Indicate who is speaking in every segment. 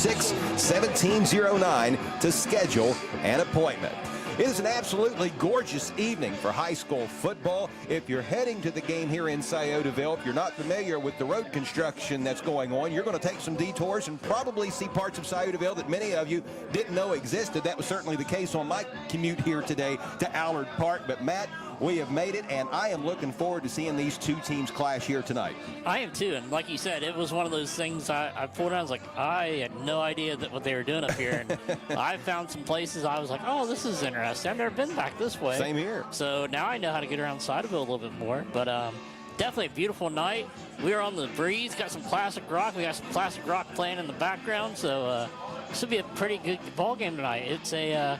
Speaker 1: 416-1709 to schedule an appointment. It is an absolutely gorgeous evening for high school football. If you're heading to the game here in Sciotoville, if you're not familiar with the road construction that's going on, you're going to take some detours and probably see parts of Sciotoville that many of you didn't know existed. That was certainly the case on my commute here today to Allard Park. But Matt, we have made it, and I am looking forward to seeing these two teams clash here tonight.
Speaker 2: I am too, and like you said, it was one of those things I pulled out. I was like, I had no idea what they were doing up here, and I found some places I was like, oh, this is interesting. I've never been back this way.
Speaker 1: Same here.
Speaker 2: So now I know how to get around Sciotoville a little bit more, but definitely a beautiful night. We are on the breeze, got some classic rock. We got some classic rock playing in the background, so this will be a pretty good ball game tonight. It's a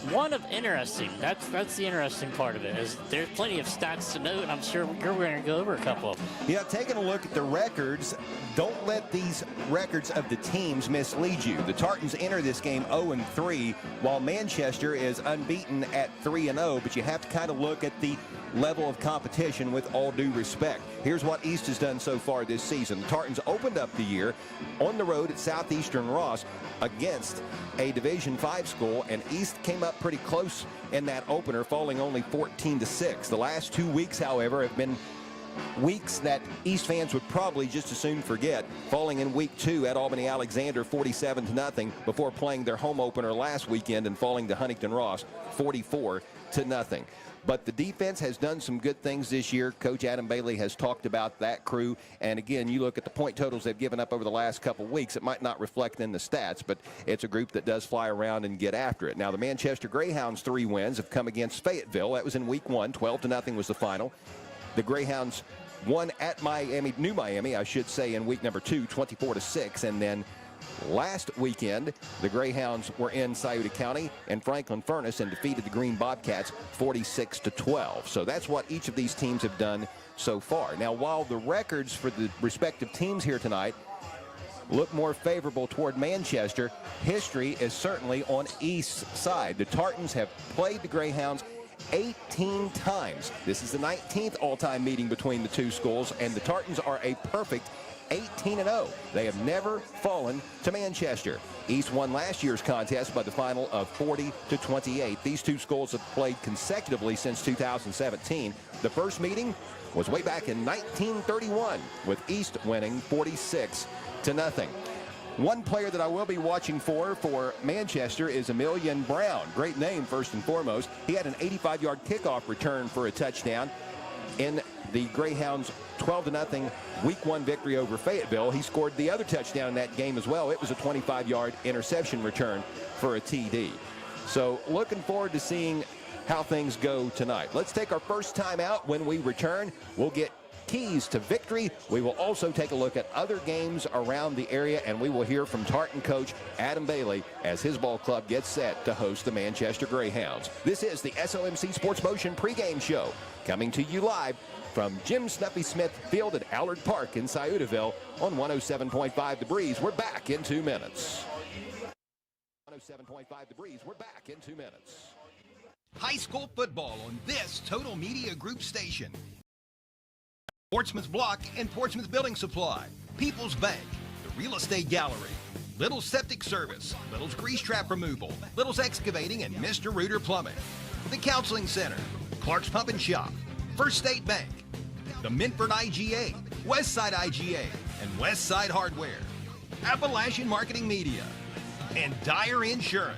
Speaker 2: one of interesting. That's the interesting part of it. Is there's plenty of stats to note, and I'm sure we're going to go over a couple of them.
Speaker 1: Yeah, taking a look at the records, don't let these records of the teams mislead you. The Tartans enter this game 0-3, while Manchester is unbeaten at 3-0, but you have to kind of look at the level of competition with all due respect. Here's what East has done so far this season. The Tartans opened up the year on the road at Southeastern Ross against a Division V school, and East came up pretty close in that opener, falling only 14-6. The last 2 weeks, however, have been weeks that East fans would probably just as soon forget, falling in week 2 at Albany Alexander 47-0 before playing their home opener last weekend and falling to Huntington Ross 44-0. But the defense has done some good things this year. Coach Adam Bailey has talked about that crew. And again, you look at the point totals they've given up over the last couple of weeks. It might not reflect in the stats, but it's a group that does fly around and get after it. Now, the Manchester Greyhounds' 3 wins have come against Fayetteville. That was in week 1. 12-0 was the final. The Greyhounds won at Miami, New Miami, I should say, in week number 2, 24-6. And then last weekend, the Greyhounds were in Scioto County and Franklin Furnace and defeated the Green Bobcats 46-12. So that's what each of these teams have done so far. Now, while the records for the respective teams here tonight look more favorable toward Manchester, history is certainly on East's side. The Tartans have played the Greyhounds 18 times. This is the 19th all-time meeting between the two schools, and the Tartans are a perfect 18-0. They have never fallen to Manchester. East won last year's contest by the final of 40-28. These two schools have played consecutively since 2017. The first meeting was way back in 1931, with East winning 46-0. One player that I will be watching for Manchester is Emilian Brown. Great name, first and foremost. He had an 85-yard kickoff return for a touchdown in the Greyhounds' 12-0 week 1 victory over Fayetteville. He scored the other touchdown in that game as well. It was a 25-yard interception return for a TD. So looking forward to seeing how things go tonight. Let's take our first time out. When we return, we'll get keys to victory. We will also take a look at other games around the area, and we will hear from Tartan coach Adam Bailey as his ball club gets set to host the Manchester Greyhounds. This is the SLMC Sports Motion pregame show, coming to you live from Jim Snuffy Smith Field at Allard Park in Sciotoville on 107.5 The Breeze. We're back in 2 minutes. 107.5 The Breeze. We're back in 2 minutes.
Speaker 3: High school football on this Total Media Group station. Portsmouth's Block and Portsmouth Building Supply, People's Bank, the Real Estate Gallery, Little's Septic Service, Little's Grease Trap Removal, Little's Excavating, and Mr. Reuter Plumbing, the Counseling Center, Clark's Pump and Shop, First State Bank, the Minford IGA, Westside IGA, and Westside Hardware, Appalachian Marketing Media, and Dyer Insurance.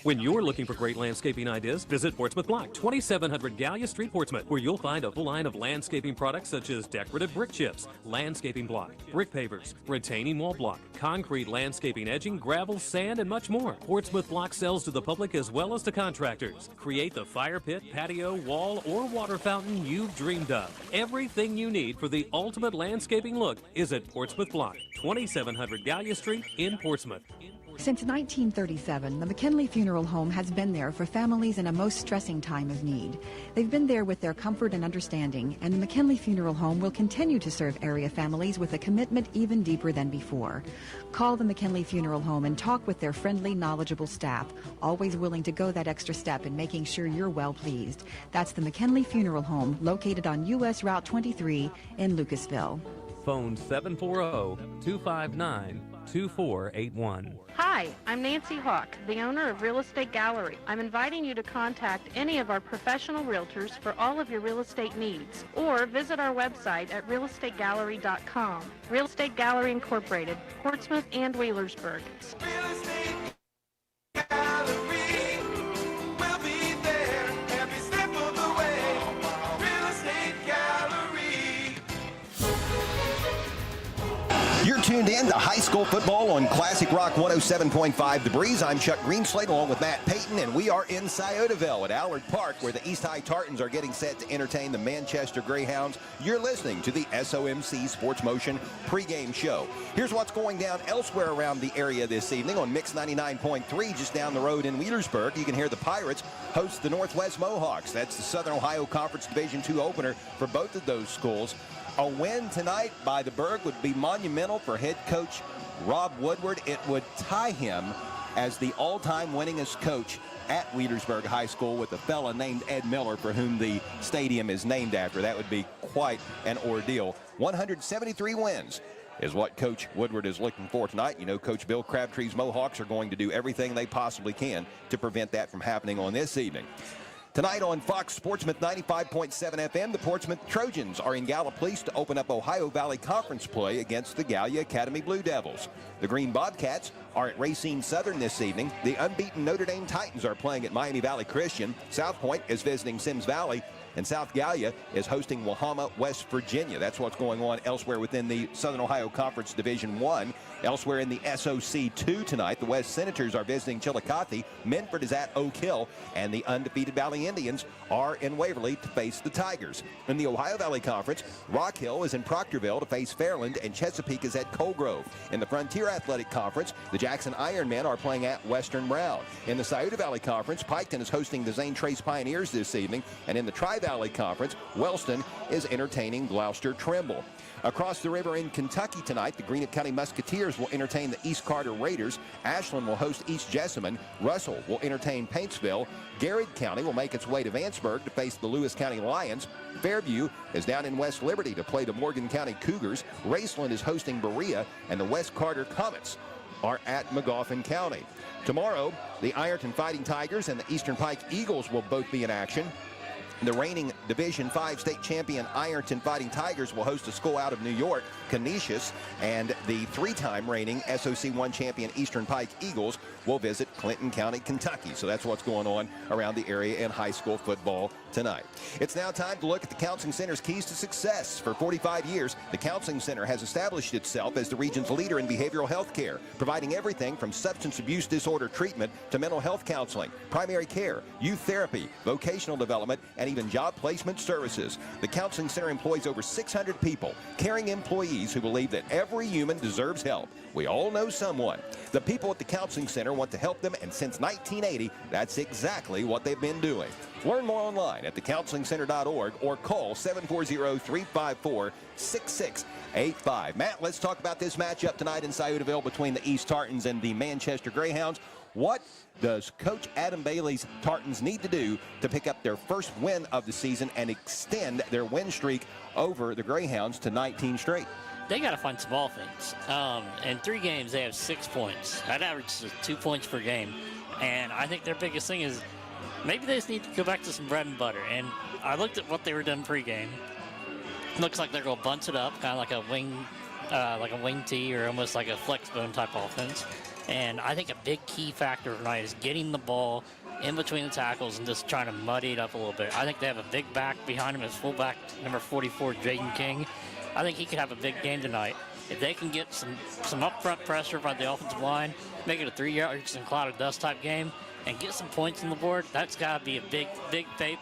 Speaker 4: When you're looking for great landscaping ideas, visit Portsmouth Block, 2700 Gallia Street, Portsmouth, where you'll find a full line of landscaping products such as decorative brick chips, landscaping block, brick pavers, retaining wall block, concrete landscaping edging, gravel, sand, and much more. Portsmouth Block sells to the public as well as to contractors. Create the fire pit, patio, wall, or water fountain you've dreamed of. Everything you need for the ultimate landscaping look is at Portsmouth Block, 2700 Gallia Street in Portsmouth.
Speaker 5: Since 1937, the McKinley Funeral Home has been there for families in a most stressing time of need. They've been there with their comfort and understanding, and the McKinley Funeral Home will continue to serve area families with a commitment even deeper than before. Call the McKinley Funeral Home and talk with their friendly, knowledgeable staff, always willing to go that extra step in making sure you're well pleased. That's the McKinley Funeral Home, located on U.S. Route 23 in Lucasville.
Speaker 4: Phone 740-259 2481.
Speaker 6: Hi, I'm Nancy Hawk, the owner of Real Estate Gallery. I'm inviting you to contact any of our professional realtors for all of your real estate needs, or visit our website at realestategallery.com. Real Estate Gallery Incorporated, Portsmouth and Wheelersburg.
Speaker 7: Real Estate Gallery will be there every step of the way. Real Estate Gallery.
Speaker 1: You're tuned in to high school football on Classic Rock 107.5 The Breeze. I'm Chuck Greenslade along with Matt Payton, and we are in Sciotoville at Allard Park where the East High Tartans are getting set to entertain the Manchester Greyhounds. You're listening to the SOMC Sports Motion pregame show. Here's what's going down elsewhere around the area this evening on Mix 99.3 just down the road in Wheelersburg. You can hear the Pirates host the Northwest Mohawks. That's the Southern Ohio Conference Division II opener for both of those schools. A win tonight by the Berg would be monumental for head coach Rob Woodward. It would tie him as the all-time winningest coach at Wheelersburg High School with a fella named Ed Miller, for whom the stadium is named after. That would be quite an ordeal. 173 wins is what Coach Woodward is looking for tonight. You know, Coach Bill Crabtree's Mohawks are going to do everything they possibly can to prevent that from happening on this evening. Tonight on Fox Sportsmouth 95.7 FM, the Portsmouth Trojans are in Gallipolis to open up Ohio Valley Conference play against the Gallia Academy Blue Devils. The Green Bobcats are at Racine Southern this evening. The unbeaten Notre Dame Titans are playing at Miami Valley Christian. South Point is visiting Sims Valley, and South Gallia is hosting Wahama, West Virginia. That's what's going on elsewhere within the Southern Ohio Conference Division I. Elsewhere in the SOC 2 tonight, the West Senators are visiting Chillicothe. Menford is at Oak Hill, and the undefeated Valley Indians are in Waverly to face the Tigers. In the Ohio Valley Conference, Rock Hill is in Proctorville to face Fairland, and Chesapeake is at Colgrove. In the Frontier Athletic Conference, the Jackson Ironmen are playing at Western Brown. In the Scioto Valley Conference, Piketon is hosting the Zane Trace Pioneers this evening, and in the Tri-Valley Conference, Wellston is entertaining Gloucester Trimble. Across the river in Kentucky tonight, the Greenock County Musketeers will entertain the East Carter Raiders. Ashland will host East Jessamine. Russell will entertain Paintsville. Garrett County will make its way to Vanceburg to face the Lewis County Lions. Fairview is down in West Liberty to play the Morgan County Cougars. Raceland is hosting Berea, and the West Carter Comets are at Magoffin County. Tomorrow, the Ironton Fighting Tigers and the Eastern Pike Eagles will both be in action. The reigning Division V state champion Ironton Fighting Tigers will host a school out of New York, Canisius, and the three-time reigning SOC1 champion Eastern Pike Eagles will visit Clinton County, Kentucky. So that's what's going on around the area in high school football tonight. It's now time to look at the Counseling Center's keys to success. For 45 years, the Counseling Center has established itself as the region's leader in behavioral health care, providing everything from substance abuse disorder treatment to mental health counseling, primary care, youth therapy, vocational development, and even job placement services. The Counseling Center employs over 600 people, caring employees who believe that every human deserves help. We all know someone. The people at the Counseling Center want to help them, and since 1980, that's exactly what they've been doing. Learn more online at thecounselingcenter.org or call 740-354-6685. Matt, let's talk about this matchup tonight in Sciotoville between the East Tartans and the Manchester Greyhounds. What does Coach Adam Bailey's Tartans need to do to pick up their first win of the season and extend their win streak over the Greyhounds to 19 straight?
Speaker 2: They got to find some offense. In 3 games, they have 6 points. That averages 2 points per game. And I think their biggest thing is maybe they just need to go back to some bread and butter. And I looked at what they were doing pregame. Looks like they're going to bunch it up, kind of like a wing tee or almost like a flex bone type offense. And I think a big key factor tonight is getting the ball in between the tackles and just trying to muddy it up a little bit. I think they have a big back behind him as fullback number 44, Jaden King. I think he could have a big game tonight. If they can get some upfront pressure by the offensive line, make it a 3 yards and cloud of dust type game, and get some points on the board, that's got to be a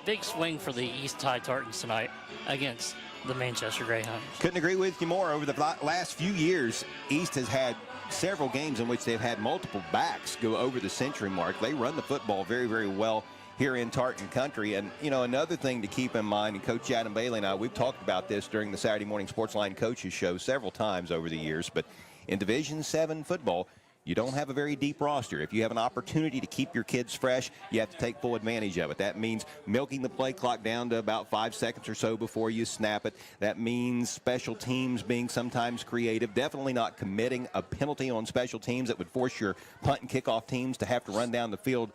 Speaker 2: big swing for the East High Tartans tonight against the Manchester Greyhounds.
Speaker 1: Couldn't agree with you more. Over the last few years, East has had several games in which they've had multiple backs go over the century mark. They run the football very, very well here in Tartan country. And, you know, another thing to keep in mind, and Coach Adam Bailey and I, we've talked about this during the Saturday Morning Sportsline Coaches Show several times over the years, but in Division VII football, you don't have a very deep roster. If you have an opportunity to keep your kids fresh, you have to take full advantage of it. That means milking the play clock down to about 5 seconds or so before you snap it. That means special teams being sometimes creative. Definitely not committing a penalty on special teams that would force your punt and kickoff teams to have to run down the field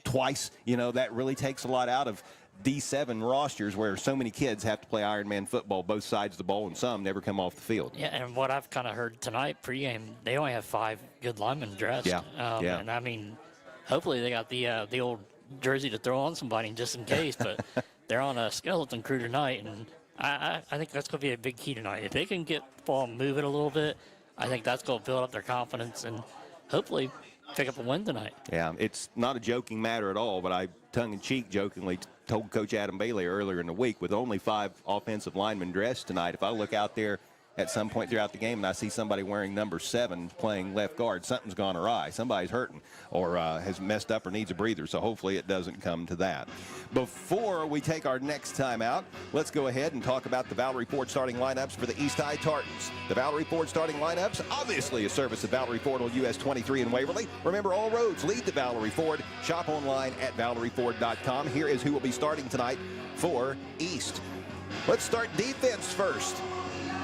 Speaker 1: twice. You know, that really takes a lot out of D7 rosters where so many kids have to play Ironman football both sides of the ball, and some never come off the field.
Speaker 2: Yeah, and what I've kind of heard tonight pregame, they only have 5 good linemen dressed.
Speaker 1: Yeah,
Speaker 2: And I mean, hopefully they got the old jersey to throw on somebody just in case, but they're on a skeleton crew tonight, and I think that's going to be a big key tonight. If they can get the ball and move it a little bit, I think that's going to build up their confidence and hopefully pick up a win tonight.
Speaker 1: Yeah, it's not a joking matter at all, but I tongue-in-cheek jokingly told Coach Adam Bailey earlier in the week, with only 5 offensive linemen dressed tonight, if I look out there at some point throughout the game and I see somebody wearing number 7 playing left guard, something's gone awry. Somebody's hurting or has messed up or needs a breather, so hopefully it doesn't come to that. Before we take our next time out, let's go ahead and talk about the Valerie Ford starting lineups for the East High Tartans. The Valerie Ford starting lineups, obviously a service of Valerie Ford on US 23 in Waverly. Remember, all roads lead to Valerie Ford. Shop online at ValerieFord.com. Here is who will be starting tonight for East. Let's start defense first.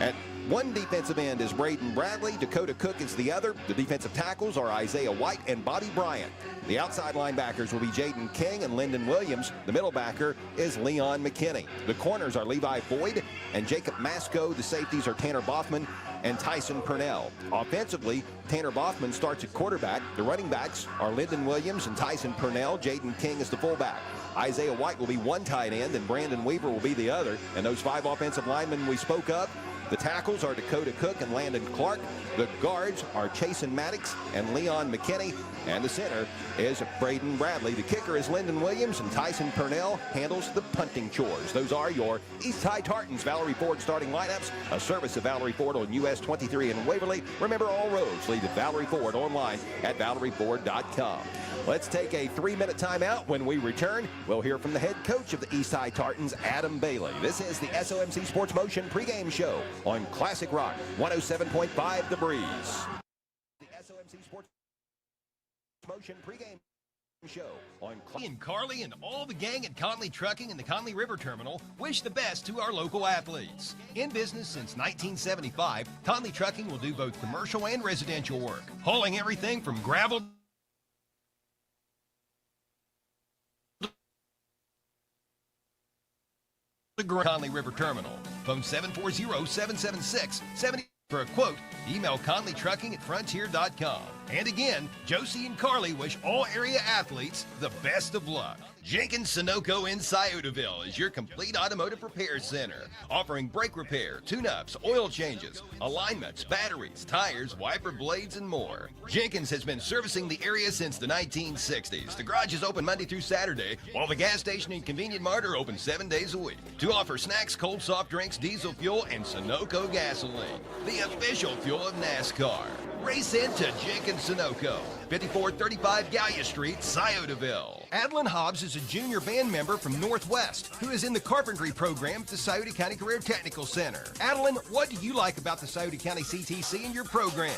Speaker 1: At one defensive end is Braden Bradley. Dakota Cook is the other. The defensive tackles are Isaiah White and Bobby Bryant. The outside linebackers will be Jaden King and Lyndon Williams. The middle backer is Leon McKinney. The corners are Levi Boyd and Jacob Masco. The safeties are Tanner Boffman and Tyson Purnell. Offensively, Tanner Boffman starts at quarterback. The running backs are Lyndon Williams and Tyson Purnell. Jaden King is the fullback. Isaiah White will be one tight end and Brandon Weaver will be the other. And those 5 offensive linemen we spoke of, the tackles are Dakota Cook and Landon Clark. The guards are Chasen Maddox and Leon McKinney. And the center is Braden Bradley. The kicker is Lyndon Williams, and Tyson Purnell handles the punting chores. Those are your East High Tartans Valerie Ford starting lineups, a service of Valerie Ford on US 23 in Waverly. Remember, all roads lead to Valerie Ford online at ValerieFord.com. Let's take a 3-minute timeout. When we return, we'll hear from the head coach of the East High Tartans, Adam Bailey. This is the SOMC Sports Motion pregame show on Classic Rock 107.5 The Breeze. The SOMC Sports Motion pregame show on
Speaker 3: And Carly and all the gang at Conley Trucking and the Conley River Terminal wish the best to our local athletes. In business since 1975, Conley Trucking will do both commercial and residential work, hauling everything from gravel to Conley River Terminal. Phone 740-776-70 for a quote. Email conleytrucking@frontier.com. And again, Josie and Carly wish all area athletes the best of luck. Jenkins Sunoco in Sciotoville is your complete automotive repair center, offering brake repair, tune-ups, oil changes, alignments, batteries, tires, wiper blades, and more. Jenkins has been servicing the area since the 1960s. The garage is open Monday through Saturday, while the gas station and convenient mart are open 7 days a week to offer snacks, cold soft drinks, diesel fuel, and Sunoco gasoline, the official fuel of NASCAR. Race into Jenkins Sunoco, 5435 Gallia Street, Sciotoville. Adeline Hobbs is a junior band member from Northwest who is in the carpentry program at the Scioto County Career Technical Center. Adeline, what do you like about the Scioto County CTC and your program?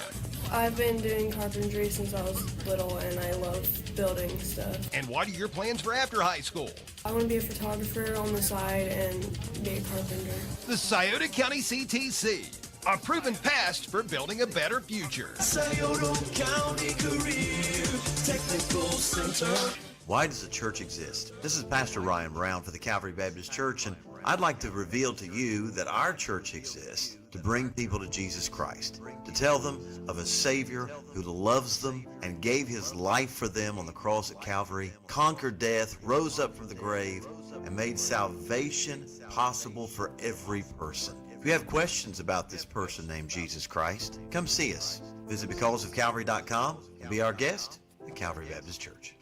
Speaker 8: I've been doing carpentry since I was little, and I love building stuff.
Speaker 3: And what are your plans for after high school?
Speaker 8: I want to be a photographer on the side and be a carpenter.
Speaker 3: The Scioto County CTC, a proven past for building a better future.
Speaker 7: Scioto County Career Technical Center.
Speaker 9: Why does the church exist? This is Pastor Ryan Brown for the Calvary Baptist Church, and I'd like to reveal to you that our church exists to bring people to Jesus Christ, to tell them of a Savior who loves them and gave his life for them on the cross at Calvary, conquered death, rose up from the grave, and made salvation possible for every person. If you have questions about this person named Jesus Christ, come see us. Visit becausefcalvary.com and be our guest at Calvary Baptist Church.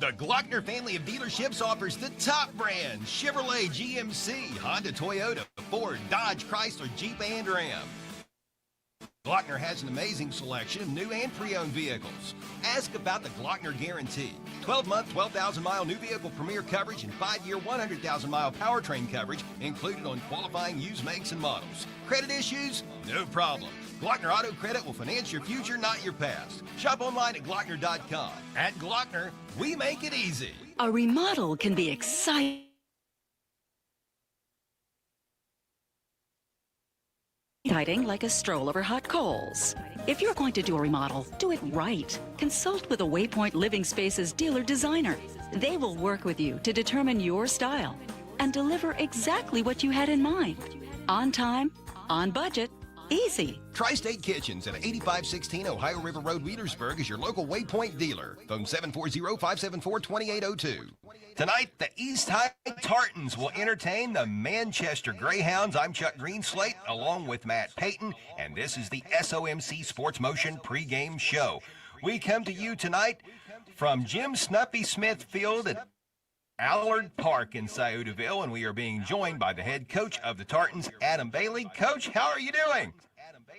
Speaker 3: The Glockner family of dealerships offers the top brands: Chevrolet, GMC, Honda, Toyota, Ford, Dodge, Chrysler, Jeep, and Ram. Glockner has an amazing selection of new and pre-owned vehicles. Ask about the Glockner Guarantee. 12-month, 12,000-mile new vehicle premier coverage and 5-year, 100,000-mile powertrain coverage included on qualifying used makes and models. Credit issues? No problem. Glockner Auto Credit will finance your future, not your past. Shop online at Glockner.com. At Glockner, we make it easy.
Speaker 10: A remodel can be exciting. Like a stroll over hot coals. If you're going to do a remodel, do it right. Consult with a Waypoint Living Spaces dealer designer. They will work with you to determine your style and deliver exactly what you had in mind. On time, on budget, easy.
Speaker 3: Tri-State Kitchens at 8516 Ohio River Road, Wheelersburg is your local Waypoint dealer. Phone 740-574-2802. Tonight, the East High Tartans will entertain the Manchester Greyhounds. I'm Chuck Greenslate, along with Matt Payton, and this is the SOMC Sports Motion pregame show. We come to you tonight from Jim Snuffy Smith Field at Allard Park in Sciotoville, and we are being joined by the head coach of the Tartans, Adam Bailey. Coach, how are you doing?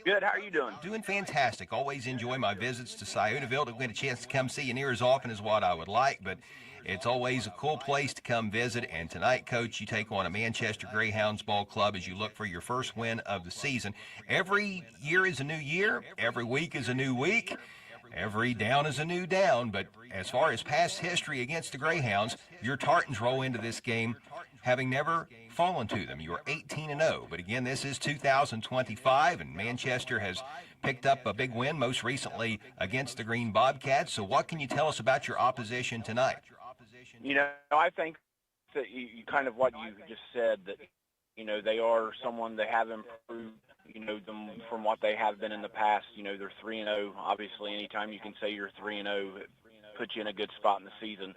Speaker 11: Good. How are you doing?
Speaker 3: Doing fantastic. Always enjoy my visits to Sciotoville. Don't get a chance to come see you near as often as what I would like, but it's always a cool place to come visit. And tonight, Coach, you take on a Manchester Greyhounds ball club as you look for your first win of the season. Every year is a new year. Every week is a new week. Every down is a new down. But as far as past history against the Greyhounds, your Tartans roll into this game having never fallen to them. You are 18-0. But again, this is 2025, and Manchester has picked up a big win, most recently against the Green Bobcats. So what can you tell us about your opposition tonight?
Speaker 11: You know, I think that you kind of what you just said, that, you know, they are someone that have improved, you know, them from what they have been in the past. You know, they're 3-0. Obviously, anytime you can say you're 3-0, it puts you in a good spot in the season.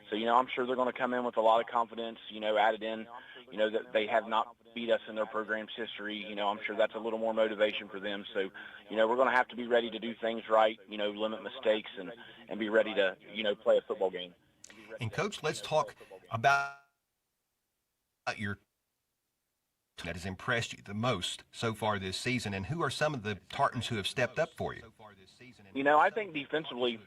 Speaker 11: So, you know, I'm sure they're going to come in with a lot of confidence, you know, added in, you know, that they have not beat us in their program's history. You know, I'm sure that's a little more motivation for them. So, you know, we're going to have to be ready to do things right, you know, limit mistakes and be ready to, you know, play a football game.
Speaker 3: And, Coach, let's talk about your that has impressed you the most so far this season, and who are some of the Tartans who have stepped up for you?
Speaker 11: You know, I think defensively,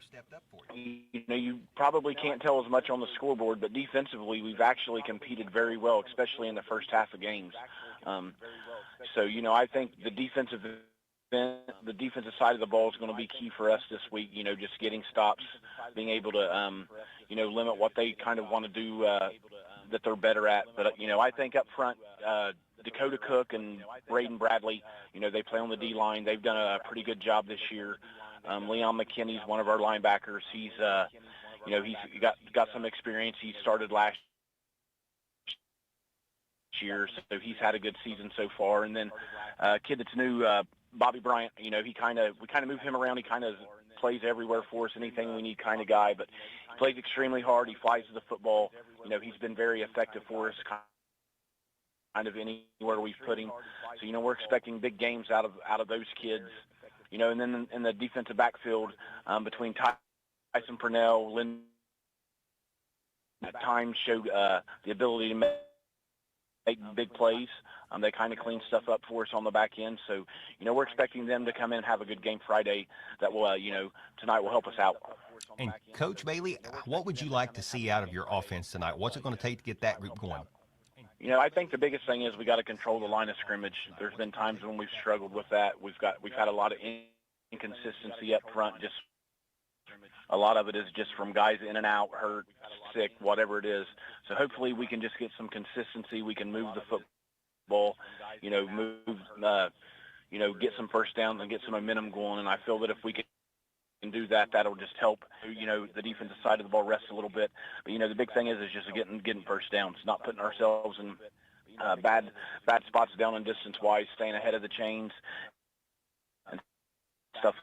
Speaker 11: you know, you probably can't tell as much on the scoreboard, but defensively we've actually competed very well, especially in the first half of games. So, you know, I think the defensive side of the ball is going to be key for us this week, you know, just getting stops, being able to, you know, limit what they kind of want to do that they're better at. But, you know, I think up front, Dakota Cook and Braden Bradley, you know, they play on the D-line. They've done a pretty good job this year. Leon McKinney's one of our linebackers. He's, you know, he's got some experience. He started last year, so he's had a good season so far. And then a kid that's new, Bobby Bryant, you know, we kind of move him around. He kind of plays everywhere for us, anything we need kind of guy, but he plays extremely hard. He flies to the football. You know, he's been very effective for us kind of anywhere we've put him. So, you know, we're expecting big games out of those kids. You know, and then in the defensive backfield, between Tyson Purnell, Lynn, at times showed the ability to make big plays. They kind of clean stuff up for us on the back end. So, you know, we're expecting them to come in and have a good game Friday that will, you know, tonight will help us out.
Speaker 3: And, Coach Bailey, what would you like to see out of your offense tonight? What's it going to take to get that group going?
Speaker 11: You know, I think the biggest thing is we got to control the line of scrimmage. There's been times when we've struggled with that. We've had a lot of inconsistency up front. Just a lot of it is just from guys in and out, hurt, sick, whatever it is. So hopefully we can just get some consistency. We can move the football, you know, you know, get some first downs and get some momentum going. And I feel that if we can do that, that'll just help, you know, the defensive side of the ball rest a little bit. But, you know, the big thing is just getting first downs, not putting ourselves in bad spots down and distance-wise, staying ahead of the chains and stuff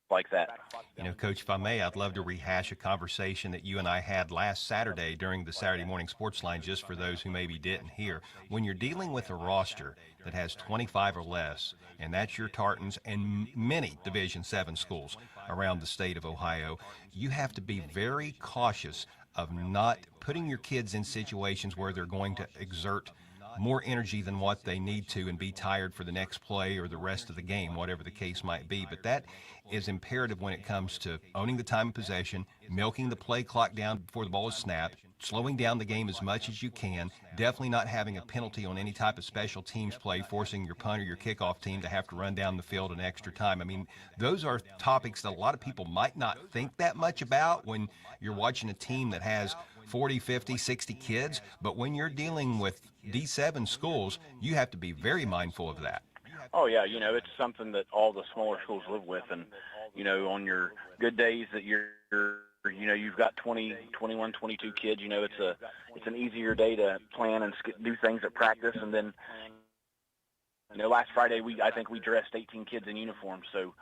Speaker 11: like that.
Speaker 3: You know, Coach, if I may, I'd love to rehash a conversation that you and I had last Saturday during the Saturday Morning Sports Line, just for those who maybe didn't hear. When you're dealing with a roster that has 25 or less, and that's your Tartans and many Division VII schools around the state of Ohio, you have to be very cautious of not putting your kids in situations where they're going to exert
Speaker 1: more energy than what they need to and be tired for the next play or the rest of the game, whatever the case might be. But that is imperative when it comes to owning the time of possession, milking the play clock down before the ball is snapped, slowing down the game as much as you can, definitely not having a penalty on any type of special teams play, forcing your punt or your kickoff team to have to run down the field in extra time. I mean, those are topics that a lot of people might not think that much about when you're watching a team that has 40, 50, 60 kids, but when you're dealing with D7 schools, you have to be very mindful of that.
Speaker 11: Oh, yeah, it's something that all the smaller schools live with, and, on your good days that you've got 20, 21, 22 kids, it's an easier day to plan and do things at practice. And then, last Friday, I think we dressed 18 kids in uniform. So,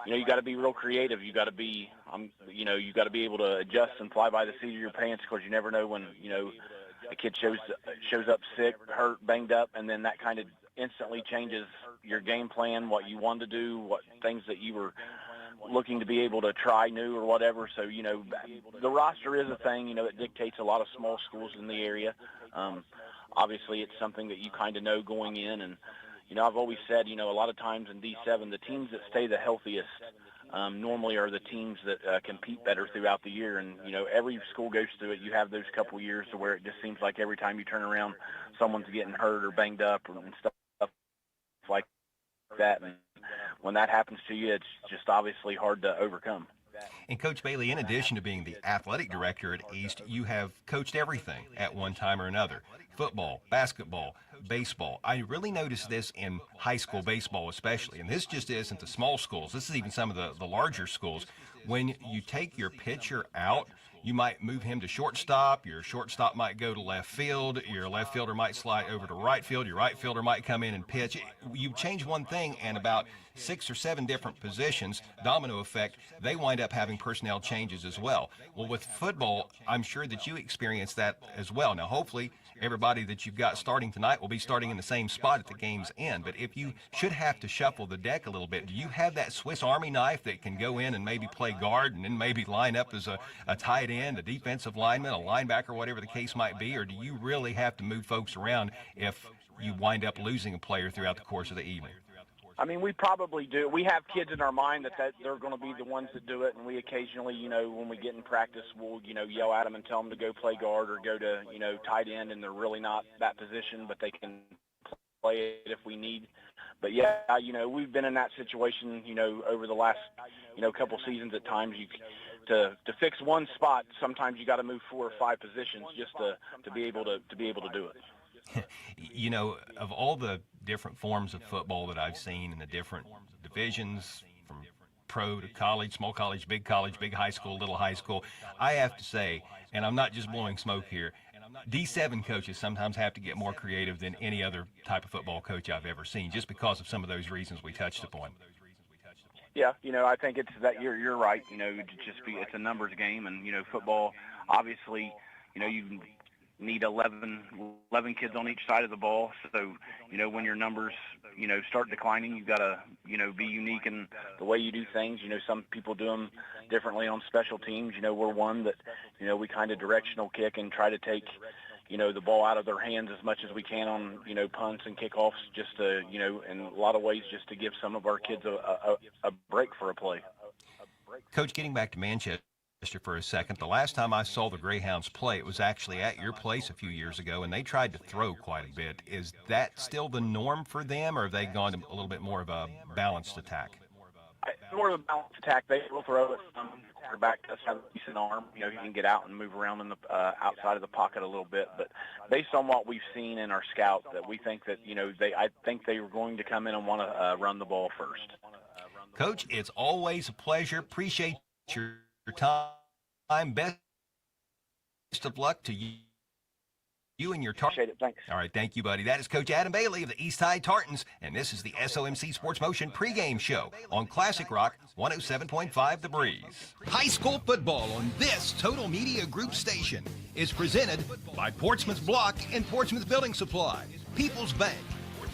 Speaker 11: you got to be real creative. You got to be, you got to be able to adjust and fly by the seat of your pants, because you never know when, a kid shows up sick, hurt, banged up, and then that kind of instantly changes your game plan, what you want to do, what things that you were looking to be able to try new or whatever. So, the roster is a thing, it dictates a lot of small schools in the area. Obviously, it's something that you kind of know going in. And, I've always said, a lot of times in D7, the teams that stay the healthiest normally are the teams that compete better throughout the year. And, every school goes through it. You have those couple years to where it just seems like every time you turn around, someone's getting hurt or banged up and stuff like that. And when that happens to you, it's just obviously hard to overcome.
Speaker 1: And Coach Bailey, in addition to being the athletic director at East, you have coached everything at one time or another. Football, basketball, baseball. I really noticed this in high school baseball especially, and this just isn't the small schools. This is even some of the larger schools. When you take your pitcher out, you might move him to shortstop. Your shortstop might go to left field. Your left fielder might slide over to right field. Your right fielder might come in and pitch. You change one thing, and about 6 or 7 different positions, domino effect, they wind up having personnel changes as well. Well, with football, I'm sure that you experience that as well. Now, hopefully, everybody that you've got starting tonight will be starting in the same spot at the game's end. But if you should have to shuffle the deck a little bit, do you have that Swiss Army knife that can go in and maybe play guard and then maybe line up as a tight end, a defensive lineman, a linebacker, whatever the case might be? Or do you really have to move folks around if you wind up losing a player throughout the course of the evening?
Speaker 11: I mean, we probably do. We have kids in our mind that they're going to be the ones that do it, and we occasionally, when we get in practice, we'll, yell at them and tell them to go play guard or go to, tight end, and they're really not that position, but they can play it if we need. But, yeah, we've been in that situation, over the last, couple seasons at times. To fix one spot, sometimes you got to move 4 or 5 positions just to be able to do it.
Speaker 1: Of all the different forms of football that I've seen in the different divisions, from pro to college, small college, big high school, little high school, I have to say, and I'm not just blowing smoke here, D7 coaches sometimes have to get more creative than any other type of football coach I've ever seen, just because of some of those reasons we touched upon.
Speaker 11: Yeah, I think it's that you're right. It's a numbers game, and football, obviously, you need 11 kids on each side of the ball. So, when your numbers, start declining, you've got to, be unique in the way you do things. Some people do them differently on special teams. We're one that, we kind of directional kick and try to take, the ball out of their hands as much as we can on, punts and kickoffs, just to, in a lot of ways, just to give some of our kids a break for a play.
Speaker 1: Coach, getting back to Manchester for a second, the last time I saw the Greyhounds play, it was actually at your place a few years ago, and they tried to throw quite a bit. Is that still the norm for them, or have they gone to a little bit more of a balanced attack?
Speaker 11: More of a balanced attack. They will throw it. Quarterback does have a decent arm. He can get out and move around in the outside of the pocket a little bit. But based on what we've seen in our scout, that we think that I think they were going to come in and want to run the ball first.
Speaker 1: Coach, it's always a pleasure. Appreciate your time. Best of luck to you and your
Speaker 11: Appreciate it. Thanks.
Speaker 1: All right, thank you, buddy. That is Coach Adam Bailey of the East High Tartans, and this is the SOMC Sports Motion pregame show on Classic Rock 107.5 The Breeze.
Speaker 3: High school football on this Total Media Group station is presented by Portsmouth Block and Portsmouth Building Supply, People's Bank,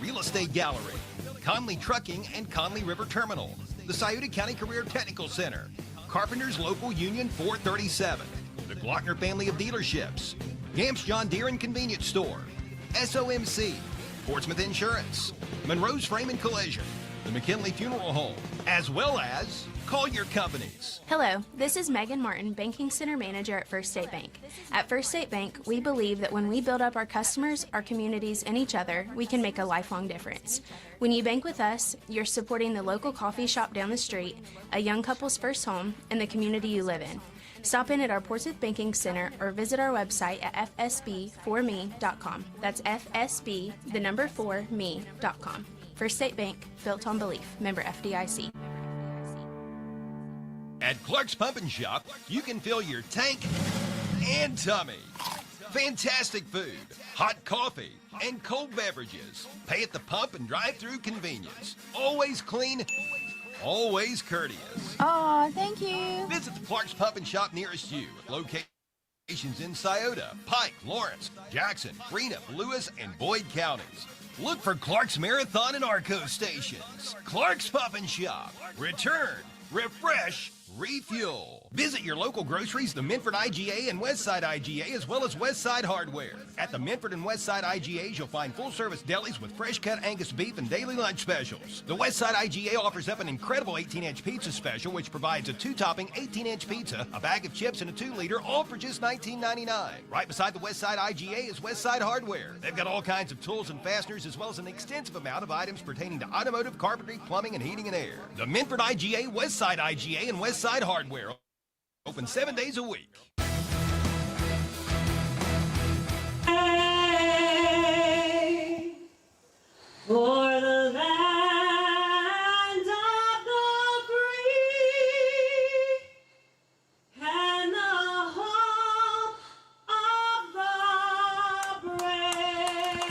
Speaker 3: Real Estate Gallery, Conley Trucking and Conley River Terminal, the Scioto County Career Technical Center, Carpenters Local Union 437, the Glockner family of dealerships, Gamps John Deere and Convenience Store, SOMC, Portsmouth Insurance, Monroe's Frame and Collision, the McKinley Funeral Home, as well as call your companies.
Speaker 12: Hello, this is Megan Martin, Banking Center Manager at First State Bank. At First State Bank, we believe that when we build up our customers, our communities, and each other, we can make a lifelong difference. When you bank with us, you're supporting the local coffee shop down the street, a young couple's first home, and the community you live in. Stop in at our Portsmouth Banking Center or visit our website at fsb4me.com. That's FSB, the number 4me.com. First State Bank, built on belief. Member FDIC.
Speaker 3: At Clark's Pump and Shop, you can fill your tank and tummy. Fantastic food, hot coffee, and cold beverages. Pay at the pump and drive-through convenience. Always clean, always courteous.
Speaker 12: Aw, thank you.
Speaker 3: Visit the Clark's Pump and Shop nearest you with locations in Scioto, Pike, Lawrence, Jackson, Greenup, Lewis, and Boyd counties. Look for Clark's Marathon and Arco stations. Clark's Pump and Shop. Return, refresh, refuel. Visit your local groceries, the Minford IGA and Westside IGA, as well as Westside Hardware. At the Minford and Westside IGAs, you'll find full-service delis with fresh-cut Angus beef and daily lunch specials. The Westside IGA offers up an incredible 18-inch pizza special, which provides a 2-topping 18-inch pizza, a bag of chips, and a 2-liter, all for just $19.99. Right beside the Westside IGA is Westside Hardware. They've got all kinds of tools and fasteners, as well as an extensive amount of items pertaining to automotive, carpentry, plumbing, and heating and air. The Minford IGA, Westside IGA, and Westside Hardware. Open 7 days a week.
Speaker 7: Hey, for the land of the free and the home of the brave.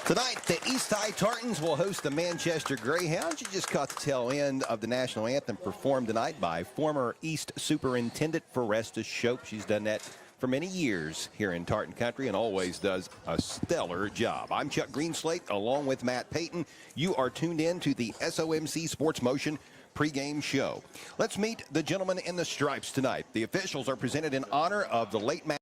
Speaker 1: Tonight, the East High Tartans will host the Manchester Greyhounds. You just caught the tail end of the national anthem performed tonight by former East Superintendent Foresta Shope. She's done that for many years here in Tartan Country and always does a stellar job. I'm Chuck Greenslate along with Matt Payton. You are tuned in to the SOMC Sports Motion pregame show. Let's meet the gentlemen in the stripes tonight. The officials are presented in honor of the late man,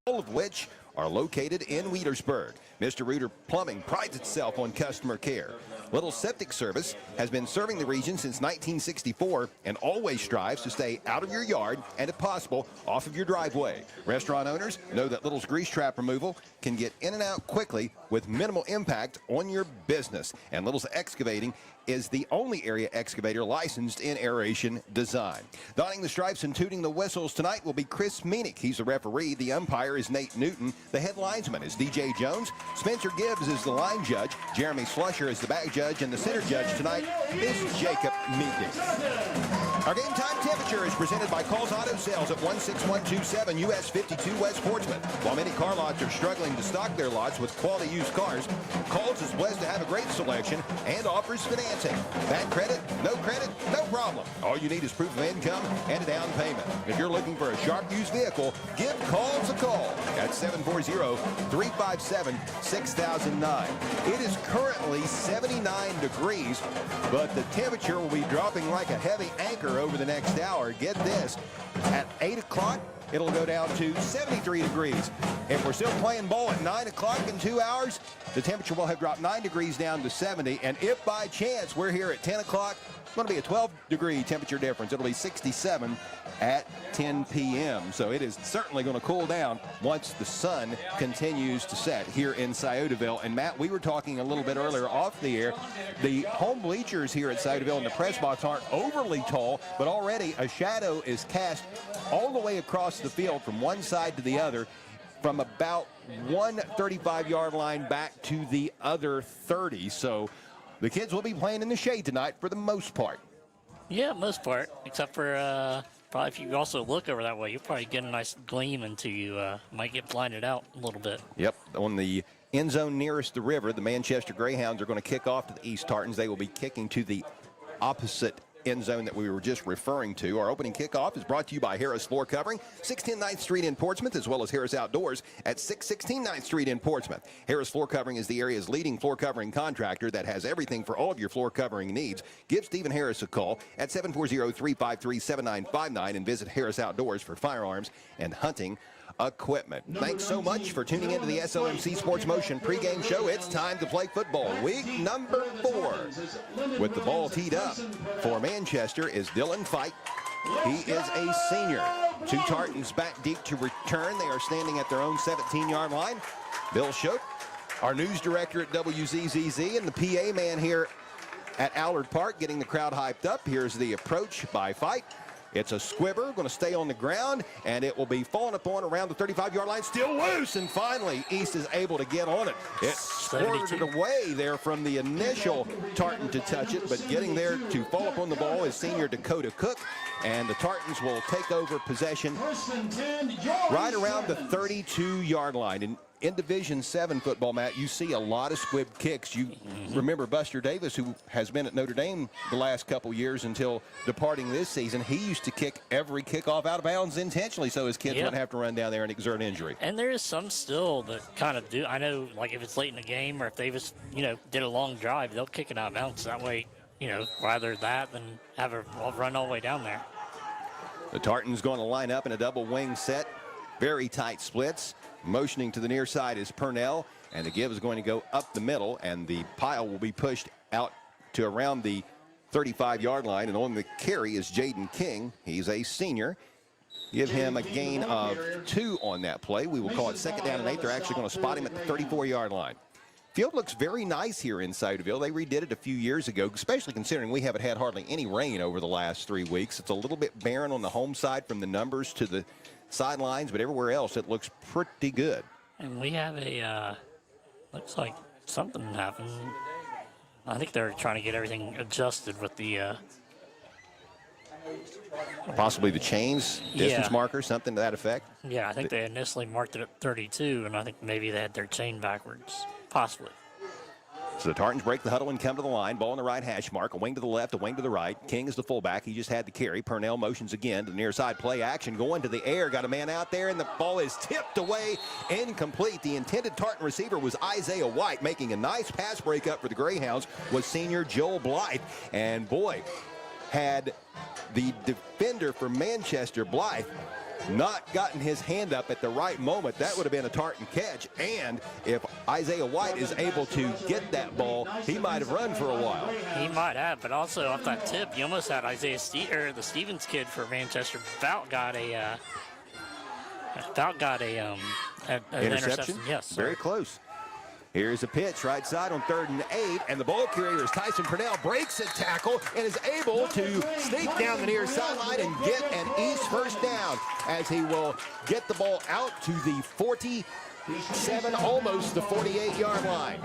Speaker 1: all of which are located in Wheelersburg. Mr. Reuter Plumbing prides itself on customer care. Little Septic Service has been serving the region since 1964 and always strives to stay out of your yard and, if possible, off of your driveway. Restaurant owners know that Little's grease trap removal can get in and out quickly with minimal impact on your business. And Little's Excavating is the only area excavator licensed in aeration design. Donning the stripes and tooting the whistles tonight will be Chris Meenick. He's the referee. The umpire is Nate Newton. The head linesman is DJ Jones. Spencer Gibbs is the line judge. Jeremy Slusher is the back judge. And the center judge tonight is Jacob Meekins. Our game time temperature is presented by Call's Auto Sales at 16127 US 52 West Portsmouth. While many car lots are struggling to stock their lots with quality used cars, Call's is blessed to have a great selection and offers financing. Bad credit, no problem. All you need is proof of income and a down payment. If you're looking for a sharp used vehicle, give Call's a call at 740-357-6009. It is currently 79 degrees, but the temperature will be dropping like a heavy anchor over the next hour. Get this, at 8 o'clock, it'll go down to 73 degrees. If we're still playing ball at 9 o'clock in 2 hours, the temperature will have dropped 9 degrees down to 70. And if by chance we're here at 10 o'clock, it's going to be a 12-degree temperature difference. It'll be 67 at 10 p.m. So it is certainly going to cool down once the sun continues to set here in Sciotoville. And Matt, we were talking a little bit earlier off the air. The home bleachers here at Sciotoville and the press box aren't overly tall, but already a shadow is cast all the way across the field from one side to the other, from about one 35-yard line back to the other 30. So the kids will be playing in the shade tonight for the most part.
Speaker 2: Yeah, most part, except for probably if you also look over that way, you'll probably get a nice gleam into you. Might get blinded out a little bit.
Speaker 1: Yep, on the end zone nearest the river, the Manchester Greyhounds are going to kick off to the East Tartans. They will be kicking to the opposite end zone that we were just referring to. Our opening kickoff is brought to you by Harris Floor Covering, 610 9th Street in Portsmouth, as well as Harris Outdoors at 616 9th Street in Portsmouth. Harris Floor Covering is the area's leading floor covering contractor that has everything for all of your floor covering needs. Give Stephen Harris a call at 740-353-7959 and visit Harris Outdoors for firearms and hunting equipment. Thanks so much for tuning into the SOMC Sports Motion pregame show. It's time to play football. Week number 4. With the ball teed up for Manchester is Dylan Fite. He is a senior. 2 Tartans back deep to return. They are standing at their own 17-yard line. Bill Shote, our news director at WZZZ, and the PA man here at Allard Park getting the crowd hyped up. Here's the approach by Fite. It's a squibber, going to stay on the ground, and it will be falling upon around the 35-yard line, still loose, and finally East is able to get on it. It squirted away there from the initial Tartan to touch it, but getting there to fall upon the ball is senior Dakota Cook, and the Tartans will take over possession right around the 32-yard line. And in Division 7 football, Matt, you see a lot of squib kicks. You remember Buster Davis, who has been at Notre Dame the last couple years until departing this season. He used to kick every kickoff out of bounds intentionally so his kids wouldn't have to run down there and exert injury.
Speaker 2: And there is some still that kind of do. I know, like if it's late in the game or if they just, did a long drive, they'll kick it out of bounds. That way, rather that than have a run all the way down there.
Speaker 1: The Tartans going to line up in a double wing set. Very tight splits. Motioning to the near side is Purnell, and the give is going to go up the middle, and the pile will be pushed out to around the 35-yard line, and on the carry is Jaden King. He's a senior. Give him a gain of 2 on that play. We will call it 2nd down and 8. They're actually going to spot him at the 34-yard line. Field looks very nice here in Sciotoville. They redid it a few years ago, especially considering we haven't had hardly any rain over the last 3 weeks. It's a little bit barren on the home side from the numbers to the sidelines, but everywhere else it looks pretty good.
Speaker 2: And we have a, looks like something happened. I think they're trying to get everything adjusted with the...
Speaker 1: possibly the chains, distance marker, something to that effect.
Speaker 2: Yeah, I think they initially marked it at 32, and I think maybe they had their chain backwards, possibly.
Speaker 1: So the Tartans break the huddle and come to the line. Ball on the right hash mark. A wing to the left, a wing to the right. King is the fullback. He just had the carry. Purnell motions again to the near side. Play action going to the air. Got a man out there, and the ball is tipped away. Incomplete. The intended Tartan receiver was Isaiah White. Making a nice pass breakup for the Greyhounds was senior Joel Blythe. And boy, had the defender for Manchester, Blythe, not gotten his hand up at the right moment, that would have been a Tartan catch. And if Isaiah White is able to get that ball, he might have run for a while.
Speaker 2: He might have, but also off that tip, you almost had the Stevens kid for Manchester. Bout got an interception. Yes,
Speaker 1: very close. Here's a pitch right side on 3rd and 8, and the ball carrier is Tyson Purnell, breaks a tackle and is able to sneak down the near sideline and get an East first down as he will get the ball out to the 47, almost the 48-yard line.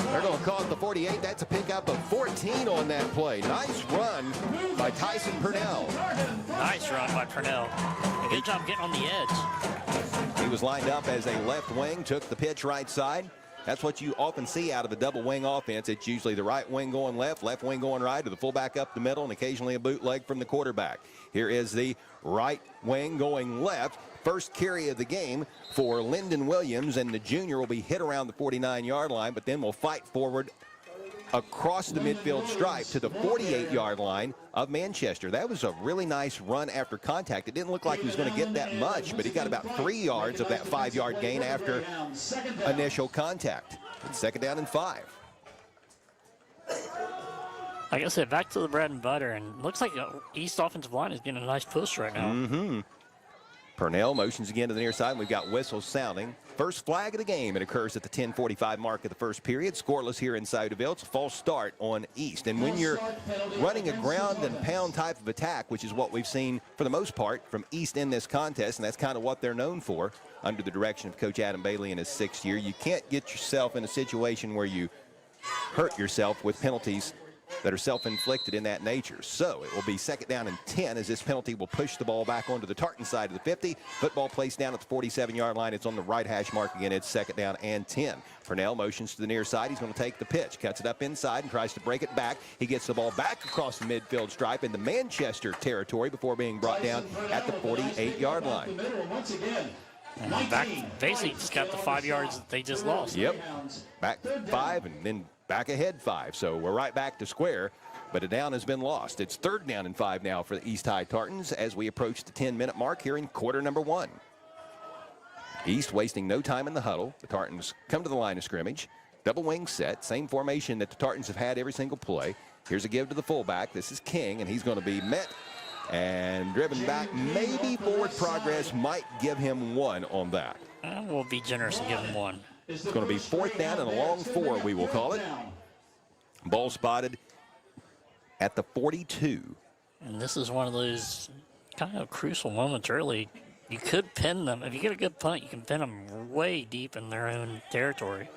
Speaker 1: They're going to call it the 48. That's a pickup of 14 on that play. Nice run by Tyson Purnell.
Speaker 2: Nice run by Purnell. Good job getting on the edge.
Speaker 1: He was lined up as a left wing, took the pitch right side. That's what you often see out of a double wing offense. It's usually the right wing going left wing going right, or the fullback up the middle, and occasionally a bootleg from the quarterback. Here is the right wing going left. First carry of the game for Lyndon Williams, and the junior will be hit around the 49-yard line, but then will fight forward across the midfield stripe to the 48-yard line of Manchester. That was a really nice run after contact. It didn't look like he was going to get that much, but he got about 3 yards of that 5-yard gain after initial contact. It's 2nd down and 5.
Speaker 2: Like I said, back to the bread and butter, and looks like East offensive line is getting a nice push right now.
Speaker 1: Purnell motions again to the near side, and we've got whistles sounding. First flag of the game. It occurs at the 10:45 mark of the first period. Scoreless here in Sciotoville. It's a false start on East. And when you're running a ground and pound type of attack, which is what we've seen for the most part from East in this contest, and that's kind of what they're known for under the direction of Coach Adam Bailey in his 6th year, you can't get yourself in a situation where you hurt yourself with penalties that are self-inflicted in that nature. So it will be 2nd down and 10 as this penalty will push the ball back onto the Tartan side of the 50. Football placed down at the 47-yard line. It's on the right hash mark again. It's 2nd down and 10. Purnell motions to the near side. He's going to take the pitch, cuts it up inside and tries to break it back. He gets the ball back across the midfield stripe into Manchester territory before being brought down at the 48-yard line.
Speaker 2: Back, basically just got the 5 yards that they just lost.
Speaker 1: Yep, back 5 and then back ahead 5. So we're right back to square, but a down has been lost. It's 3rd down and 5 now for the East High Tartans as we approach the 10-minute mark here in quarter number 1. East wasting no time in the huddle. The Tartans come to the line of scrimmage. Double wing set, same formation that the Tartans have had every single play. Here's a give to the fullback. This is King, and he's going to be met and driven back. Maybe forward progress might give him 1 on that.
Speaker 2: We'll be generous and give him 1.
Speaker 1: It's going to be 4th down and a long 4, we will call it. Ball spotted at the 42.
Speaker 2: And this is one of those kind of crucial moments early. You could pin them. If you get a good punt, you can pin them way deep in their own territory.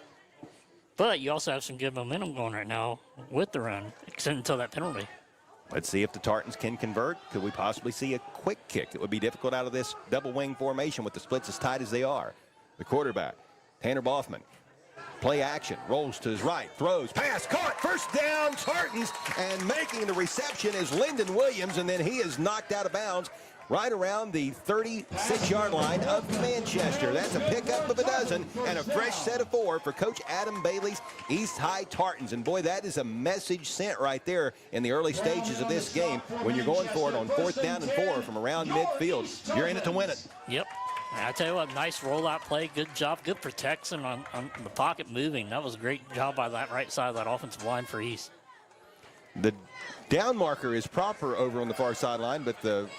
Speaker 2: But you also have some good momentum going right now with the run, except until that penalty.
Speaker 1: Let's see if the Tartans can convert. Could we possibly see a quick kick? It would be difficult out of this double wing formation with the splits as tight as they are. The quarterback, Tanner Boffman. Play action, rolls to his right, throws, pass, caught, 1st down, Tartans, and making the reception is Lyndon Williams, and then he is knocked out of bounds right around the 36-yard line of Manchester. That's a pickup of a dozen and a fresh set of 4 for Coach Adam Bailey's East High Tartans. And boy, that is a message sent right there in the early stages of this game. When you're going for it on 4th down and 4 from around midfield, you're in it to win it.
Speaker 2: Yep. I tell you what, nice rollout play, good job, good protection on the pocket moving. That was a great job by that right side of that offensive line for East.
Speaker 1: The down marker is proper over on the far sideline, but the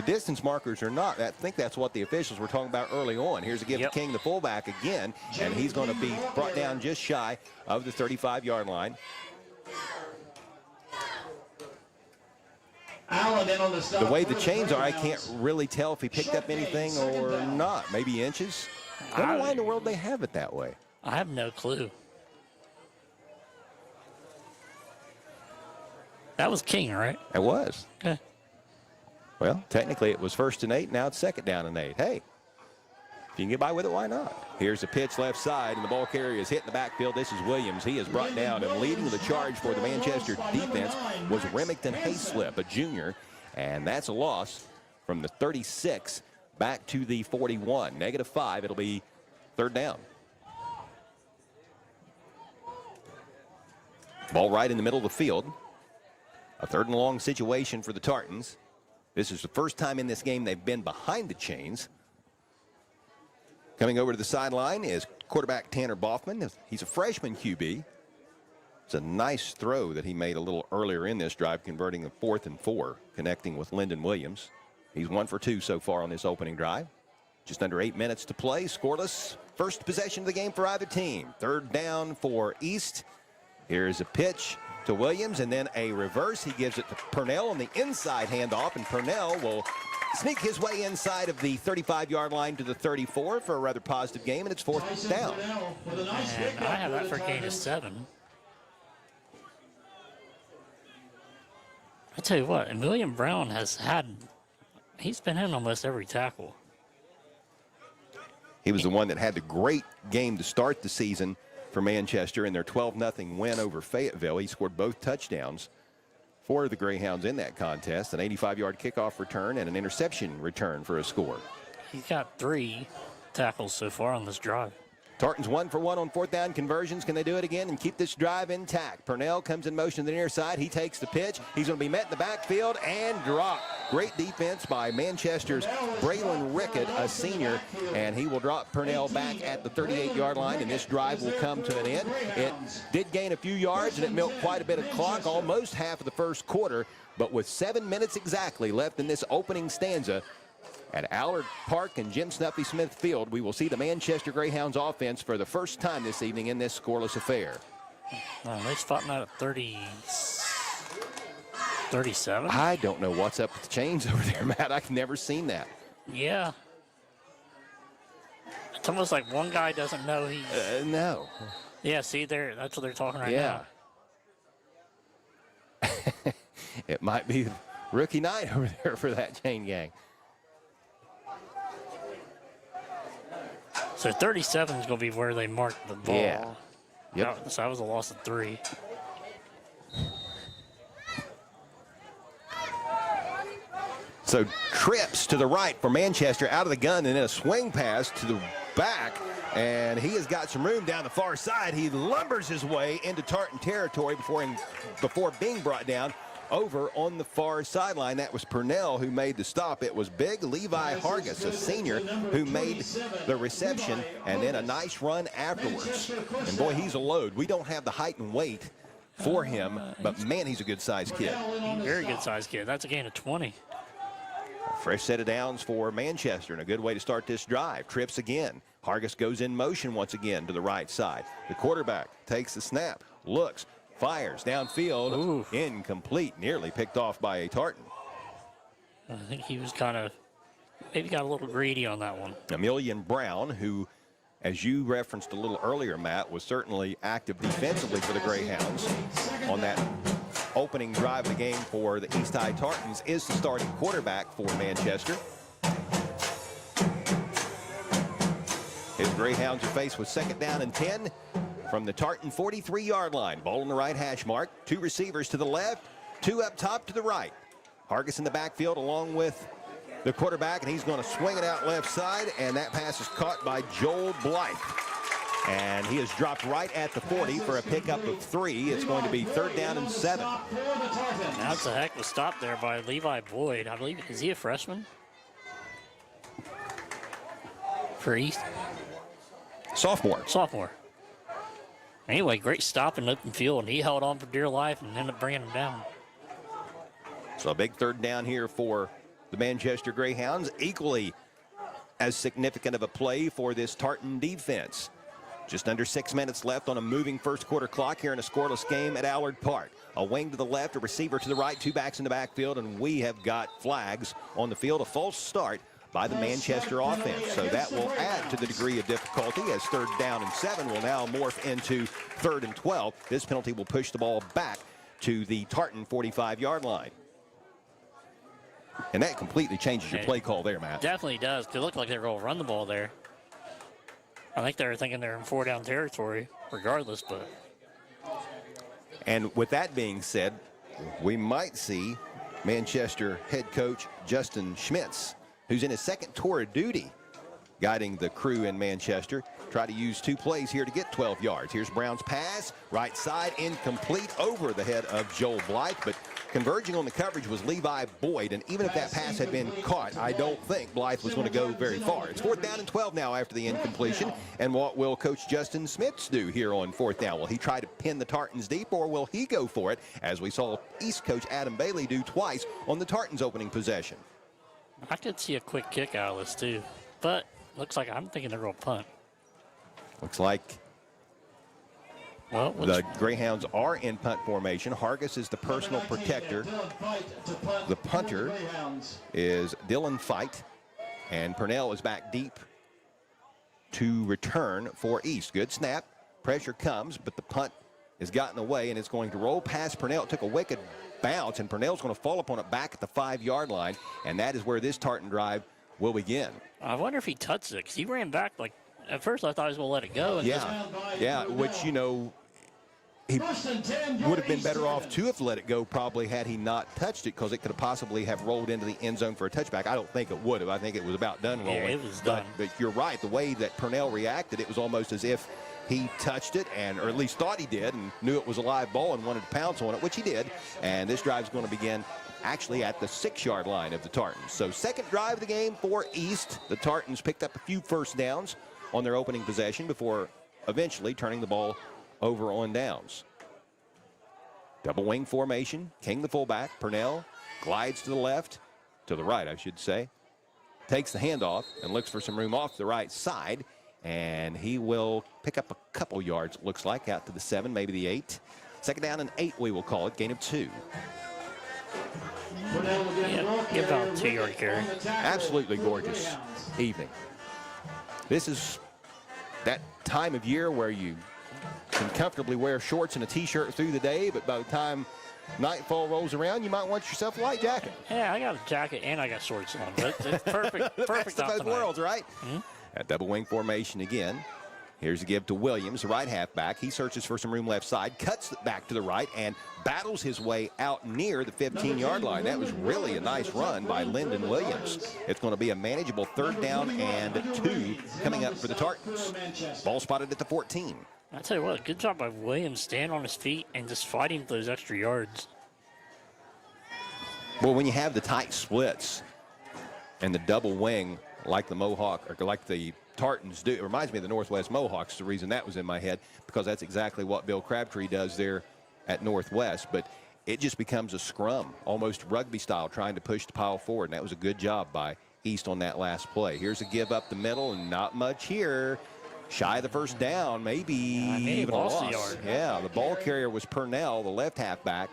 Speaker 1: distance markers are not. I think that's what the officials were talking about early on. Here's a give to King, the fullback again, and he's going to be brought down just shy of the 35-yard line. The way the chains are, I can't really tell if he picked up anything or not. Maybe inches. I don't know why in the world they have it that way.
Speaker 2: I have no clue. That was King, right?
Speaker 1: It was.
Speaker 2: Okay.
Speaker 1: Well, technically it was 1st and 8. Now it's 2nd down and 8. Hey, if you can get by with it, why not? Here's a pitch left side, and the ball carrier is hit in the backfield. This is Williams. He is brought down, and leading the charge for the Manchester defense was Remington Hayslip, a junior, and that's a loss from the 36 back to the 41. -5. It'll be 3rd down. Ball right in the middle of the field. A 3rd and long situation for the Tartans. This is the first time in this game they've been behind the chains. Coming over to the sideline is quarterback Tanner Boffman. He's a freshman QB. It's a nice throw that he made a little earlier in this drive, converting a 4th and 4, connecting with Lyndon Williams. He's 1 for 2 so far on this opening drive. Just under 8 minutes to play, scoreless. First possession of the game for either team. 3rd down for East. Here's a pitch to Williams, and then a reverse. He gives it to Purnell on the inside handoff, and Purnell will sneak his way inside of the 35-yard line to the 34 for a rather positive game, and it's 4th down.
Speaker 2: And I have that for a gain of 7. I tell you what, and William Brown he's been in almost every tackle.
Speaker 1: He was the one that had the great game to start the season for Manchester in their 12-0 win over Fayetteville. He scored both touchdowns for the Greyhounds in that contest, an 85-yard kickoff return and an interception return for a score.
Speaker 2: He's got 3 tackles so far on this drive.
Speaker 1: Tartans 1 for 1 on 4th down conversions. Can they do it again and keep this drive intact? Purnell comes in motion to the near side. He takes the pitch. He's going to be met in the backfield and dropped. Great defense by Manchester's Braylon Rickett, a senior, and he will drop Purnell back at the 38-yard line, and this drive will come to an end. It did gain a few yards, and it milked quite a bit of clock, almost half of the first quarter, but with 7 minutes exactly left in this opening stanza, at Allard Park and Jim Snuffy Smith Field, we will see the Manchester Greyhounds offense for the first time this evening in this scoreless affair.
Speaker 2: They spotting out at 37?
Speaker 1: I don't know what's up with the chains over there, Matt. I've never seen that.
Speaker 2: Yeah. It's almost like one guy doesn't know he's...
Speaker 1: No.
Speaker 2: Yeah, see, that's what they're talking right now.
Speaker 1: It might be rookie night over there for that chain gang.
Speaker 2: So 37 is going to be where they mark the ball.
Speaker 1: Yeah. Yep.
Speaker 2: So that was a loss of 3.
Speaker 1: So trips to the right for Manchester out of the gun, and then a swing pass to the back. And he has got some room down the far side. He lumbers his way into Tartan territory before being brought down over on the far sideline. That was Purnell who made the stop. It was big Levi Hargis, a senior, who made the reception, and then a nice run afterwards. And boy, he's a load. We don't have the height and weight for him, but man, he's a good-sized kid.
Speaker 2: Very good-sized kid. That's a gain of 20.
Speaker 1: Fresh set of downs for Manchester, and a good way to start this drive. Trips again. Hargis goes in motion once again to the right side. The quarterback takes the snap, looks, fires downfield.
Speaker 2: Ooh.
Speaker 1: Incomplete, nearly picked off by a Tartan.
Speaker 2: I think he was kind of, maybe got a little greedy on that one.
Speaker 1: Emilian Brown, who, as you referenced a little earlier, Matt, was certainly active defensively for the Greyhounds on that opening drive of the game for the East High Tartans, is the starting quarterback for Manchester. His Greyhounds are faced with 2nd down and 10 from the Tartan 43-yard line. Ball on the right hash mark. 2 receivers to the left, 2 up top to the right. Hargis in the backfield along with the quarterback, and he's going to swing it out left side, and that pass is caught by Joel Blythe. And he is dropped right at the 40 for a pickup of 3. It's going to be 3rd down and 7.
Speaker 2: That's a heck of a stop there by Levi Boyd. I believe, is he a freshman? For East?
Speaker 1: Sophomore.
Speaker 2: Anyway, great stop in open field, and he held on for dear life and ended up bringing him down.
Speaker 1: So a big 3rd down here for the Manchester Greyhounds. Equally as significant of a play for this Tartan defense. Just under 6 minutes left on a moving first quarter clock here in a scoreless game at Allard Park. A wing to the left, a receiver to the right, 2 backs in the backfield, and we have got flags on the field. A false start by the Manchester offense. So that will add to the degree of difficulty as 3rd down and 7 will now morph into 3rd and 12. This penalty will push the ball back to the Tartan 45-yard line. And that completely changes your play call there, Matt.
Speaker 2: Definitely does. It looked like they were going to run the ball there. I think they were thinking they're in 4-down territory regardless, but.
Speaker 1: And with that being said, we might see Manchester head coach Justin Schmitz, who's in his 2nd tour of duty, guiding the crew in Manchester, try to use 2 plays here to get 12 yards. Here's Brown's pass, right side, incomplete over the head of Joel Blythe, but converging on the coverage was Levi Boyd, and even if that pass had been caught, I don't think Blythe was going to go very far. It's 4th down and 12 now after the incompletion, and what will Coach Justin Schmitz do here on 4th down? Will he try to pin the Tartans deep, or will he go for it, as we saw East coach Adam Bailey do twice on the Tartans' opening possession?
Speaker 2: I could see a quick kick out of this too, but looks like I'm thinking they're going to punt.
Speaker 1: Looks like the Greyhounds are in punt formation. Hargis is the personal protector. The punter is Dylan Fight, and Purnell is back deep to return for East. Good snap. Pressure comes, but the punt has gotten away, and it's going to roll past Purnell. It took a wicked bounce, and Purnell's going to fall upon it back at the 5-yard line, and that is where this Tartan drive will begin.
Speaker 2: I wonder if he touched it, because he ran back like, at first I thought he was going to let it go. And
Speaker 1: which, you know, he would have been better off to have let it go probably had he not touched it, because it could have possibly have rolled into the end zone for a touchback. I don't think it would have. I think it was about done rolling.
Speaker 2: Yeah, it was done.
Speaker 1: But you're right. The way that Purnell reacted, it was almost as if he touched it, or at least thought he did, and knew it was a live ball and wanted to pounce on it, which he did. And this drive is going to begin actually at the 6-yard line of the Tartans. So 2nd drive of the game for East. The Tartans picked up a few first downs on their opening possession before eventually turning the ball over on downs. Double wing formation. King the fullback. Purnell glides to the left, to the right I should say. Takes the handoff and looks for some room off the right side. And he will pick up a couple yards, it looks like, out to the 7, maybe the 8. 2nd down and 8, we will call it. Gain of 2.
Speaker 2: Yeah, give about a 2-yard carry.
Speaker 1: Absolutely gorgeous evening. This is that time of year where you can comfortably wear shorts and a T-shirt through the day, but by the time nightfall rolls around, you might want yourself a light jacket.
Speaker 2: Yeah, I got a jacket and I got shorts on. But it's perfect.
Speaker 1: The
Speaker 2: Perfect
Speaker 1: best of both
Speaker 2: tonight.
Speaker 1: worlds, right? At double wing formation again. Here's a give to Williams, the right halfback. He searches for some room left side, cuts it back to the right, and battles his way out near the 15-yard line. That was really a nice run by Lyndon Williams. It's going to be a manageable 3rd down and 2 coming up for the Tartans. Ball spotted at the 14.
Speaker 2: I tell you what, good job by Williams staying on his feet and just fighting for those extra yards.
Speaker 1: Well, when you have the tight splits and the double wing like the Mohawk, or like the Tartans do, it reminds me of the Northwest Mohawks, the reason that was in my head, because that's exactly what Bill Crabtree does there at Northwest. But it just becomes a scrum, almost rugby style, trying to push the pile forward, and that was a good job by East on that last play. Here's a give up the middle, and not much here. Shy of the 1st down, maybe even a loss.
Speaker 2: Yard.
Speaker 1: Yeah, the ball carrier was Purnell, the left halfback,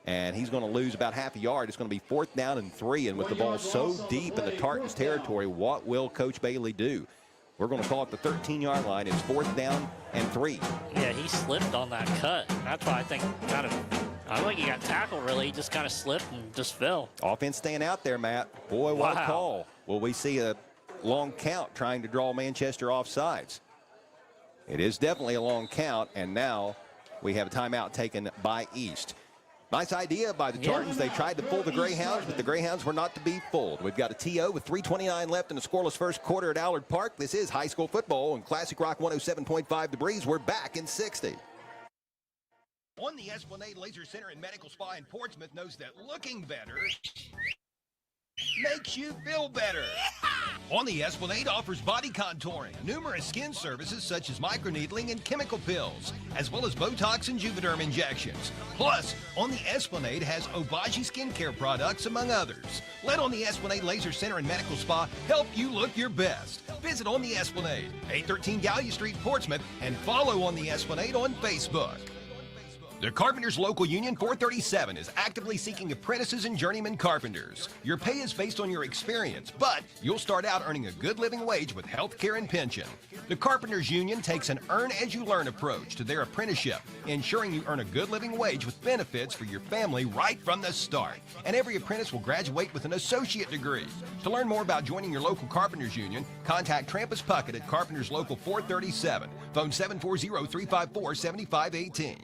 Speaker 1: and he's going to lose about half a yard. It's going to be 4th down and 3, and with the ball so deep in the Tartans territory, what will Coach Bailey do? We're going to call it the 13-yard line. It's 4th down and 3.
Speaker 2: Yeah, he slipped on that cut. That's why I think I don't think he got tackled, really. He just kind of slipped and just fell.
Speaker 1: Offense staying out there, Matt. Boy, what a call. Will we see a long count trying to draw Manchester off sides? It is definitely a long count, and now we have a timeout taken by East. Nice idea by the Tartans. They tried to fool the Greyhounds, but the Greyhounds were not to be fooled. We've got a TO with 3:29 left in a scoreless first quarter at Allard Park. This is high school football on Classic Rock 107.5 The Breeze. We're back in 60.
Speaker 3: On the Esplanade Laser Center and Medical Spa in Portsmouth knows that looking better makes you feel better. On the Esplanade offers body contouring, numerous skin services such as microneedling and chemical pills, as well as Botox and Juvederm injections. Plus, On the Esplanade has Obagi skincare products, among others. Let On the Esplanade Laser Center and Medical Spa help you look your best. Visit On the Esplanade, 813 Gallia Street, Portsmouth, and follow On the Esplanade on Facebook. The Carpenters Local Union 437 is actively seeking apprentices and journeyman carpenters. Your pay is based on your experience, but you'll start out earning a good living wage with health care and pension. The Carpenters Union takes an earn-as-you-learn approach to their apprenticeship, ensuring you earn a good living wage with benefits for your family right from the start. And every apprentice will graduate with an associate degree. To learn more about joining your local Carpenters Union, contact Trampus Puckett at Carpenters Local 437. Phone 740-354-7518.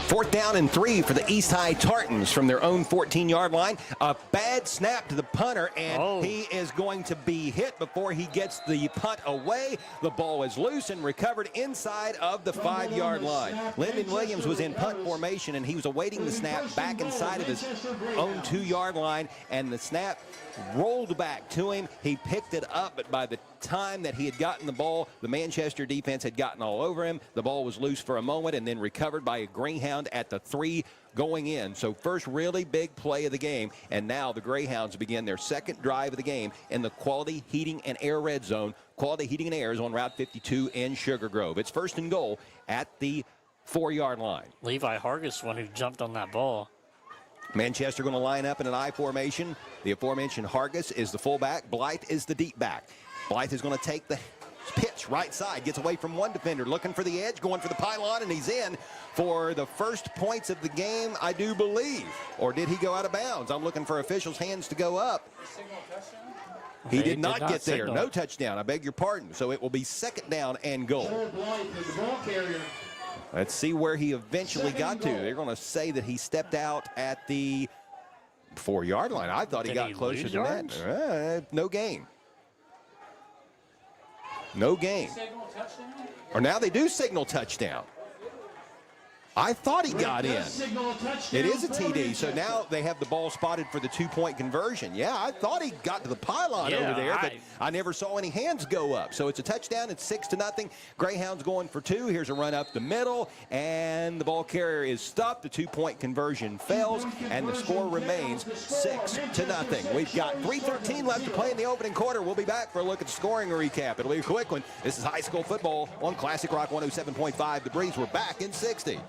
Speaker 1: 4th down and 3 for the East High Tartans from their own 14-yard line. A bad snap to the punter, and he is going to be hit before he gets the punt away. The ball is loose and recovered inside of the 5-yard line. Lyndon Williams was in punt formation, and he was awaiting the snap back inside of his own 2-yard line, and the snap rolled back to him. He picked it up, but by the time that he had gotten the ball, the Manchester defense had gotten all over him. The ball was loose for a moment and then recovered by a Greyhound at the 3 going in. So first really big play of the game, and now the Greyhounds begin their second drive of the game in the Quality Heating and Air red zone. Quality Heating and Air is on Route 52 in Sugar Grove. It's 1st and goal at the 4-yard line.
Speaker 2: Levi Hargis, one who jumped on that ball.
Speaker 1: Manchester going to line up in an I formation. The aforementioned Hargis is the fullback. Blythe is the deep back. Blythe is going to take the pitch right side, gets away from one defender, looking for the edge, going for the pylon, and he's in for the first points of the game, I do believe. Or did he go out of bounds? I'm looking for officials' hands to go up. He did not get there. No touchdown. I beg your pardon. So it will be 2nd down and goal. Let's see where he eventually got to. They're going to say that he stepped out at the 4-yard line. I thought he got closer to that. No gain. No gain. Or now they do signal touchdown. I thought he got in. It is a TD, so now they have the ball spotted for the 2-point conversion. Yeah, I thought he got to the pylon over there, but I never saw any hands go up. So it's a touchdown. It's 6-0. Greyhounds going for 2. Here's a run up the middle, and the ball carrier is stopped. The 2-point conversion fails, and the score remains 6-0. We've got 3:13 left to play in the opening quarter. We'll be back for a look at the scoring recap. It'll be a quick one. This is high school football on Classic Rock 107.5 The Breeze. We're back in 60.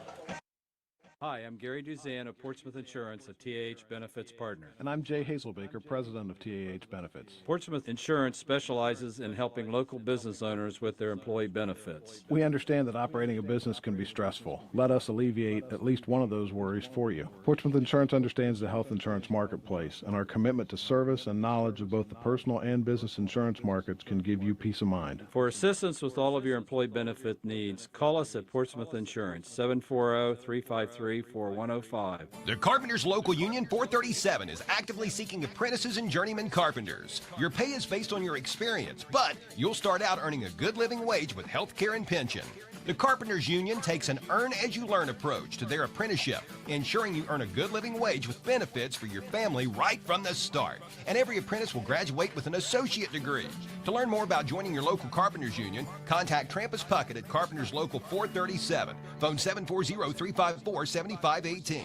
Speaker 13: Hi, I'm Gary Duzan of Portsmouth Insurance, a TAH Benefits partner.
Speaker 14: And I'm Jay Hazelbaker, president of TAH Benefits.
Speaker 13: Portsmouth Insurance specializes in helping local business owners with their employee benefits.
Speaker 14: We understand that operating a business can be stressful. Let us alleviate at least one of those worries for you. Portsmouth Insurance understands the health insurance marketplace, and our commitment to service and knowledge of both the personal and business insurance markets can give you peace of mind.
Speaker 13: For assistance with all of your employee benefit needs, call us at Portsmouth Insurance, 740-353-4105.
Speaker 3: The Carpenters Local Union 437 is actively seeking apprentices and journeyman carpenters. Your pay is based on your experience, but you'll start out earning a good living wage with health care and pension. The Carpenters Union takes an earn-as-you-learn approach to their apprenticeship, ensuring you earn a good living wage with benefits for your family right from the start. And every apprentice will graduate with an associate degree. To learn more about joining your local Carpenters Union, contact Trampus Puckett at Carpenters Local 437. Phone 740-354-7518.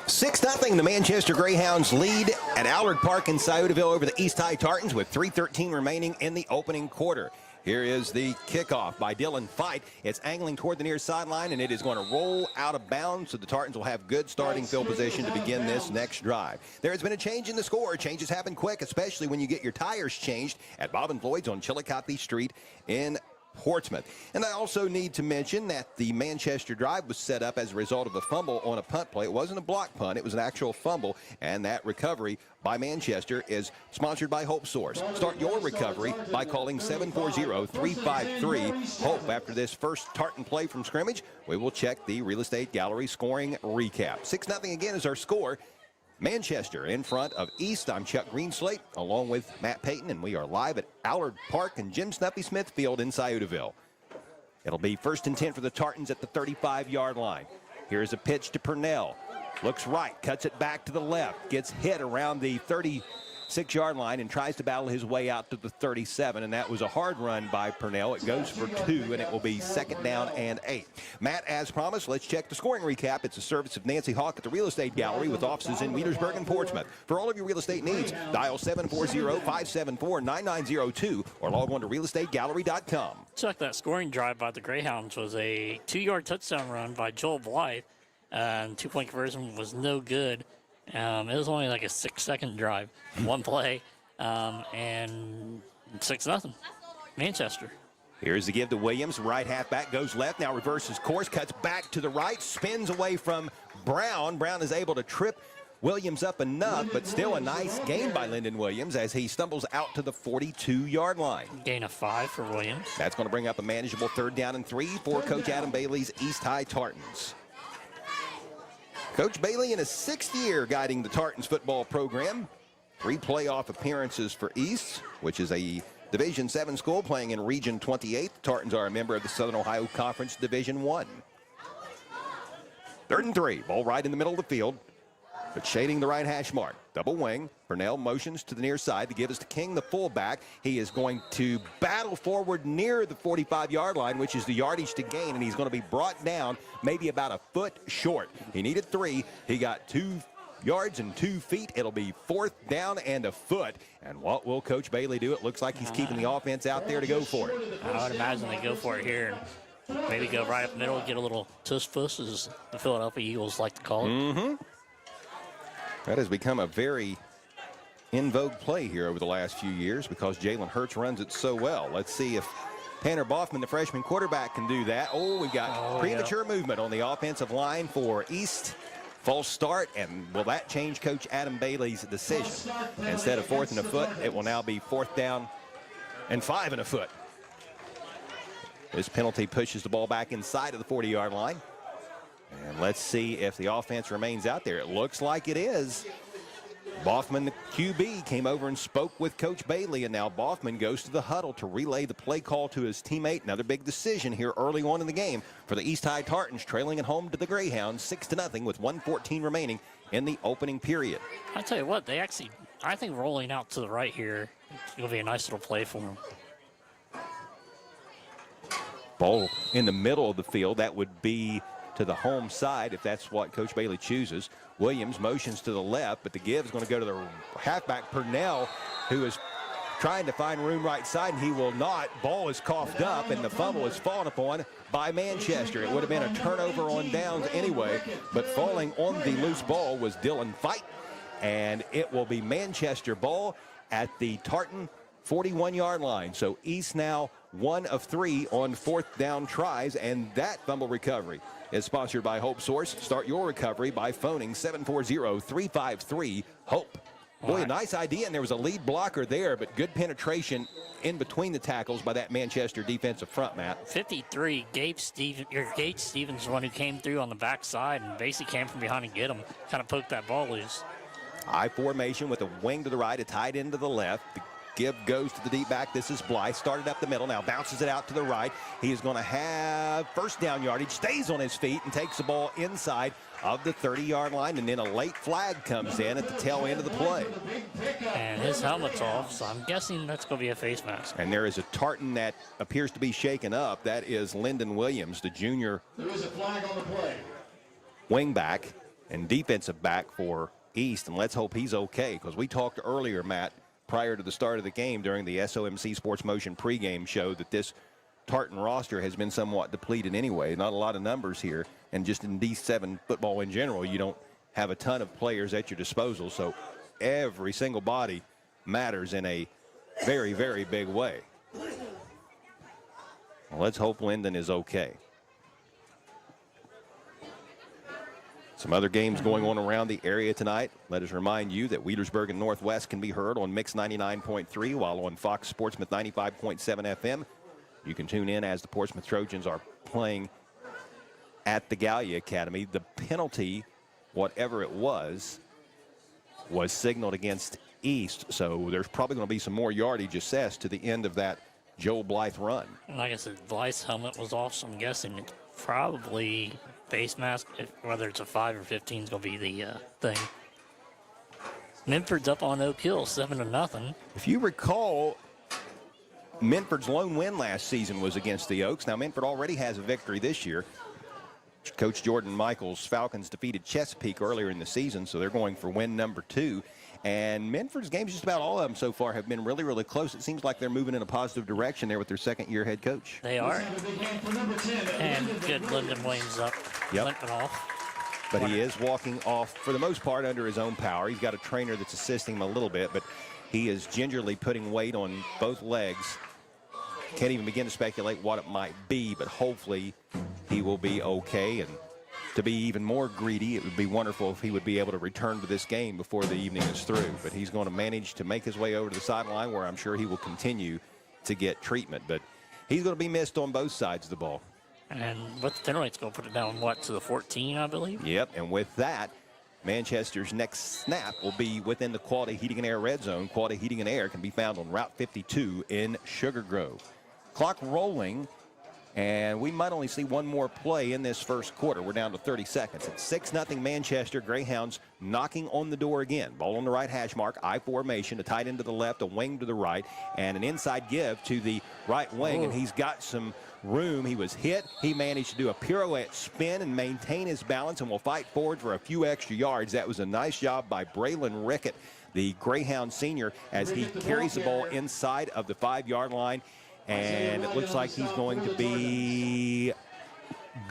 Speaker 1: 6-0, the Manchester Greyhounds lead at Allard Park in Sciotoville over the East High Tartans with 3:13 remaining in the opening quarter. Here is the kickoff by Dylan Fight. It's angling toward the near sideline, and it is going to roll out of bounds, so the Tartans will have good starting field position to begin this next drive. There has been a change in the score. Changes happen quick, especially when you get your tires changed at Bob and Floyd's on Chillicothe Street in Portsmouth. And I also need to mention that the Manchester drive was set up as a result of a fumble on a punt play. It wasn't a block punt, it was an actual fumble, and that recovery by Manchester is sponsored by Hope Source. Start your recovery by calling 740-353-HOPE. After this first Tartan play from scrimmage, we will check the Real Estate Gallery scoring recap. 6-0 again is our score. Manchester in front of East. I'm Chuck Greenslate along with Matt Payton, and we are live at Allard Park and Jim Snuffy Smith Field in Sciotoville. It'll be 1st and 10 for the Tartans at the 35-yard line. Here's a pitch to Purnell. Looks right, cuts it back to the left, gets hit around the 36-yard line and tries to battle his way out to the 37, and that was a hard run by Purnell. It goes for 2, and it will be 2nd down and 8. Matt, as promised, let's check the scoring recap. It's a service of Nancy Hawk at the Real Estate Gallery with offices in Wheelersburg and Portsmouth. For all of your real estate needs, dial 740-574-9902 or log on to realestategallery.com.
Speaker 2: Check that scoring drive by the Greyhounds was a 2-yard touchdown run by Joel Blythe, and 2-point conversion was no good. It was only like a 6-second drive, one play, and 6-0, Manchester.
Speaker 1: Here's the give to Williams. Right halfback goes left, now reverses course, cuts back to the right, spins away from Brown. Brown is able to trip Williams up enough, but still a nice gain by Lyndon Williams as he stumbles out to the 42-yard line.
Speaker 2: Gain of 5 for Williams.
Speaker 1: That's going to bring up a manageable 3rd down and 3 for Coach Adam Bailey's East High Tartans. Coach Bailey in his 6th year guiding the Tartans football program. 3 playoff appearances for East, which is a Division 7 school playing in Region 28. The Tartans are a member of the Southern Ohio Conference Division 1. 3rd and 3, ball right in the middle of the field, but shading the right hash mark. Double wing. Purnell motions to the near side. The give is to King, the fullback. He is going to battle forward near the 45-yard line, which is the yardage to gain, and he's going to be brought down maybe about a foot short. He needed 3. He got 2 yards and 2 feet. It'll be 4th down and a foot. And what will Coach Bailey do? It looks like he's keeping the offense out there to go for it.
Speaker 2: I would imagine they go for it here and maybe go right up the middle, get a little tush-push, as the Philadelphia Eagles like to call it.
Speaker 1: Mm-hmm. That has become a very in vogue play here over the last few years because Jalen Hurts runs it so well. Let's see if Tanner Boffman, the freshman quarterback, can do that. Oh, we've got premature movement on the offensive line for East. False start, and will that change Coach Adam Bailey's decision? Instead of 4th and a foot, it will now be 4th down and 5 and a foot. This penalty pushes the ball back inside of the 40-yard line. And let's see if the offense remains out there. It looks like it is. Boffman, the QB, came over and spoke with Coach Bailey, and now Boffman goes to the huddle to relay the play call to his teammate. Another big decision here early on in the game for the East High Tartans, trailing at home to the Greyhounds 6-0 with 1:14 remaining in the opening period.
Speaker 2: I tell you what, they actually, I think rolling out to the right here, it's going to be a nice little play for them.
Speaker 1: Ball in the middle of the field. That would be to the home side if that's what Coach Bailey chooses. Williams motions to the left, but the give is going to go to the halfback Purnell, who is trying to find room right side, and he will not. Ball is coughed up, and the fumble is fallen upon by Manchester. It would have been a turnover on downs anyway, but falling on the loose ball was Dylan Fight, and it will be Manchester ball at the Tartan 41-yard line. So East now 1 of 3 on 4th down tries, and that fumble recovery is sponsored by Hope Source. Start your recovery by phoning 740-353-HOPE. Boy, a nice idea, and there was a lead blocker there, but good penetration in between the tackles by that Manchester defensive front, Matt.
Speaker 2: 53, Gage Stevens is the one who came through on the backside and basically came from behind and get him, kind of poked that ball loose.
Speaker 1: I formation with a wing to the right, a tight end to the left. The give goes to the deep back. This is Blythe. Started up the middle. Now bounces it out to the right. He is going to have first down yardage. Stays on his feet and takes the ball inside of the 30-yard line. And then a late flag comes in at the tail end of the play.
Speaker 2: And his helmet's off, so I'm guessing that's going to be a face mask.
Speaker 1: And there is a Tartan that appears to be shaken up. That is Lyndon Williams, the junior wing back and defensive back for East. And let's hope he's okay, because we talked earlier, Matt, prior to the start of the game during the SOMC Sports Motion pregame show, that this Tartan roster has been somewhat depleted anyway. Not a lot of numbers here, and just in D7 football in general, you don't have a ton of players at your disposal, so every single body matters in a very, very big way. Well, let's hope Lyndon is okay. Some other games going on around the area tonight. Let us remind you that Wheelersburg and Northwest can be heard on Mix 99.3, while on Fox Sportsmouth 95.7 FM. You can tune in as the Portsmouth Trojans are playing at the Gallia Academy. The penalty, whatever it was signaled against East, so there's probably going to be some more yardage assessed to the end of that Joel Blythe run.
Speaker 2: Like I said, Blythe's helmet was off, so I'm guessing it's probably face mask. Whether it's a 5 or 15 is going to be the thing. Minford's up on Oak Hill, 7-0.
Speaker 1: If you recall, Minford's lone win last season was against the Oaks. Now, Minford already has a victory this year. Coach Jordan Michaels' Falcons defeated Chesapeake earlier in the season, so they're going for win number 2. And Minford's games, just about all of them so far, have been really, really close. It seems like they're moving in a positive direction there with their second-year head coach.
Speaker 2: They are. And good Lyndon Williams up, limping off.
Speaker 1: But he is walking off, for the most part, under his own power. He's got a trainer that's assisting him a little bit, but he is gingerly putting weight on both legs. Can't even begin to speculate what it might be, but hopefully he will be okay. And to be even more greedy, it would be wonderful if he would be able to return to this game before the evening is through. But he's going to manage to make his way over to the sideline, where I'm sure he will continue to get treatment. But he's going to be missed on both sides of the ball.
Speaker 2: And with the penalty, it's going to put it down, what, to the 14, I believe?
Speaker 1: Yep, and with that, Manchester's next snap will be within the Quality Heating and Air red zone. Quality Heating and Air can be found on Route 52 in Sugar Grove. Clock rolling, and we might only see one more play in this first quarter. We're down to 30 seconds. It's 6-0 Manchester. Greyhounds knocking on the door again. Ball on the right hash mark, I formation, a tight end to the left, a wing to the right, and an inside give to the right wing, and he's got some room. He was hit. He managed to do a pirouette spin and maintain his balance, and will fight forward for a few extra yards. That was a nice job by Braylon Rickett, the Greyhound senior, as he carries the ball inside of the 5-yard line. And it looks like he's going to be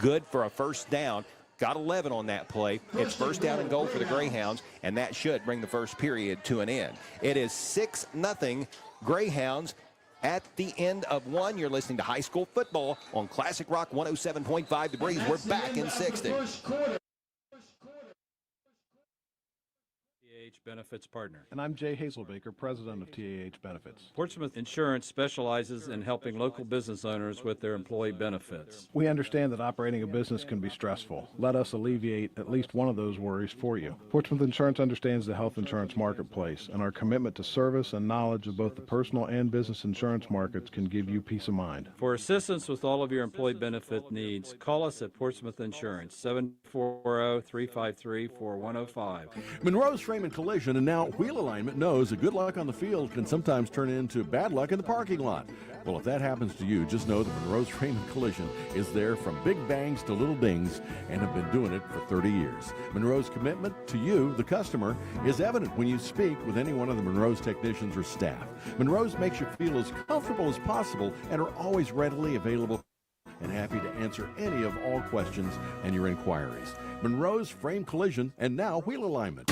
Speaker 1: good for a first down. Got 11 on that play. It's first down and goal for the Greyhounds, and that should bring the first period to an end. It is 6-0 Greyhounds at the end of one. You're listening to High School Football on Classic Rock 107.5 The Breeze. We're back in 60.
Speaker 13: TAH Benefits Partner.
Speaker 14: And I'm Jay Hazelbaker, president of TAH Benefits.
Speaker 13: Portsmouth Insurance specializes in helping local business owners with their employee benefits.
Speaker 14: We understand that operating a business can be stressful. Let us alleviate at least one of those worries for you. Portsmouth Insurance understands the health insurance marketplace, and our commitment to service and knowledge of both the personal and business insurance markets can give you peace of mind.
Speaker 13: For assistance with all of your employee benefit needs, call us at Portsmouth Insurance, 740-353-4105.
Speaker 15: Monroe's Frame and Collision Collision, and now Wheel Alignment knows that good luck on the field can sometimes turn into bad luck in the parking lot. Well, if that happens to you, just know that Monroe's Frame and Collision is there from big bangs to little dings and have been doing it for 30 years. Monroe's commitment to you, the customer, is evident when you speak with any one of the Monroe's technicians or staff. Monroe's makes you feel as comfortable as possible and are always readily available and happy to answer any of all questions and your inquiries. Monroe's Frame Collision and now Wheel Alignment.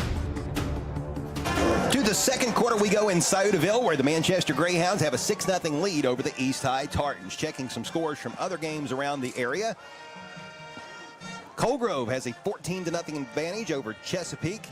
Speaker 1: To the second quarter we go in Sciotoville, where the Manchester Greyhounds have a 6-0 lead over the East High Tartans. Checking some scores from other games around the area. Colgrove has a 14-0 advantage over Chesapeake.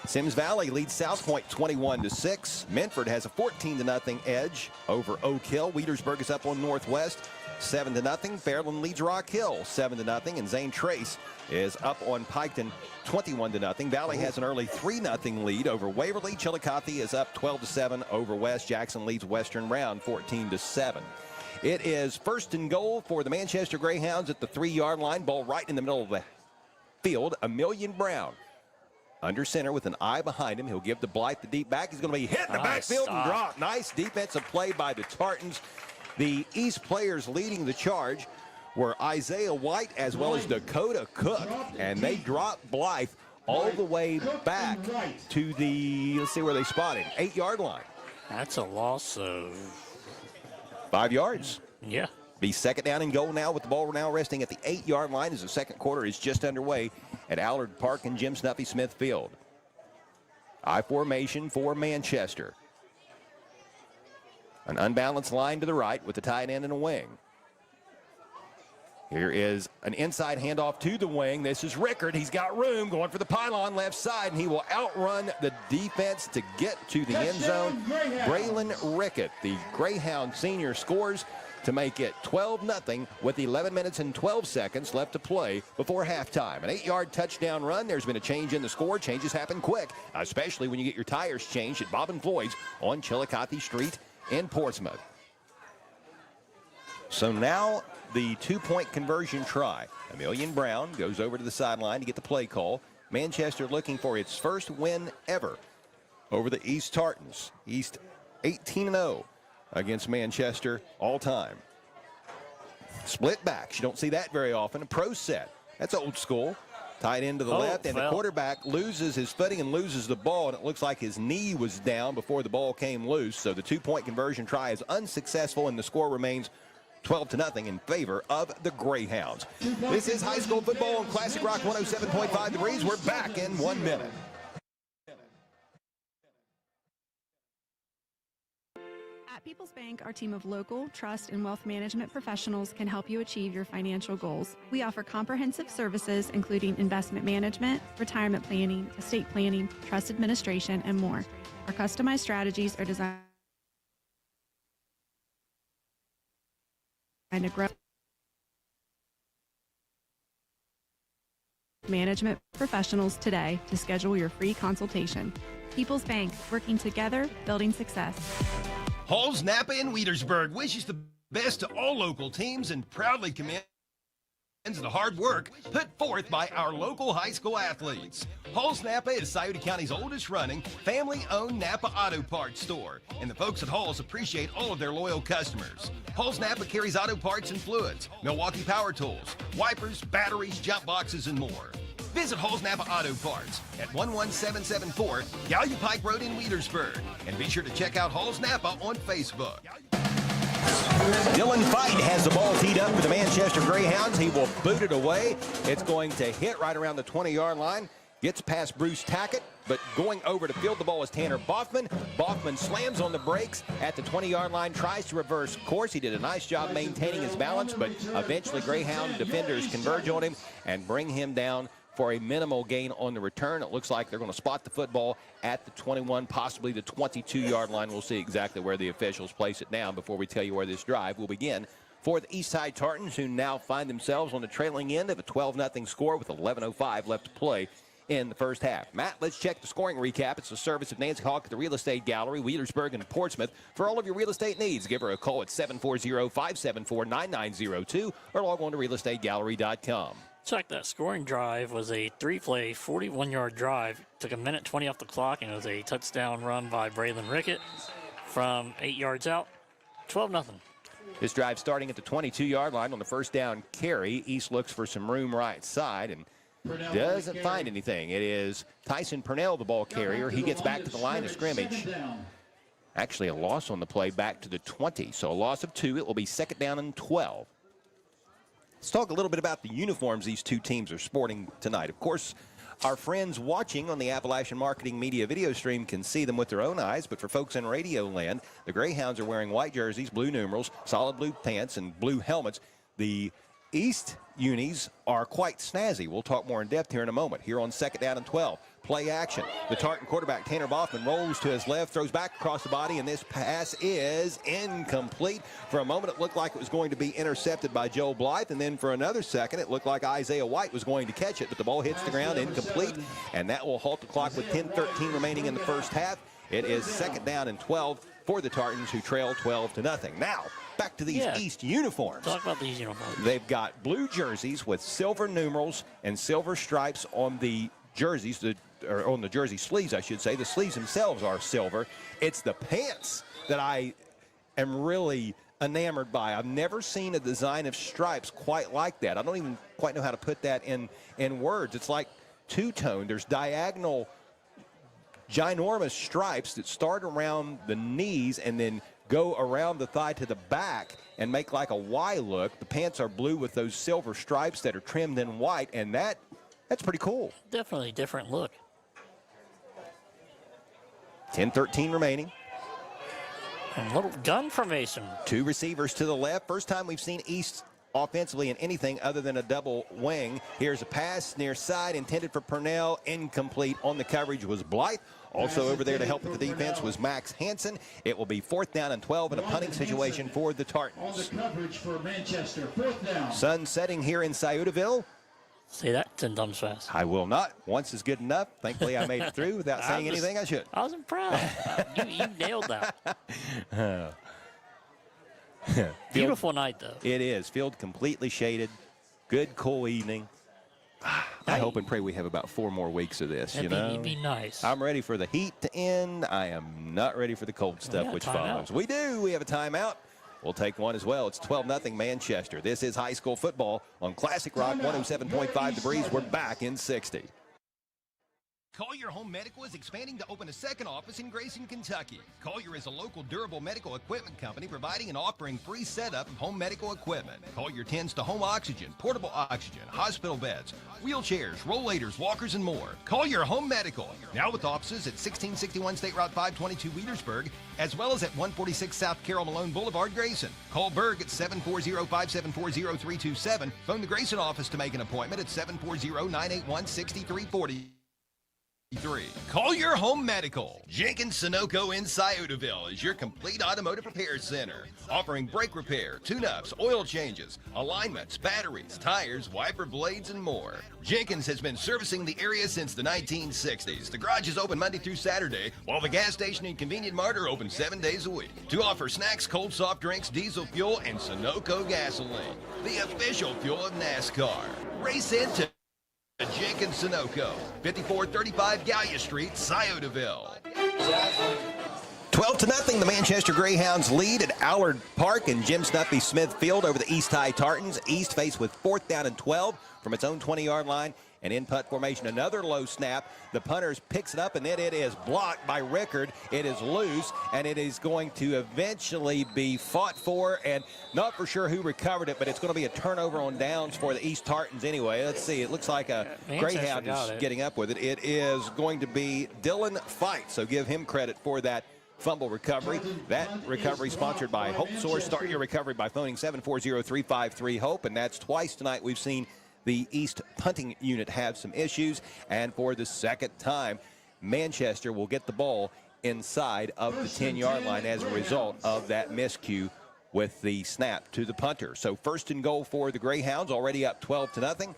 Speaker 1: Sims Valley leads South Point 21-6. Medford has a 14-0 edge over Oak Hill. Wheatersburg is up on Northwest 7-0. Fairland leads Rock Hill 7-0, and Zane Trace is up on Piketon 21-0. Valley has an early 3-0 lead over Waverly. Chillicothe is up 12-7 over West. Jackson leads Western Round 14-7. It is first and goal for the Manchester Greyhounds at the 3-yard line. Ball right in the middle of the field. Emilian Brown under center with an eye behind him. He'll give to Blythe the deep back. He's going to be hit in the backfield and drop. Nice defensive play by the Tartans. The East players leading the charge were Isaiah White as well as Dakota Cook, and they dropped Blythe all the way back to the, let's see where they spotted, 8-yard line.
Speaker 2: That's a loss of
Speaker 1: 5 yards.
Speaker 2: Yeah.
Speaker 1: Be second down and goal now with the ball now resting at the 8-yard line as the second quarter is just underway at Allard Park and Jim Snuffy Smith Field. I formation for Manchester. An unbalanced line to the right with the tight end and a wing. Here is an inside handoff to the wing. This is Rickard. He's got room going for the pylon left side, and he will outrun the defense to get to the end zone. Braylon Rickett, the Greyhound senior, scores to make it 12-0 with 11 minutes and 12 seconds left to play before halftime. An 8-yard touchdown run. There's been a change in the score. Changes happen quick, especially when you get your tires changed at Bob and Floyd's on Chillicothe Street in Portsmouth. So now the 2-point conversion try. Emilian Brown goes over to the sideline to get the play call. Manchester looking for its first win ever over the East Tartans. East 18-0 against Manchester all time. Split backs. You don't see that very often. A pro set. That's old school. Tight end to the left, and the quarterback loses his footing and loses the ball, and it looks like his knee was down before the ball came loose. So the 2-point conversion try is unsuccessful, and the score remains 12-0 in favor of the Greyhounds. This is high school football on Classic Rock 107.5 The Breeze. We're back in 1 minute.
Speaker 16: At People's Bank, our team of local, trust, and wealth management professionals can help you achieve your financial goals. We offer comprehensive services including investment management, retirement planning, estate planning, trust administration, and more. Our customized strategies are designed to grow management professionals today to schedule your free consultation. People's Bank, working together, building success.
Speaker 3: Halls, Napa, and Wheatersburg wishes the best to all local teams and proudly commends the hard work put forth by our local high school athletes. Halls Napa is Scioto County's oldest running, family-owned Napa auto parts store, and the folks at Halls appreciate all of their loyal customers. Halls Napa carries auto parts and fluids, Milwaukee power tools, wipers, batteries, jump boxes, and more. Visit Halls Napa Auto Parts at 11774 Gallia Pike Road in Wheatersburg, and be sure to check out Halls Napa on Facebook.
Speaker 1: Dylan Fight has the ball teed up for the Manchester Greyhounds. He will boot it away. It's going to hit right around the 20-yard line. Gets past Bruce Tackett, but going over to field the ball is Tanner Boffman. Boffman slams on the brakes at the 20-yard line, tries to reverse course. He did a nice job maintaining his balance, but eventually Greyhound defenders converge on him and bring him down for a minimal gain on the return. It looks like they're going to spot the football at the 21, possibly the 22-yard line. We'll see exactly where the officials place it down before we tell you where this drive will begin for the Eastside Tartans, who now find themselves on the trailing end of a 12-0 score with 11:05 left to play in the first half. Matt, let's check the scoring recap. It's the service of Nancy Hawk at the Real Estate Gallery, Wheatersburg and Portsmouth. For all of your real estate needs, give her a call at 740-574-9902 or log on to realestategallery.com.
Speaker 2: Check that scoring drive was a 3-play, 41-yard drive. Took a minute 20 off the clock, and it was a touchdown run by Braylon Rickett from 8 yards out. 12-0.
Speaker 1: This drive starting at the 22-yard line on the first down carry. East looks for some room right side and doesn't find anything. It is Tyson Purnell, the ball carrier. He gets back to the line of scrimmage. Actually, a loss on the play back to the 20. So a loss of 2. It will be 2nd down and 12. Let's talk a little bit about the uniforms these two teams are sporting tonight. Of course, our friends watching on the Appalachian Marketing Media video stream can see them with their own eyes, but for folks in radio land, the Greyhounds are wearing white jerseys, blue numerals, solid blue pants, and blue helmets. The East unis are quite snazzy. We'll talk more in depth here in a moment. Here on 2nd down and 12. Play action. The Tartan quarterback, Tanner Boffman, rolls to his left, throws back across the body, and this pass is incomplete. For a moment, it looked like it was going to be intercepted by Joe Blythe, and then for another second, it looked like Isaiah White was going to catch it, but the ball hits the ground, incomplete, and that will halt the clock with 10:13 remaining in the first half. It is 2nd down and 12 for the Tartans, who trail 12-0. Now, back to these East uniforms.
Speaker 2: Talk about these uniforms.
Speaker 1: They've got blue jerseys with silver numerals and silver stripes on the jerseys, or on the jersey sleeves, I should say. The sleeves themselves are silver. It's the pants that I am really enamored by. I've never seen a design of stripes quite like that. I don't even quite know how to put that in words. It's like two-tone. There's diagonal, ginormous stripes that start around the knees and then go around the thigh to the back and make like a Y look. The pants are blue with those silver stripes that are trimmed in white, and that's pretty cool.
Speaker 2: Definitely a different look.
Speaker 1: 10:13 remaining.
Speaker 2: And little gun formation.
Speaker 1: 2 receivers to the left. First time we've seen East offensively in anything other than a double wing. Here's a pass near side intended for Purnell. Incomplete. On the coverage was Blythe. Also over there to help with the defense was Max Hansen. It will be 4th down and 12 in a punting situation for the Tartans.
Speaker 17: On the coverage for Manchester, 4th down.
Speaker 1: Sun setting here in Sciotoville.
Speaker 2: Say that 10 times fast.
Speaker 1: I will not. Once is good enough. Thankfully, I made it through without saying anything I should.
Speaker 2: I wasn't proud. you nailed that. Beautiful night, though.
Speaker 1: It is. Field completely shaded. Good, cool evening. I hope and pray we have about 4 more weeks of this,
Speaker 2: It'd be nice.
Speaker 1: I'm ready for the heat to end. I am not ready for the cold stuff, which follows. We do. We have a timeout. We'll take one as well. It's 12-0 Manchester. This is high school football on Classic Rock 107.5 The Breeze. We're back in 60.
Speaker 3: Collier Home Medical is expanding to open a second office in Grayson, Kentucky. Collier is a local durable medical equipment company providing and offering free setup of home medical equipment. Collier tends to home oxygen, portable oxygen, hospital beds, wheelchairs, rollators, walkers, and more. Collier Home Medical, now with offices at 1661 State Route 522 Wheelersburg, as well as at 146 South Carroll Malone Boulevard, Grayson. Call Berg at 740-574-0327. Phone the Grayson office to make an appointment at 740-981-6340. Collier Home Medical. Jenkins Sunoco in Sciotoville is your complete automotive repair center, offering brake repair, tune-ups, oil changes, alignments, batteries, tires, wiper blades, and more. Jenkins has been servicing the area since the 1960s. The garage is open Monday through Saturday, while the gas station and convenient mart are open 7 days a week to offer snacks, cold soft drinks, diesel fuel, and Sunoco gasoline, the official fuel of NASCAR. Race into Jenkins Sunoco, 5435 Gallia Street, Sciotoville.
Speaker 1: 12-0, the Manchester Greyhounds lead at Allard Park and Jim Snuffy Smith Field over the East High Tartans. East faced with 4th down and 12 from its own 20-yard line. And in punt formation, another low snap. The punter picks it up, and then it is blocked by Rickard. It is loose, and it is going to eventually be fought for, and not for sure who recovered it, but it's going to be a turnover on downs for the East Tartans anyway. Let's see. It looks like a Greyhound is getting up with it. It is going to be Dylan Fight, so give him credit for that fumble recovery. That recovery sponsored by Hope Source. Start your recovery by phoning 740-353-HOPE, and that's twice tonight we've seen the East punting unit have some issues, and for the second time, Manchester will get the ball inside of the 10-yard line as a result of that miscue with the snap to the punter. So 1st and goal for the Greyhounds, already up 12-0.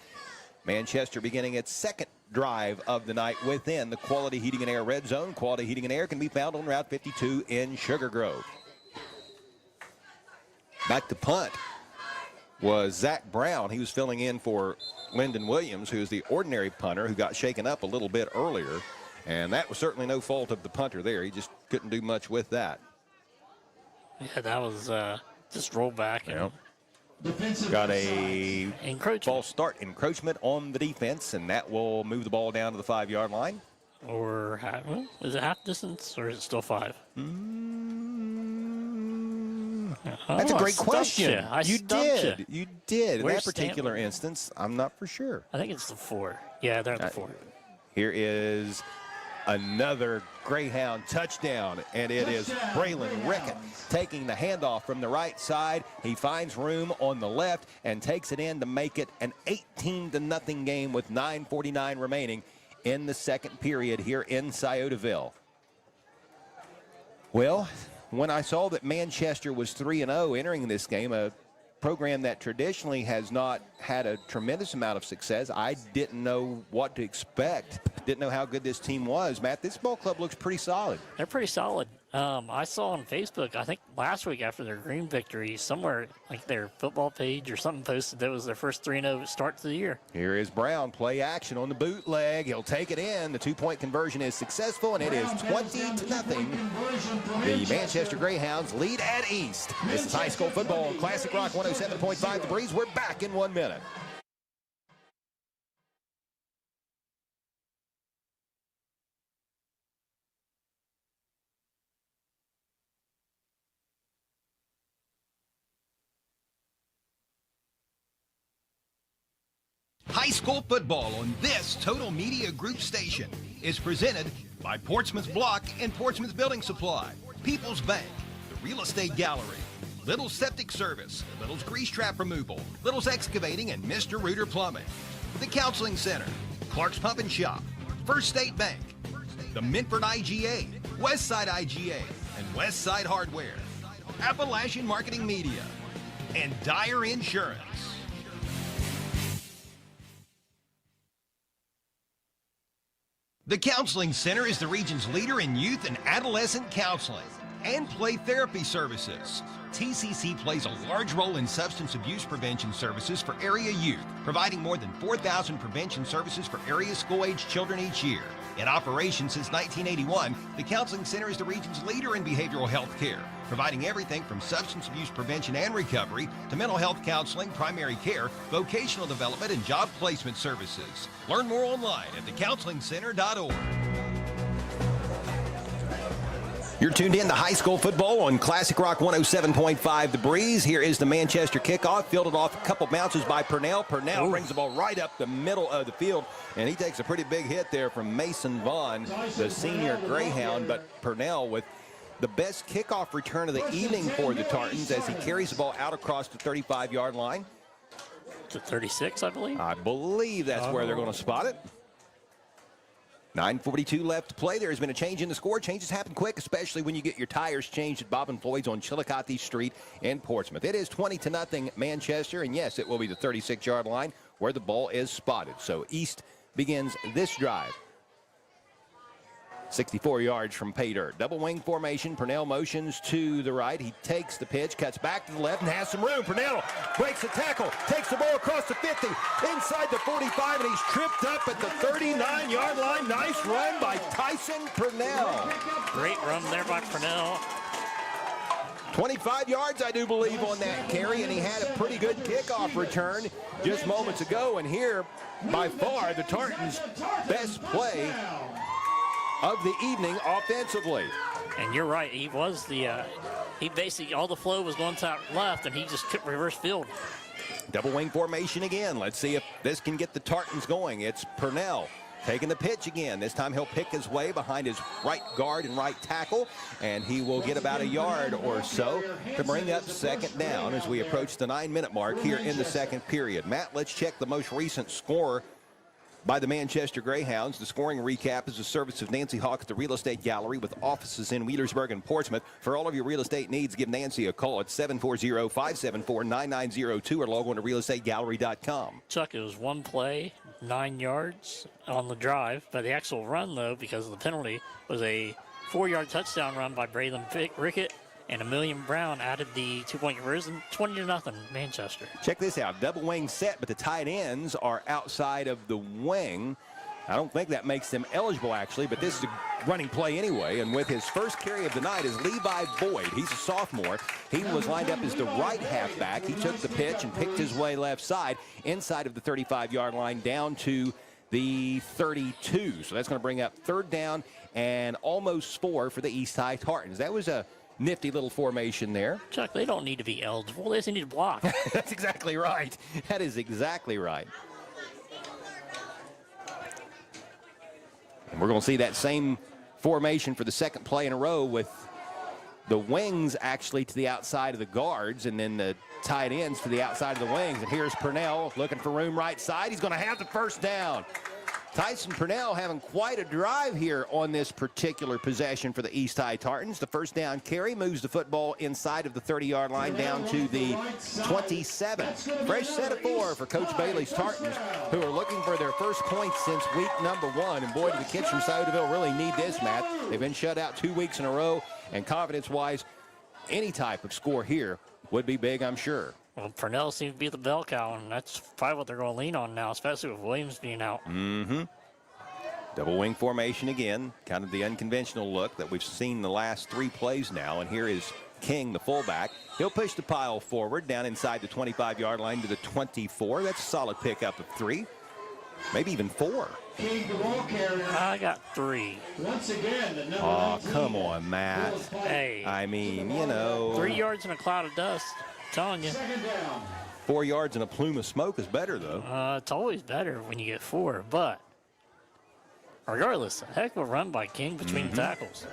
Speaker 1: Manchester beginning its second drive of the night within the Quality Heating and Air red zone. Quality Heating and Air can be found on Route 52 in Sugar Grove. Back to punt was Zach Brown. He was filling in for Lyndon Williams, who is the ordinary punter, who got shaken up a little bit earlier. And that was certainly no fault of the punter there. He just couldn't do much with that.
Speaker 2: Yeah, that was just roll back. And
Speaker 1: got a false start encroachment on the defense, and that will move the ball down to the 5-yard line.
Speaker 2: Or is it half distance, or is it still 5?
Speaker 1: That's a great question.
Speaker 2: You
Speaker 1: did. You did. In
Speaker 2: Where's
Speaker 1: that particular instance, I'm not for sure.
Speaker 2: I think it's the 4. Yeah, they're at the 4.
Speaker 1: Here is another Greyhound touchdown, and it is Braylon Rickett taking the handoff from the right side. He finds room on the left and takes it in to make it an 18-0 game with 9:49 remaining in the second period here in Sciotoville. Well, when I saw that Manchester was 3-0 entering this game, a program that traditionally has not had a tremendous amount of success, I didn't know what to expect. Didn't know how good this team was. Matt, this ball club looks pretty solid.
Speaker 2: They're pretty solid. I saw on Facebook, I think last week after their Green victory, somewhere like their football page or something posted that was their first 3-0 start to the year.
Speaker 1: Here is Brown, play action on the bootleg. He'll take it in. The 2-point conversion is successful, and it is 20-0. The Manchester Greyhounds lead at East. This is high school football on Classic Rock 107.5 The Breeze. We're back in 1 minute.
Speaker 3: High school football on this Total Media Group station is presented by Portsmouth Block and Portsmouth Building Supply, People's Bank, the Real Estate Gallery, Little's Septic Service, Little's Grease Trap Removal, Little's Excavating, and Mr. Rooter Plumbing, the Counseling Center, Clark's Pump and Shop, First State Bank, the Minford IGA, Westside IGA, and Westside Hardware, Appalachian Marketing Media, and Dyer Insurance. The Counseling Center is the region's leader in youth and adolescent counseling and play therapy services. TCC plays a large role in substance abuse prevention services for area youth, providing more than 4,000 prevention services for area school-age children each year. In operation since 1981, the Counseling Center is the region's leader in behavioral health care, providing everything from substance abuse prevention and recovery to mental health counseling, primary care, vocational development, and job placement services. Learn more online at thecounselingcenter.org.
Speaker 1: You're tuned in to high school football on Classic Rock 107.5 The Breeze. Here is the Manchester kickoff, fielded off a couple bounces by Purnell. Purnell brings the ball right up the middle of the field, and he takes a pretty big hit there from Mason Vaughn, the senior Greyhound. But Purnell with the best kickoff return of the evening for the Tartans as he carries the ball out across the 35-yard line.
Speaker 2: To 36, I believe.
Speaker 1: I believe that's where they're going to spot it. 9:42 left to play. There has been a change in the score. Changes happen quick, especially when you get your tires changed at Bob and Floyd's on Chillicothe Street in Portsmouth. It is 20-0 Manchester, and yes, it will be the 36-yard line where the ball is spotted. So East begins this drive. 64 yards from pay dirt. Double wing formation. Purnell motions to the right. He takes the pitch, cuts back to the left, and has some room. Purnell breaks the tackle, takes the ball across the 50, inside the 45, and he's tripped up at the 39-yard line. Nice run by Tyson Purnell.
Speaker 2: Great run there by Purnell.
Speaker 1: 25 yards, I do believe, on that carry, and he had a pretty good kickoff return just moments ago. And here, by far, the Tartans' best play of the evening offensively.
Speaker 2: And you're right, he was the, he basically, all the flow was going to that left, and he just took reverse field.
Speaker 1: Double wing formation again. Let's see if this can get the Tartans going. It's Purnell taking the pitch again. This time he'll pick his way behind his right guard and right tackle, and he will get about a yard or so to bring up second down as we approach the 9-minute mark here in the second period. Matt, let's check the most recent score by the Manchester Greyhounds. The scoring recap is a service of Nancy Hawk at the Real Estate Gallery with offices in Wheelersburg and Portsmouth. For all of your real estate needs, give Nancy a call at 740-574-9902 or log on to realestategallery.com.
Speaker 2: Chuck, it was one play, 9 yards on the drive, but the actual run, though, because of the penalty, was a 4-yard touchdown run by Braylon Rickett And Amelia Brown added the 2-point conversion, 20-0 Manchester.
Speaker 1: Check this out. Double wing set, but the tight ends are outside of the wing. I don't think that makes them eligible, actually, but this is a running play anyway. And with his first carry of the night is Levi Boyd. He's a sophomore. He was lined up as the right halfback. He took the pitch and picked his way left side inside of the 35-yard line down to the 32. So that's going to bring up 3rd down and almost 4 for the East High Tartans. That was a nifty little formation there.
Speaker 2: Chuck, they don't need to be eligible. They just need to block.
Speaker 1: That's exactly right. That is exactly right. And we're going to see that same formation for the second play in a row with the wings actually to the outside of the guards and then the tight ends to the outside of the wings. And here's Purnell looking for room right side. He's going to have the first down. Tyson Purnell having quite a drive here on this particular possession for the East High Tartans. The first down carry moves the football inside of the 30-yard line down to the 27. Fresh set of 4 for Coach Bailey's Tartans, who are looking for their first points since week number 1. And boy, do the kids from Sciotoville really need this, Matt. They've been shut out 2 weeks in a row, and confidence-wise, any type of score here would be big, I'm sure.
Speaker 2: Well, Purnell seems to be the bell cow, and that's probably what they're going to lean on now, especially with Williams being out.
Speaker 1: Mm-hmm. Double wing formation again, kind of the unconventional look that we've seen the last 3 plays now. And here is King, the fullback. He'll push the pile forward down inside the 25-yard line to the 24. That's a solid pickup of 3, maybe even 4.
Speaker 17: King, the ball carrier.
Speaker 2: I got 3.
Speaker 17: Once again, the number
Speaker 1: Oh,
Speaker 17: 19.
Speaker 1: come on, Matt.
Speaker 2: Hey.
Speaker 1: I mean, you know.
Speaker 2: 3 yards in a cloud of dust. Telling you.
Speaker 1: 4 yards and a plume of smoke is better, though.
Speaker 2: It's always better when you get 4, but regardless, a heck of a run by King between tackles.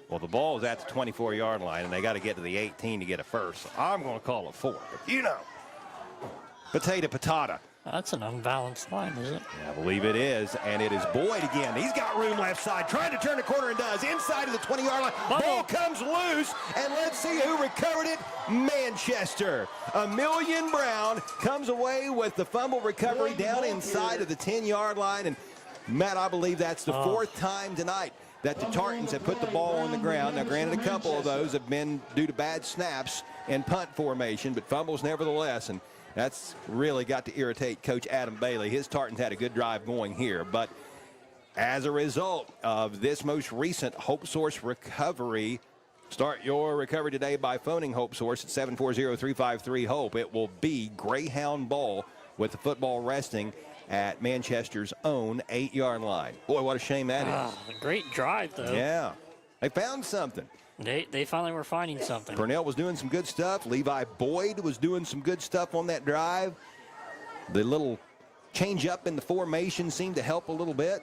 Speaker 1: Well, the ball is at the 24-yard line, and they got to get to the 18 to get a first. So I'm going to call it 4, but you know. Potato, patata.
Speaker 2: That's an unbalanced line, is it?
Speaker 1: Yeah, I believe it is, and it is Boyd again. He's got room left side, trying to turn the corner and does. Inside of the 20-yard line, ball comes loose, and let's see who recovered it. Manchester. Amelia Brown comes away with the fumble recovery down inside of the 10-yard line, and Matt, I believe that's the 4th time tonight that the Tartans have put the ball on the ground. Now, granted, a couple of those have been due to bad snaps and punt formation, but fumbles nevertheless, and that's really got to irritate Coach Adam Bailey. His Tartans had a good drive going here, but as a result of this most recent Hope Source recovery, start your recovery today by phoning Hope Source at 740-353-HOPE. It will be Greyhound ball with the football resting at Manchester's own 8-yard line. Boy, what a shame that is.
Speaker 2: A great drive, though.
Speaker 1: Yeah, they found something.
Speaker 2: They finally were finding something.
Speaker 1: Purnell was doing some good stuff. Levi Boyd was doing some good stuff on that drive. The little change up in the formation seemed to help a little bit.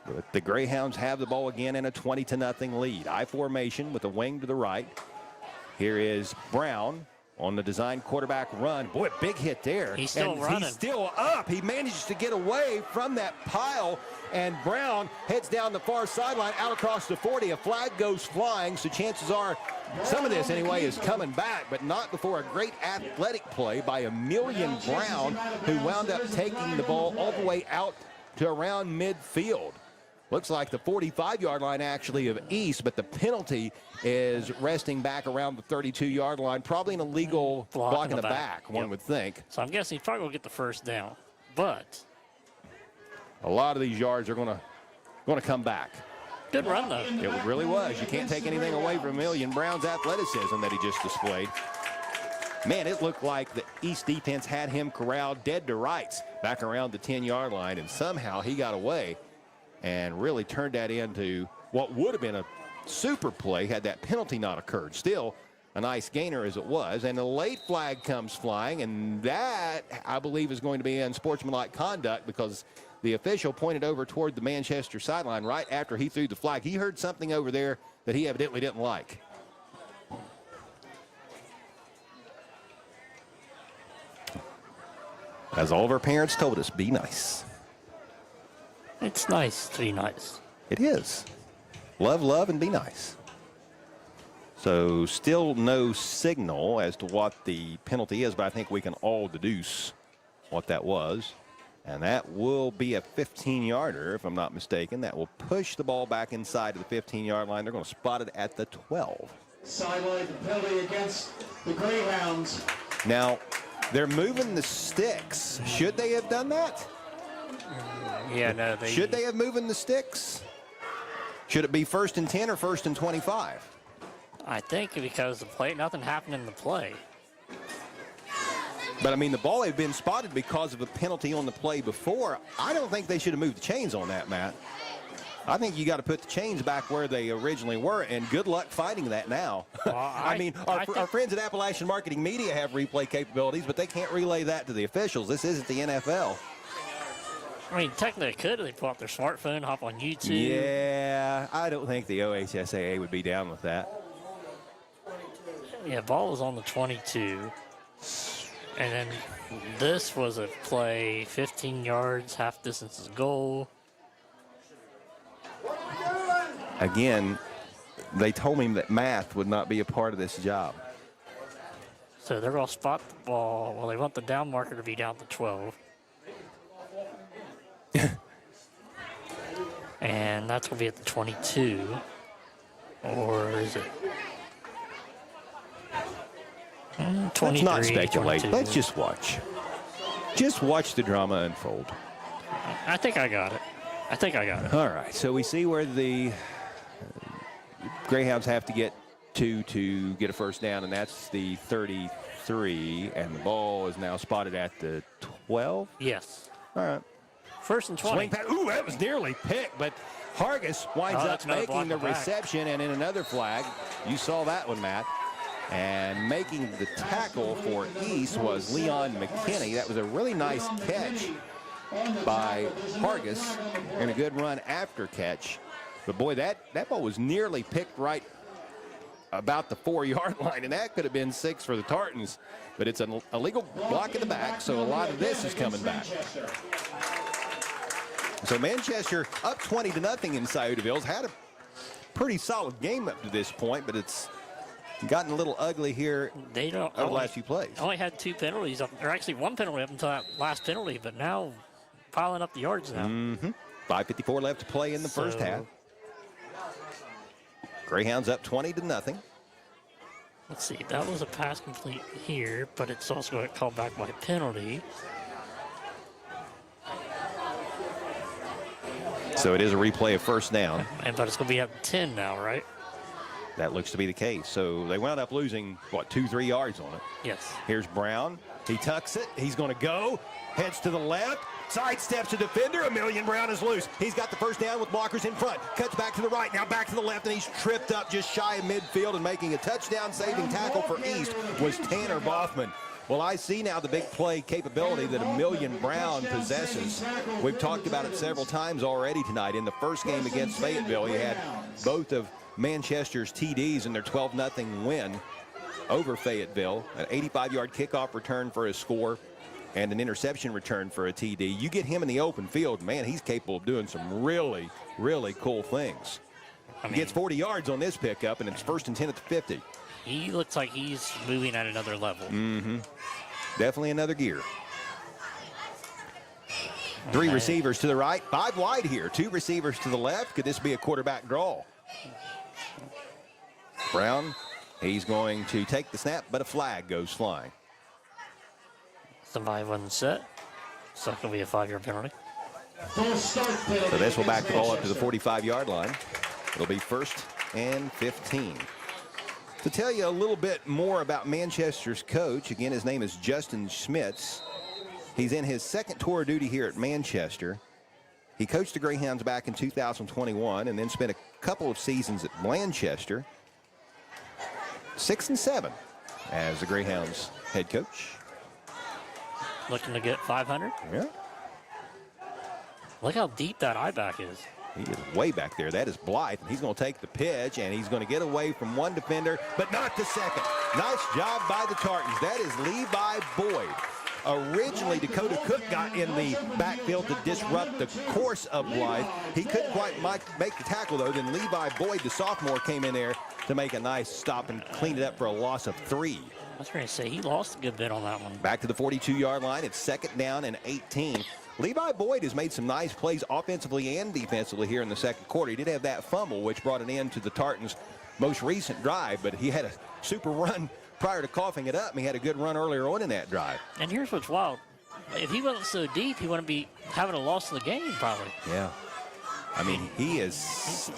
Speaker 1: But the Greyhounds have the ball again in a 20-0 lead. I formation with a wing to the right. Here is Brown on the design quarterback run. Boy, big hit there.
Speaker 2: He's still running.
Speaker 1: He's still up. He manages to get away from that pile, and Brown heads down the far sideline out across the 40. A flag goes flying, so chances are some of this anyway is coming back, but not before a great athletic play by Amelia Brown, who wound up taking the ball all the way out to around midfield. Looks like the 45-yard line actually of East, but the penalty is resting back around the 32-yard line. Probably an illegal block in the back, one would think.
Speaker 2: So I'm guessing he's probably going to get the first down. But
Speaker 1: a lot of these yards are going to come back.
Speaker 2: Good run, though.
Speaker 1: It really was. You can't take anything away from Amelia Brown's athleticism that he just displayed. Man, it looked like the East defense had him corralled dead to rights back around the 10-yard line, and somehow he got away and really turned that into what would have been a super play had that penalty not occurred. Still a nice gainer as it was, and a late flag comes flying, and that, I believe, is going to be unsportsmanlike conduct because the official pointed over toward the Manchester sideline right after he threw the flag. He heard something over there that he evidently didn't like. As all of our parents told us, be nice.
Speaker 2: It's nice to be nice.
Speaker 1: It is. Love, love, and be nice. So still no signal as to what the penalty is, but I think we can all deduce what that was. And that will be a 15-yarder, if I'm not mistaken. That will push the ball back inside of the 15-yard line. They're going to spot it at the 12.
Speaker 17: Sideline penalty against the Greyhounds.
Speaker 1: Now, they're moving the sticks. Should they have done that?
Speaker 2: Yeah, no.
Speaker 1: Should they have moving the sticks? Should it be 1st and 10 or 1st and 25?
Speaker 2: I think because the play, nothing happened in the play.
Speaker 1: But, I mean, the ball had been spotted because of a penalty on the play before. I don't think they should have moved the chains on that, Matt. I think you got to put the chains back where they originally were, and good luck finding that now.
Speaker 2: Well,
Speaker 1: I mean, our friends at Appalachian Marketing Media have replay capabilities, but they can't relay that to the officials. This isn't the NFL.
Speaker 2: I mean, technically they could if they pull out their smartphone, hop on YouTube.
Speaker 1: Yeah, I don't think the OHSAA would be down with that.
Speaker 2: Yeah, ball was on the 22. And then this was a play, 15 yards, half distance is goal.
Speaker 1: Again, they told me that math would not be a part of this job.
Speaker 2: So they're going to spot the ball. Well, they want the down marker to be down to 12. And that's going to be at the 22. Or is it? 23,
Speaker 1: Let's not speculate.
Speaker 2: 22.
Speaker 1: Let's just watch. Just watch the drama unfold.
Speaker 2: I think I got it.
Speaker 1: All right, so we see where the Greyhounds have to get to get a first down, and that's the 33, and the ball is now spotted at the 12?
Speaker 2: Yes.
Speaker 1: All right.
Speaker 2: 1st and 20.
Speaker 1: Swing pass. Ooh, that was nearly picked, but Hargis winds up making the reception, and in another flag. You saw that one, Matt. And making the tackle for East was Leon McKinney. That was a really nice catch by Hargis and a good run after catch. But boy, that ball was nearly picked right about the 4-yard line, and that could have been 6 for the Tartans. But it's an illegal block in the back, so a lot of this is coming back. So Manchester up 20-0 in Sciotoville. Had a pretty solid game up to this point, but it's gotten a little ugly here over the last few plays.
Speaker 2: Only had 2 penalties, or actually 1 penalty up until that last penalty, but now piling up the yards now.
Speaker 1: 5:54 left to play in the first half. Greyhounds up 20-0.
Speaker 2: Let's see, that was a pass complete here, but it's also got called back by penalty.
Speaker 1: So it is a replay of first down.
Speaker 2: But it's going to be up 10 now, right?
Speaker 1: That looks to be the case. So they wound up losing, what, 2-3 yards on it?
Speaker 2: Yes.
Speaker 1: Here's Brown. He tucks it. He's going to go. Heads to the left. Sidesteps a defender. Emilian Brown is loose. He's got the first down with blockers in front. Cuts back to the right. Now back to the left, and he's tripped up just shy of midfield, and making a touchdown-saving tackle for East was Tanner Boffman. Well, I see now the big play capability that Emilian Brown possesses. We've talked about it several times already tonight. In the first game against Fayetteville, he had both of Manchester's TDs in their 12-0 win over Fayetteville. An 85-yard kickoff return for a score and an interception return for a TD. You get him in the open field, man, he's capable of doing some really, really cool things. He gets 40 yards on this pickup, and it's 1st and 10 at the 50.
Speaker 2: He looks like he's moving at another level.
Speaker 1: Definitely another gear. 3 receivers to the right, 5 wide here. 2 receivers to the left. Could this be a quarterback draw? Brown, he's going to take the snap, but a flag goes flying.
Speaker 2: Somebody wasn't set, so it's going to be a 5-yard penalty.
Speaker 1: So this will back the ball up to the 45-yard line. It'll be 1st and 15. To tell you a little bit more about Manchester's coach, again, his name is Justin Schmitz. He's in his 2nd tour of duty here at Manchester. He coached the Greyhounds back in 2021 and then spent a couple of seasons at Blanchester. 6 and 7 as the Greyhounds head coach.
Speaker 2: Looking to get 500?
Speaker 1: Yeah.
Speaker 2: Look how deep that eye back is.
Speaker 1: He is way back there. That is Blythe, and he's going to take the pitch, and he's going to get away from one defender, but not the second. Nice job by the Tartans. That is Levi Boyd. Originally, Dakota Cook got in the backfield to disrupt the course of Blythe. He couldn't quite make the tackle, though. Then Levi Boyd, the sophomore, came in there to make a nice stop and clean it up for a loss of 3.
Speaker 2: I was going to say, he lost a good bit on that one.
Speaker 1: Back to the 42-yard line. It's 2nd down and 18. Levi Boyd has made some nice plays offensively and defensively here in the 2nd quarter. He did have that fumble, which brought an end to the Tartans most recent drive, but he had a super run prior to coughing it up, and he had a good run earlier on in that drive.
Speaker 2: And here's what's wild. If he wasn't so deep, he wouldn't be having a loss of the game, probably.
Speaker 1: Yeah. I mean, he is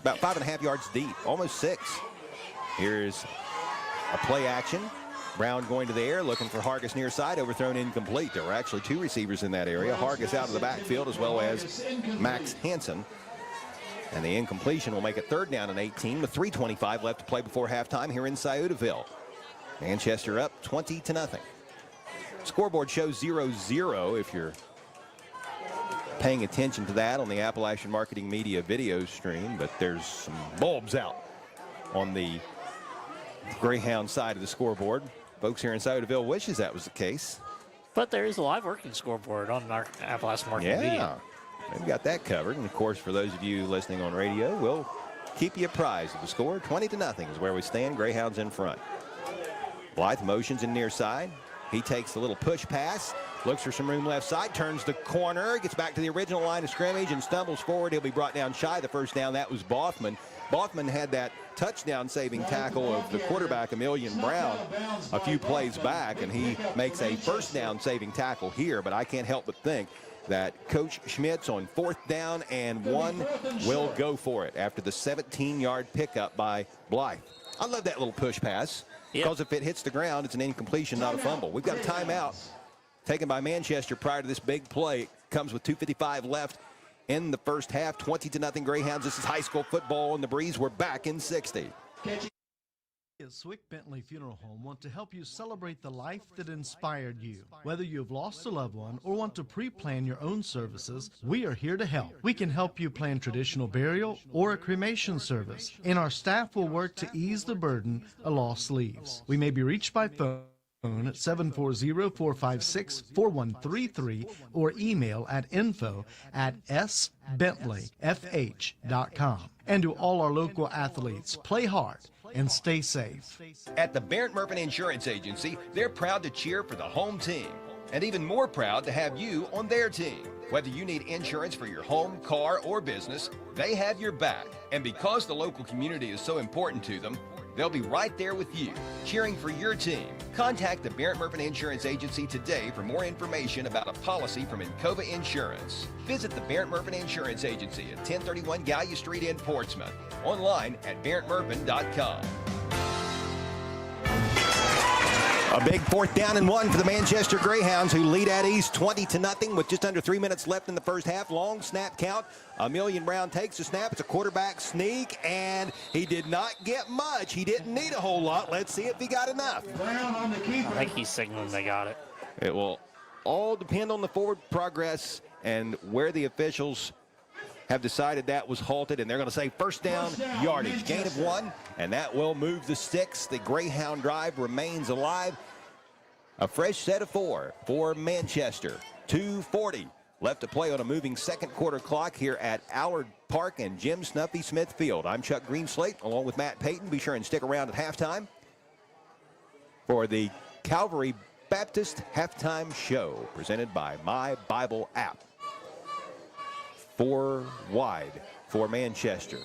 Speaker 1: about 5.5 yards deep, almost 6. Here's a play action. Brown going to the air, looking for Hargis near side, overthrown incomplete. There were actually 2 receivers in that area. Hargis out of the backfield, as well as Max Hansen. And the incompletion will make it 3rd down and 18 with 3:25 left to play before halftime here in Sciotoville. Manchester up 20-0. Scoreboard shows 0-0 if you're paying attention to that on the Appalachian Marketing Media video stream, but there's some bulbs out on the Greyhound side of the scoreboard. Folks here in Sciotoville wishes that was the case.
Speaker 2: But there is a live working scoreboard on our Appalachian Marketing Media.
Speaker 1: We've got that covered. And, of course, for those of you listening on radio, we'll keep you apprised of the score. 20-0 is where we stand. Greyhounds in front. Blythe motions in near side. He takes the little push pass, looks for some room left side, turns the corner, gets back to the original line of scrimmage and stumbles forward. He'll be brought down shy of the first down. That was Bothman. Bothman had that touchdown-saving tackle of the quarterback, Emilian Brown, a few plays back, and he makes a first down-saving tackle here. But I can't help but think that Coach Schmitz on 4th down and 1 will go for it after the 17-yard pickup by Blythe. I love that little push pass. Because if it hits the ground, it's an incompletion, not a fumble. We've got a timeout taken by Manchester prior to this big play. It comes with 2:55 left in the first half. 20-0 Greyhounds. This is high school football in the breeze. We're back in 60.
Speaker 18: Swick Bentley Funeral Home want to help you celebrate the life that inspired you. Whether you have lost a loved one or want to pre-plan your own services, we are here to help. We can help you plan traditional burial or a cremation service, and our staff will work to ease the burden a loss leaves. We may be reached by phone at 740-456-4133 or email at info@sbentleyfh.com. And to all our local athletes, play hard and stay safe.
Speaker 3: At the Barrett Murphy Insurance Agency, they're proud to cheer for the home team and even more proud to have you on their team. Whether you need insurance for your home, car, or business, they have your back. And because the local community is so important to them, they'll be right there with you, cheering for your team. Contact the Barrett Murphy Insurance Agency today for more information about a policy from Encova Insurance. Visit the Barrett Murphy Insurance Agency at 1031 Gallia Street in Portsmouth. Online at barrettmurphin.com.
Speaker 1: A big 4th down and 1 for the Manchester Greyhounds, who lead at ease 20-0 with just under 3 minutes left in the first half. Long snap count. Emilian Brown takes the snap. It's a quarterback sneak, and he did not get much. He didn't need a whole lot. Let's see if he got enough.
Speaker 2: I think he's signaling they got it.
Speaker 1: It will all depend on the forward progress and where the officials have decided that was halted, and they're going to say first down yardage, gain of 1, and that will move the sticks. The Greyhound drive remains alive. A fresh set of 4 for Manchester. 2:40 left to play on a moving second quarter clock here at Allard Park and Jim Snuffy Smith Field. I'm Chuck Greenslate along with Matt Payton. Be sure and stick around at halftime for the Calvary Baptist Halftime Show presented by My Bible App. 4 wide for Manchester.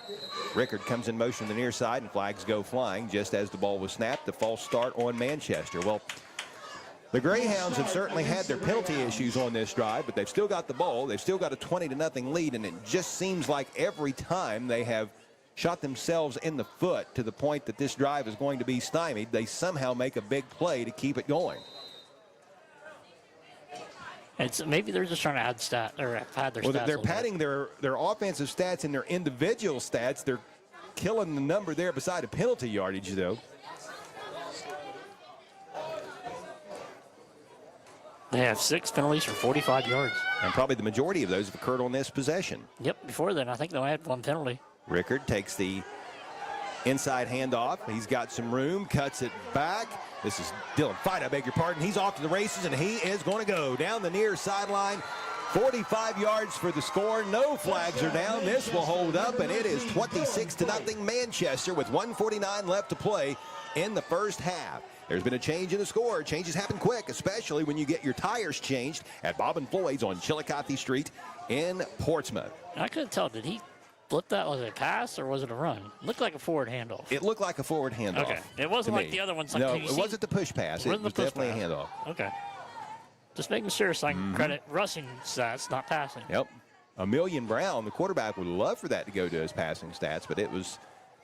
Speaker 1: Rickard comes in motion to the near side, and flags go flying just as the ball was snapped. The false start on Manchester. Well, the Greyhounds have certainly had their penalty issues on this drive, but they've still got the ball. They've still got a 20-0 lead, and it just seems like every time they have shot themselves in the foot to the point that this drive is going to be stymied, they somehow make a big play to keep it going.
Speaker 2: Maybe they're just trying to add pad their stats.
Speaker 1: They're padding their offensive stats and their individual stats. They're killing the number there beside a penalty yardage, though.
Speaker 2: They have 6 penalties for 45 yards.
Speaker 1: And probably the majority of those have occurred on this possession.
Speaker 2: Yep, before then, I think they only had 1 penalty.
Speaker 1: Rickard takes the inside handoff. He's got some room, cuts it back. This is Dylan Fight, I beg your pardon. He's off to the races, and he is going to go down the near sideline. 45 yards for the score. No flags are down. This will hold up, and it is 26-0 Manchester with 1:49 left to play in the first half. There's been a change in the score. Changes happen quick, especially when you get your tires changed at Bob and Floyd's on Chillicothe Street in Portsmouth.
Speaker 2: I couldn't tell. Did he flip that? Was it a pass or was it a run? It looked like a forward handoff.
Speaker 1: It looked like a forward handoff.
Speaker 2: Okay. It wasn't
Speaker 1: to
Speaker 2: like
Speaker 1: me.
Speaker 2: the other ones. Like,
Speaker 1: No, it wasn't the push pass. It was definitely a handoff.
Speaker 2: Okay. Just making sure so I can credit rushing stats, not passing.
Speaker 1: Yep. Emilian Brown, the quarterback, would love for that to go to his passing stats, but it was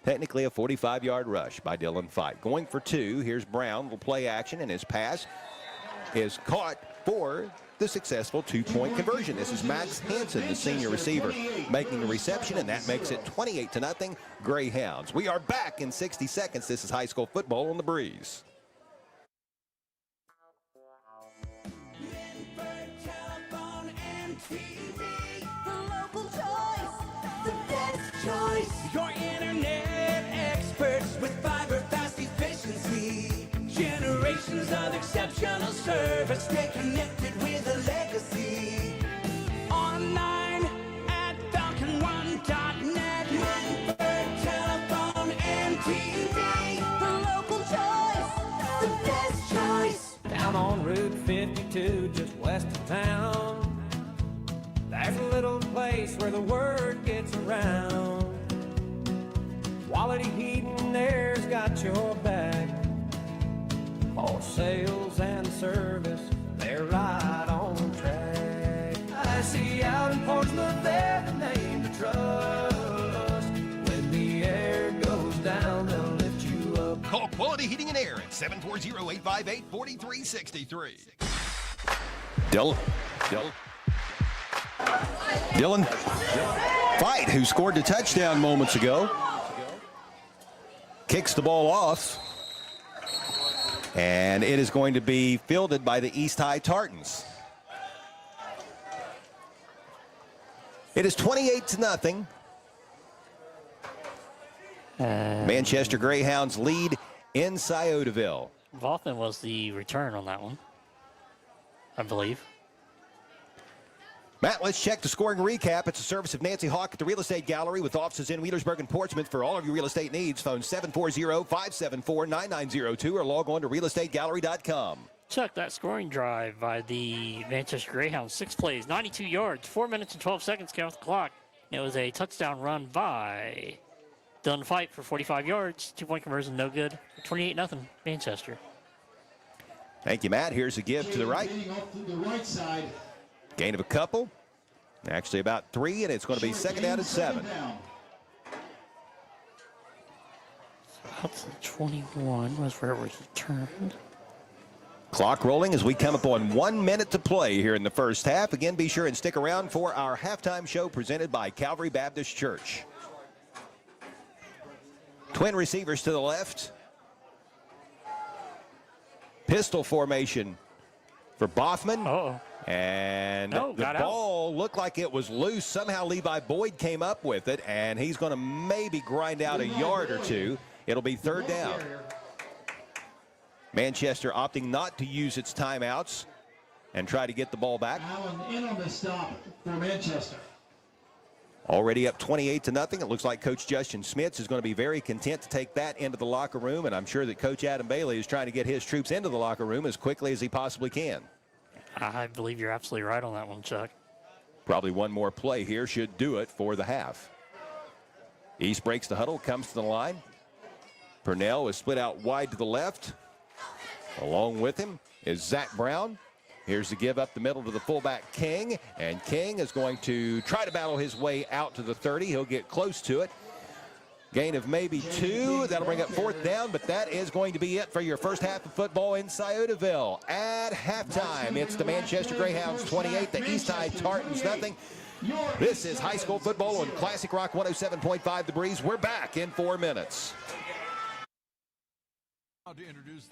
Speaker 1: technically a 45-yard rush by Dylan Fight. Going for 2. Here's Brown. Little play action, and his pass is caught for the successful 2-point conversion. This is Max Hansen, the senior receiver, making the reception, and that makes it 28-0 Greyhounds. We are back in 60 seconds. This is high school football on the Breeze.
Speaker 19: Your internet experts with fiber fast efficiency. Generations of exceptional service. Stay connected with a legacy. Online at falcon1.net. Manford Telephone and TV. The local choice. The best choice.
Speaker 20: Down on Route 52, just west of town. There's a little place where the word gets around. Quality heating there's got your back. For sales and service, they're right on track. I see out in Portsmouth, they're the name to trust. When the air goes down, they'll lift you up.
Speaker 3: Call Quality Heating and Air at 740-858-4363.
Speaker 1: Dylan Fight, who scored the touchdown moments ago, kicks the ball off, and it is going to be fielded by the East High Tartans. It is 28-0. Manchester Greyhounds lead in Sciotoville.
Speaker 2: Vothman was the return on that one, I believe.
Speaker 1: Matt, let's check the scoring recap. It's a service of Nancy Hawk at the Real Estate Gallery with offices in Wheelersburg and Portsmouth. For all of your real estate needs, phone 740-574-9902 or log on to realestategallery.com.
Speaker 2: Chuck, that scoring drive by the Manchester Greyhounds, 6 plays, 92 yards, 4 minutes and 12 seconds, count the clock. It was a touchdown run by Dylan Fight for 45 yards, 2-point conversion, no good. 28-0 Manchester.
Speaker 1: Thank you, Matt. Here's a give to the right.
Speaker 17: Off to the right side.
Speaker 1: Gain of a couple, actually about 3, and it's going to be second down and 7.
Speaker 2: Up to 21 was where it was returned.
Speaker 1: Clock rolling as we come up on 1 minute to play here in the first half. Again, be sure and stick around for our halftime show presented by Calvary Baptist Church. Twin receivers to the left. Pistol formation for Boffman.
Speaker 2: Uh-oh.
Speaker 1: And the ball looked like it was loose. Somehow Levi Boyd came up with it, and he's going to maybe grind out a yard or two. It'll be third down. Manchester opting not to use its timeouts and try to get the ball back.
Speaker 17: Allen in on the stop for Manchester.
Speaker 1: Already up 28-0. It looks like Coach Justin Smits is going to be very content to take that into the locker room, and I'm sure that Coach Adam Bailey is trying to get his troops into the locker room as quickly as he possibly can.
Speaker 2: I believe you're absolutely right on that one, Chuck.
Speaker 1: Probably one more play here should do it for the half. East breaks the huddle, comes to the line. Purnell is split out wide to the left. Along with him is Zach Brown. Here's the give up the middle to the fullback King, and King is going to try to battle his way out to the 30. He'll get close to it. Gain of maybe 2. That'll bring up fourth down, but that is going to be it for your first half of football in Sciotoville. At halftime, it's the Manchester Greyhounds 28, the East High Tartans nothing. This is high school football on Classic Rock 107.5 The Breeze. We're back in 4 minutes.
Speaker 15: To introduce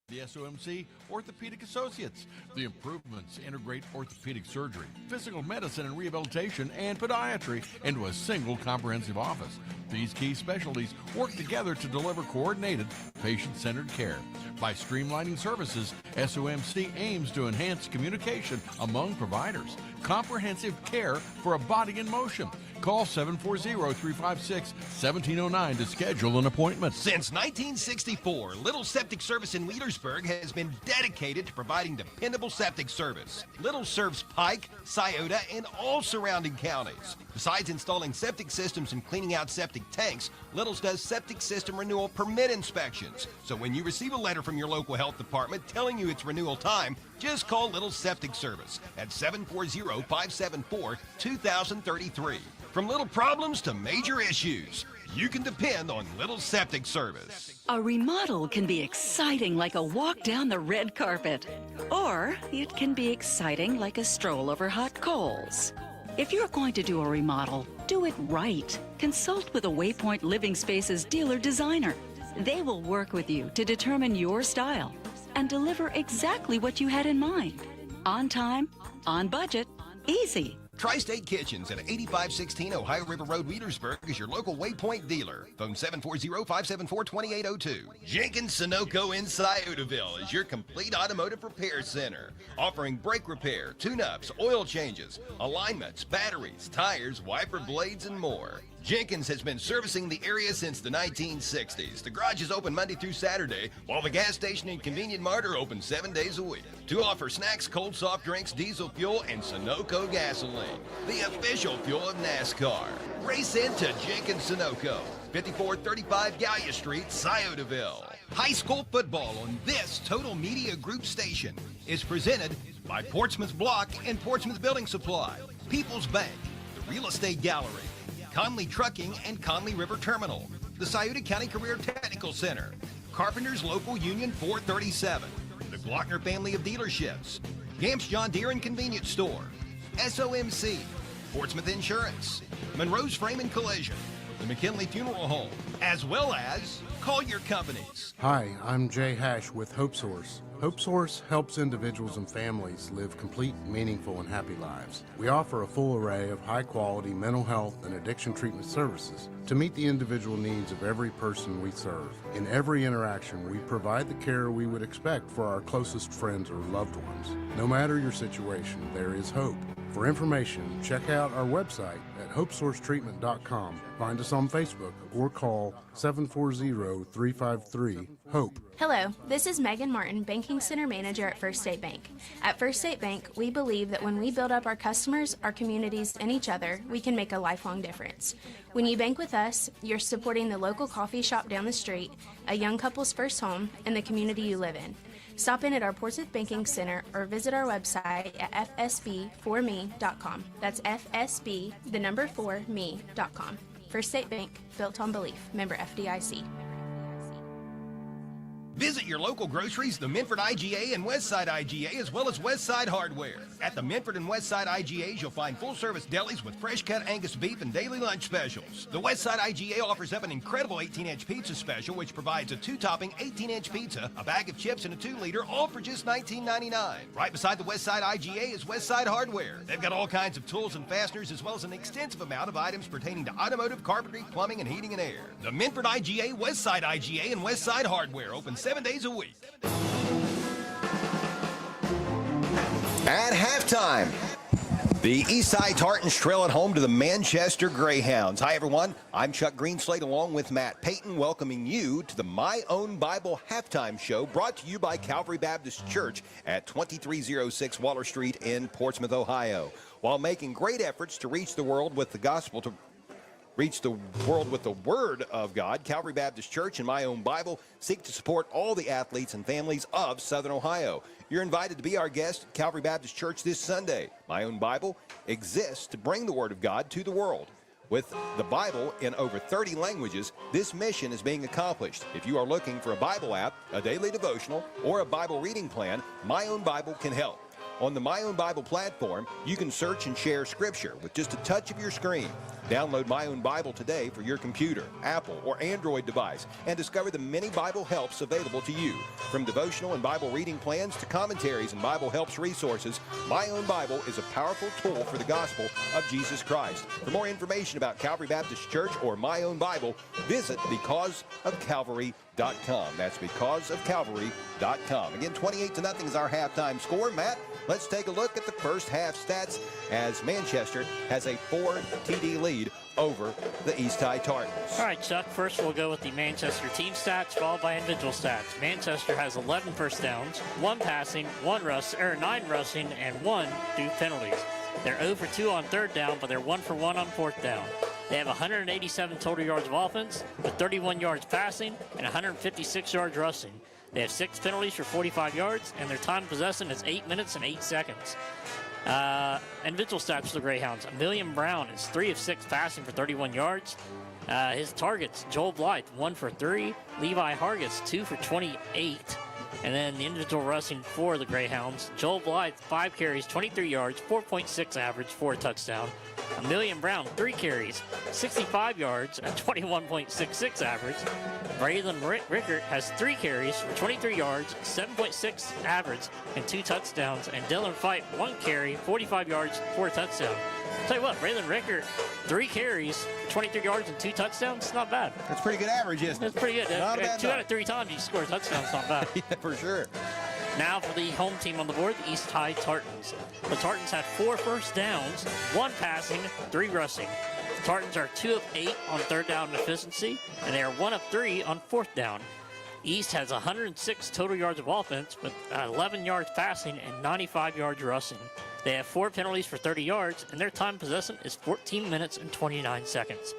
Speaker 15: the SOMC Orthopedic Associates. The improvements integrate orthopedic surgery, physical medicine and rehabilitation, and podiatry into a single comprehensive office. These key specialties work together to deliver coordinated, patient-centered care. By streamlining services, SOMC aims to enhance communication among providers. Comprehensive care for a body in motion. Call 740-356-1709 to schedule an appointment.
Speaker 3: Since 1964, Little Septic Service in Wheelersburg has been dedicated to providing dependable septic service. Little serves Pike, Scioto, and all surrounding counties. Besides installing septic systems and cleaning out septic tanks, Little's does septic system renewal permit inspections. So when you receive a letter from your local health department telling you it's renewal time, just call Little Septic Service at 740-574-2033. From little problems to major issues, you can depend on Little Septic Service.
Speaker 10: A remodel can be exciting like a walk down the red carpet, or it can be exciting like a stroll over hot coals. If you're going to do a remodel, do it right. Consult with a Waypoint Living Spaces dealer designer. They will work with you to determine your style and deliver exactly what you had in mind. On time, on budget, easy.
Speaker 3: Tri-State Kitchens at 8516 Ohio River Road, Wheelersburg is your local Waypoint dealer. Phone 740-574-2802. Jenkins Sunoco in Sciotoville is your complete automotive repair center, offering brake repair, tune-ups, oil changes, alignments, batteries, tires, wiper blades, and more. Jenkins has been servicing the area since the 1960s. The garage is open Monday through Saturday, while the gas station and convenient mart are open 7 days a week. To offer snacks, cold soft drinks, diesel fuel, and Sunoco gasoline, the official fuel of NASCAR. Race into Jenkins Sunoco, 5435 Gallia Street, Sciotoville. High school football on this Total Media Group station is presented by Portsmouth Block and Portsmouth Building Supply, People's Bank, the Real Estate Gallery, Conley Trucking and Conley River Terminal, the Scioto County Career Technical Center, Carpenters Local Union 437, the Glockner family of dealerships, Gamps John Deere and Convenience Store, SOMC, Portsmouth Insurance, Monroe's Frame and Collision, the McKinley Funeral Home, as well as Collier Companies.
Speaker 21: Hi, I'm Jay Hash with Hope Source. Hope Source helps individuals and families live complete, meaningful, and happy lives. We offer a full array of high-quality mental health and addiction treatment services to meet the individual needs of every person we serve. In every interaction, we provide the care we would expect for our closest friends or loved ones. No matter your situation, there is hope. For information, check out our website at hopesourcetreatment.com. Find us on Facebook or call 740-353-HOPE.
Speaker 12: Hello, this is Megan Martin, Banking Center Manager at First State Bank. At First State Bank, we believe that when we build up our customers, our communities, and each other, we can make a lifelong difference. When you bank with us, you're supporting the local coffee shop down the street, a young couple's first home, and the community you live in. Stop in at our Portsmouth Banking Center or visit our website at fsb4me.com. That's FSB, the number 4me.com. First State Bank, built on belief. Member FDIC.
Speaker 3: Visit your local groceries, the Minford IGA and Westside IGA, as well as Westside Hardware. At the Minford and Westside IGAs, you'll find full-service delis with fresh-cut Angus beef and daily lunch specials. The Westside IGA offers up an incredible 18-inch pizza special, which provides a 2-topping 18-inch pizza, a bag of chips, and a 2-liter, all for just $19.99. Right beside the Westside IGA is Westside Hardware. They've got all kinds of tools and fasteners, as well as an extensive amount of items pertaining to automotive, carpentry, plumbing, and heating and air. The Minford IGA, Westside IGA, and Westside Hardware open 7 days a week.
Speaker 1: At halftime, the Eastside Tartans trail at home to the Manchester Greyhounds. Hi, everyone. I'm Chuck Greenslade along with Matt Payton, welcoming you to the My Own Bible halftime show brought to you by Calvary Baptist Church at 2306 Waller Street in Portsmouth, Ohio. While making great efforts to reach the world with the gospel, reach the world with the Word of God, Calvary Baptist Church and My Own Bible seek to support all the athletes and families of Southern Ohio. You're invited to be our guest at Calvary Baptist Church this Sunday. My Own Bible exists to bring the Word of God to the world. With the Bible in over 30 languages, this mission is being accomplished. If you are looking for a Bible app, a daily devotional, or a Bible reading plan, My Own Bible can help. On the My Own Bible platform, you can search and share Scripture with just a touch of your screen. Download My Own Bible today for your computer, Apple, or Android device and discover the many Bible helps available to you. From devotional and Bible reading plans to commentaries and Bible helps resources, My Own Bible is a powerful tool for the gospel of Jesus Christ. For more information about Calvary Baptist Church or My Own Bible, visit becauseofcalvary.com. That's becauseofcalvary.com. Again, 28-0 is our halftime score. Matt, let's take a look at the first half stats as Manchester has a 4 TD lead lead over the East High Tartans.
Speaker 2: All right, Chuck, first we'll go with the Manchester team stats, followed by individual stats. Manchester has 11 first downs, 1 passing, 9 rushing, and 1 due penalties. They're 0 for 2 on third down, but they're 1 for 1 on fourth down. They have 187 total yards of offense, with 31 yards passing and 156 yards rushing. They have 6 penalties for 45 yards, and their time possession is 8 minutes and 8 seconds. Individual stats for the Greyhounds. Amelia Brown is 3 of 6 passing for 31 yards. His targets, Joel Blythe, 1 for 3. Levi Hargis, 2 for 28. And then the individual rushing for the Greyhounds, Joel Blythe, 5 carries, 23 yards, 4.6 average, 4 touchdown. Amelia Brown, 3 carries, 65 yards, and 21.66 average. Braylon Rickert has 3 carries for 23 yards, 7.6 average, and 2 touchdowns. And Dylan Fight, 1 carry, 45 yards, 4 touchdowns. Tell you what, Braylon Rickert, 3 carries, 23 yards, and 2 touchdowns. It's not bad.
Speaker 1: That's pretty good average, isn't it?
Speaker 2: That's pretty good.
Speaker 1: Not a bad
Speaker 2: 2 out of 3 times you score a touchdown. It's not bad.
Speaker 1: Yeah, for sure.
Speaker 2: Now for the home team on the board, the East High Tartans. The Tartans had 4 first downs, 1 passing, 3 rushing. The Tartans are 2 of 8 on third down efficiency, and they are 1 of 3 on fourth down. East has 106 total yards of offense, with 11 yards passing and 95 yards rushing. They have 4 penalties for 30 yards, and their time possession is 14 minutes and 29 seconds.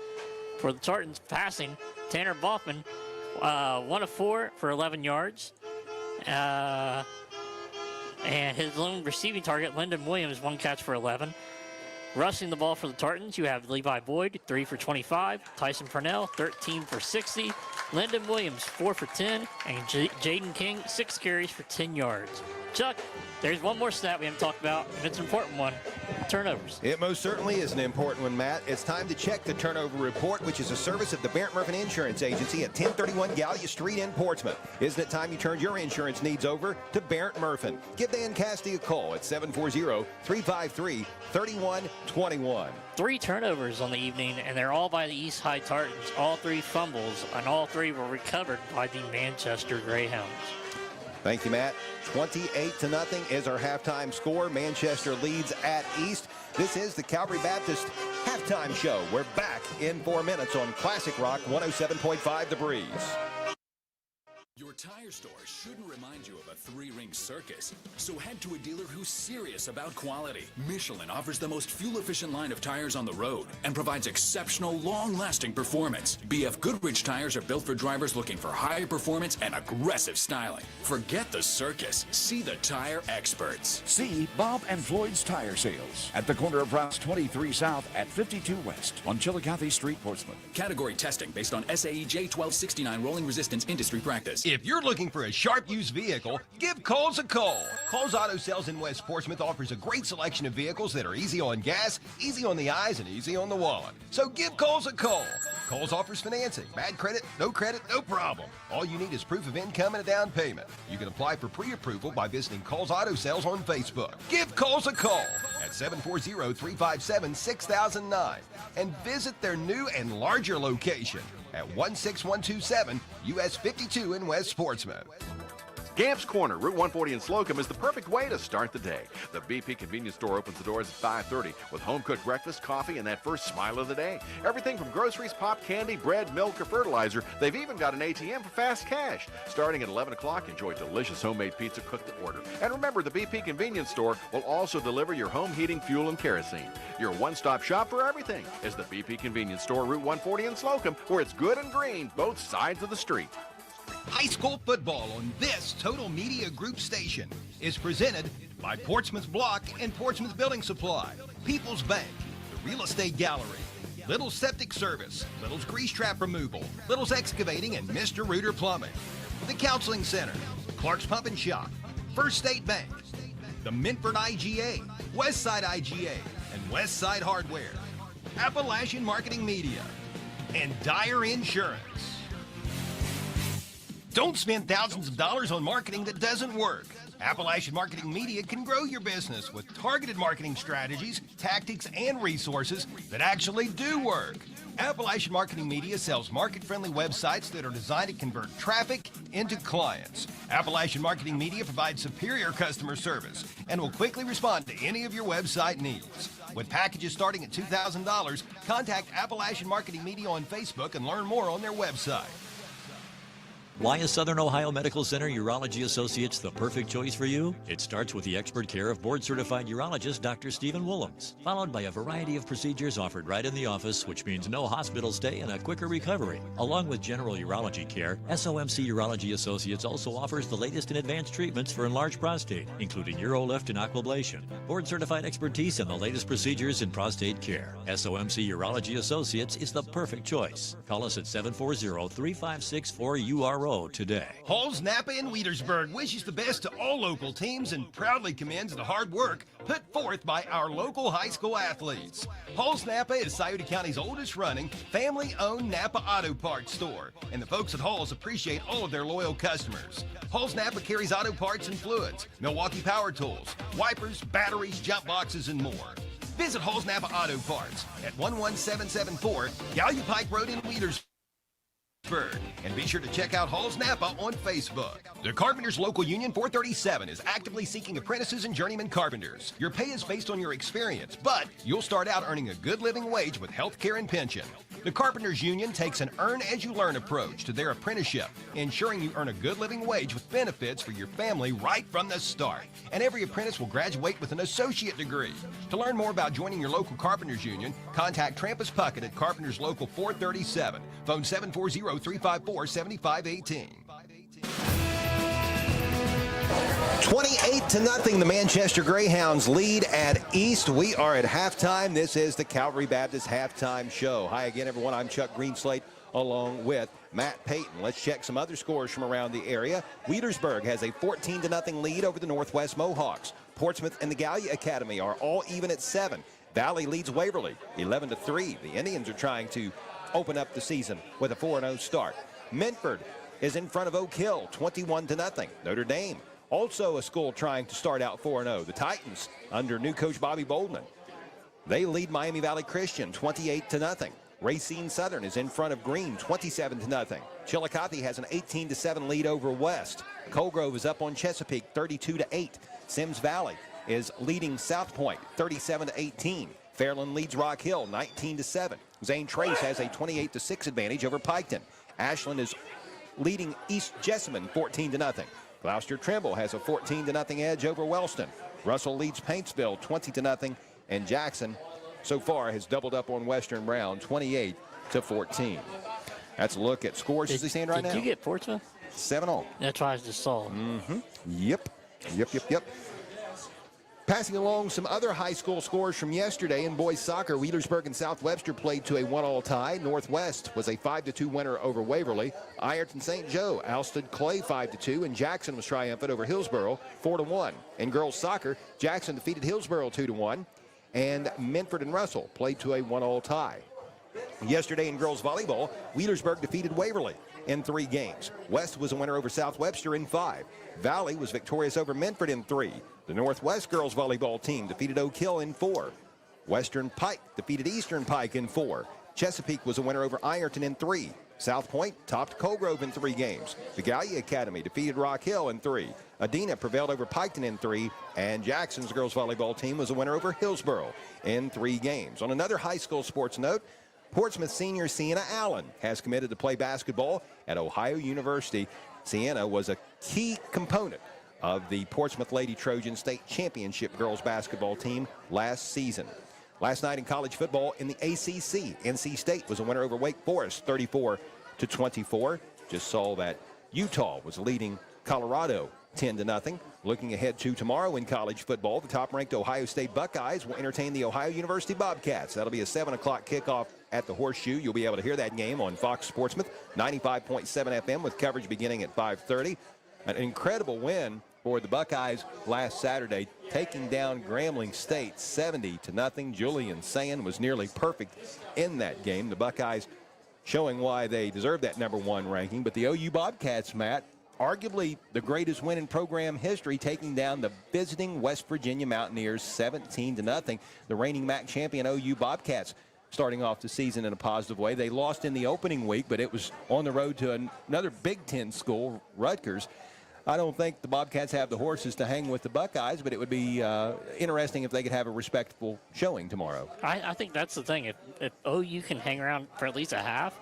Speaker 2: For the Tartans passing, Tanner Boffman, 1 of 4 for 11 yards. And his lone receiving target, Lyndon Williams, 1 catch for 11. Rushing the ball for the Tartans, you have Levi Boyd, 3 for 25. Tyson Purnell, 13 for 60. Lyndon Williams, 4 for 10. And Jaden King, 6 carries for 10 yards. Chuck, there's one more stat we haven't talked about, and it's an important one. Turnovers.
Speaker 1: It most certainly is an important one, Matt. It's time to check the turnover report, which is a service of the Barrett Murphy Insurance Agency at 1031 Gallia Street in Portsmouth. Isn't it time you turned your insurance needs over to Barrett Murphy? Give Dan Cassidy a call at 740-353-3121.
Speaker 2: 3 turnovers on the evening, and they're all by the East High Tartans. All 3 fumbles, and all 3 were recovered by the Manchester Greyhounds.
Speaker 1: Thank you, Matt. 28-0 is our halftime score. Manchester leads at East. This is the Calvary Baptist halftime show. We're back in 4 minutes on Classic Rock 107.5 The Breeze.
Speaker 5: Your tire store shouldn't remind you of a 3-ring circus. So head to a dealer who's serious about quality. Michelin offers the most fuel-efficient line of tires on the road and provides exceptional, long-lasting performance. BF Goodrich tires are built for drivers looking for high performance and aggressive styling. Forget the circus. See the tire experts.
Speaker 22: See Bob and Floyd's Tire Sales at the corner of Routes 23 South at 52 West on Chillicothe Street, Portsmouth.
Speaker 5: Category testing based on SAE J1269 rolling resistance industry practice.
Speaker 3: If you're looking for a sharp used vehicle, give Coles a call. Coles Auto Sales in West Portsmouth offers a great selection of vehicles that are easy on gas, easy on the eyes, and easy on the wallet. So give Coles a call. Coles offers financing. Bad credit, no problem. All you need is proof of income and a down payment. You can apply for pre-approval by visiting Coles Auto Sales on Facebook. Give Coles a call at 740-357-6009 and visit their new and larger location at 16127 US 52 in West Portsmouth.
Speaker 15: Gamp's Corner, Route 140 in Slocum, is the perfect way to start the day. The BP convenience store opens the doors at 5:30 with home-cooked breakfast, coffee, and that first smile of the day. Everything from groceries, pop candy, bread, milk, or fertilizer. They've even got an ATM for fast cash. Starting at 11 o'clock, enjoy delicious homemade pizza cooked to order. And remember, the BP convenience store will also deliver your home heating, fuel, and kerosene. Your one-stop shop for everything is the BP convenience store, Route 140 in Slocum, where it's good and green, both sides of the street.
Speaker 3: High school football on this Total Media Group station is presented by Portsmouth Block and Portsmouth Building Supply, People's Bank, the Real Estate Gallery, Little's Septic Service, Little's Grease Trap Removal, Little's Excavating, and Mr. Reuter Plumbing, the Counseling Center, Clark's Pump and Shop, First State Bank, the Minford IGA, Westside IGA, and Westside Hardware, Appalachian Marketing Media, and Dyer Insurance. Don't spend thousands of dollars on marketing that doesn't work. Appalachian Marketing Media can grow your business with targeted marketing strategies, tactics, and resources that actually do work. Appalachian Marketing Media sells market-friendly websites that are designed to convert traffic into clients. Appalachian Marketing Media provides superior customer service and will quickly respond to any of your website needs. With packages starting at $2,000, contact Appalachian Marketing Media on Facebook and learn more on their website.
Speaker 4: Why is Southern Ohio Medical Center Urology Associates the perfect choice for you? It starts with the expert care of board-certified urologist Dr. Stephen Willems, followed by a variety of procedures offered right in the office, which means no hospital stay and a quicker recovery. Along with general urology care, SOMC Urology Associates also offers the latest in advanced treatments for enlarged prostate, including Urolift and Aquablation, board-certified expertise and the latest procedures in prostate care. SOMC Urology Associates is the perfect choice. Call us at 740-3564-URO today.
Speaker 3: Halls Napa in Wheelersburg wishes the best to all local teams and proudly commends the hard work put forth by our local high school athletes. Halls Napa is Scioto County's oldest running, family-owned Napa auto parts store, and the folks at Halls appreciate all of their loyal customers. Halls Napa carries auto parts and fluids, Milwaukee power tools, wipers, batteries, jump boxes, and more. Visit Halls Napa Auto Parts at 11774 Gallia Pike Road in Wheelersburg. And be sure to check out Halls Napa on Facebook. The Carpenters Local Union 437 is actively seeking apprentices and journeyman carpenters. Your pay is based on your experience, but you'll start out earning a good living wage with health care and pension. The Carpenters Union takes an earn-as-you-learn approach to their apprenticeship, ensuring you earn a good living wage with benefits for your family right from the start. And every apprentice will graduate with an associate degree. To learn more about joining your local Carpenters Union, contact Trampus Puckett at Carpenters Local 437. Phone 740-354-7518.
Speaker 1: 28-0, the Manchester Greyhounds lead at East. We are at halftime. This is the Calvary Baptist Halftime Show. Hi again, everyone. I'm Chuck Greenslade along with Matt Payton. Let's check some other scores from around the area. Wheelersburg has a 14-0 lead over the Northwest Mohawks. Portsmouth and the Gallia Academy are all even at 7. Valley leads Waverly 11-3. The Indians are trying to open up the season with a 4-0 start. Minford is in front of Oak Hill 21-0. Notre Dame, also a school trying to start out 4-0. The Titans, under new coach Bobby Boldman, they lead Miami Valley Christian 28-0. Racine Southern is in front of Greene 27-0. Chillicothe has an 18-7 lead over West. Colgrove is up on Chesapeake 32-8. Sims Valley is leading South Point 37-18. Fairland leads Rock Hill 19-7. Zane Trace has a 28-6 advantage over Piketon. Ashland is leading East Jessamine 14-0. Gloucester Trimble has a 14-0 edge over Wellston. Russell leads Paintsville 20-0, and Jackson so far has doubled up on Western Brown 28-14. That's a look at scores as they stand right now.
Speaker 2: Did you get Portsmouth?
Speaker 1: 7-0.
Speaker 2: That's what I just saw.
Speaker 1: Yep. Passing along some other high school scores from yesterday in boys soccer, Wheelersburg and South Webster played to a 1-1 tie. Northwest was a 5-2 winner over Waverly. Ironton St. Joe ousted Clay 5-2, and Jackson was triumphant over Hillsboro 4-1. In girls soccer, Jackson defeated Hillsboro 2-1, and Minford and Russell played to a 1-1 tie. Yesterday in girls volleyball, Wheelersburg defeated Waverly in 3 games. West was a winner over South Webster in 5. Valley was victorious over Minford in 3. The Northwest girls volleyball team defeated Oak Hill in 4. Western Pike defeated Eastern Pike in 4. Chesapeake was a winner over Ironton in 3. South Point topped Colgrove in 3 games. The Gallia Academy defeated Rock Hill in 3. Adena prevailed over Piketon in 3. And Jackson's girls volleyball team was a winner over Hillsboro in 3 games. On another high school sports note, Portsmouth senior Sienna Allen has committed to play basketball at Ohio University. Sienna was a key component of the Portsmouth Lady Trojan State Championship girls basketball team last season. Last night in college football in the ACC, NC State was a winner over Wake Forest 34-24. Just saw that Utah was leading Colorado 10-0. Looking ahead to tomorrow in college football, the top-ranked Ohio State Buckeyes will entertain the Ohio University Bobcats. That'll be a 7 o'clock kickoff at the Horseshoe. You'll be able to hear that game on Fox Sportsmouth 95.7 FM with coverage beginning at 5:30. An incredible win for the Buckeyes last Saturday, taking down Grambling State 70-0. Julian Sand was nearly perfect in that game. The Buckeyes showing why they deserve that #1 ranking. But the OU Bobcats, Matt, arguably the greatest win in program history, taking down the visiting West Virginia Mountaineers 17-0. The reigning MAC champion OU Bobcats starting off the season in a positive way. They lost in the opening week, but it was on the road to another Big Ten school, Rutgers. I don't think the Bobcats have the horses to hang with the Buckeyes, but it would be interesting if they could have a respectable showing tomorrow.
Speaker 2: I think that's the thing. If OU can hang around for at least a half,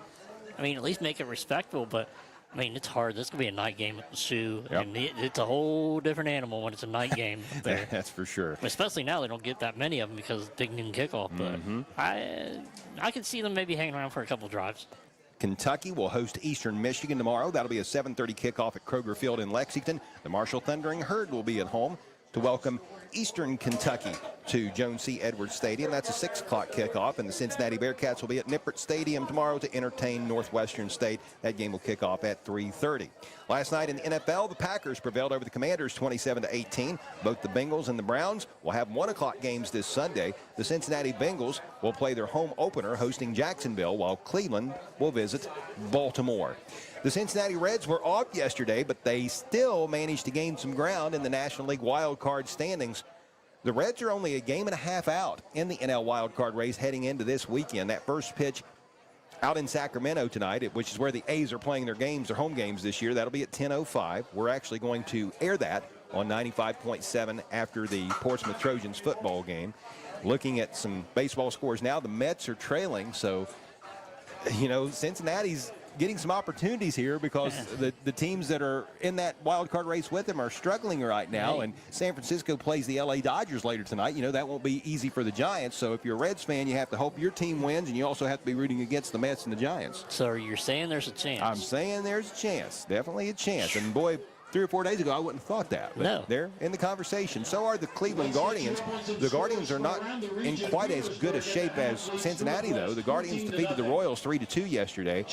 Speaker 2: I mean, at least make it respectable, but I mean, it's hard. This could be a night game at the Shoe, and it's a whole different animal when it's a night game up there.
Speaker 1: That's for sure.
Speaker 2: Especially now they don't get that many of them because big noon kickoff. But I can see them maybe hanging around for a couple drives.
Speaker 1: Kentucky will host Eastern Michigan tomorrow. That'll be a 7:30 kickoff at Kroger Field in Lexington. The Marshall Thundering Herd will be at home to welcome Eastern Kentucky to Joan C. Edwards Stadium. That's a 6 o'clock kickoff, and the Cincinnati Bearcats will be at Nippert Stadium tomorrow to entertain Northwestern State. That game will kick off at 3:30. Last night in the NFL, the Packers prevailed over the Commanders 27-18. Both the Bengals and the Browns will have 1 o'clock games this Sunday. The Cincinnati Bengals will play their home opener hosting Jacksonville, while Cleveland will visit Baltimore. The Cincinnati Reds were off yesterday, but they still managed to gain some ground in the National League wild card standings. The Reds are only a game and a half out in the NL wild card race heading into this weekend. That first pitch out in Sacramento tonight, which is where the A's are playing their games, their home games this year. That'll be at 10:05. We're actually going to air that on 95.7 after the Portsmouth Trojans football game. Looking at some baseball scores now, the Mets are trailing, so, you know, Cincinnati's getting some opportunities here because the teams that are in that wild card race with them are struggling right now, and San Francisco plays the LA Dodgers later tonight. You know, that won't be easy for the Giants, so if you're a Reds fan, you have to hope your team wins, and you also have to be rooting against the Mets and the Giants.
Speaker 2: So you're saying there's a chance?
Speaker 1: I'm saying there's a chance, definitely a chance, and boy, 3 or 4 days ago, I wouldn't have thought that. But
Speaker 2: no.
Speaker 1: They're in the conversation. So are the Cleveland Guardians. The Guardians are not in quite as good a shape as Cincinnati, though. The Guardians defeated the Royals 3-2 yesterday.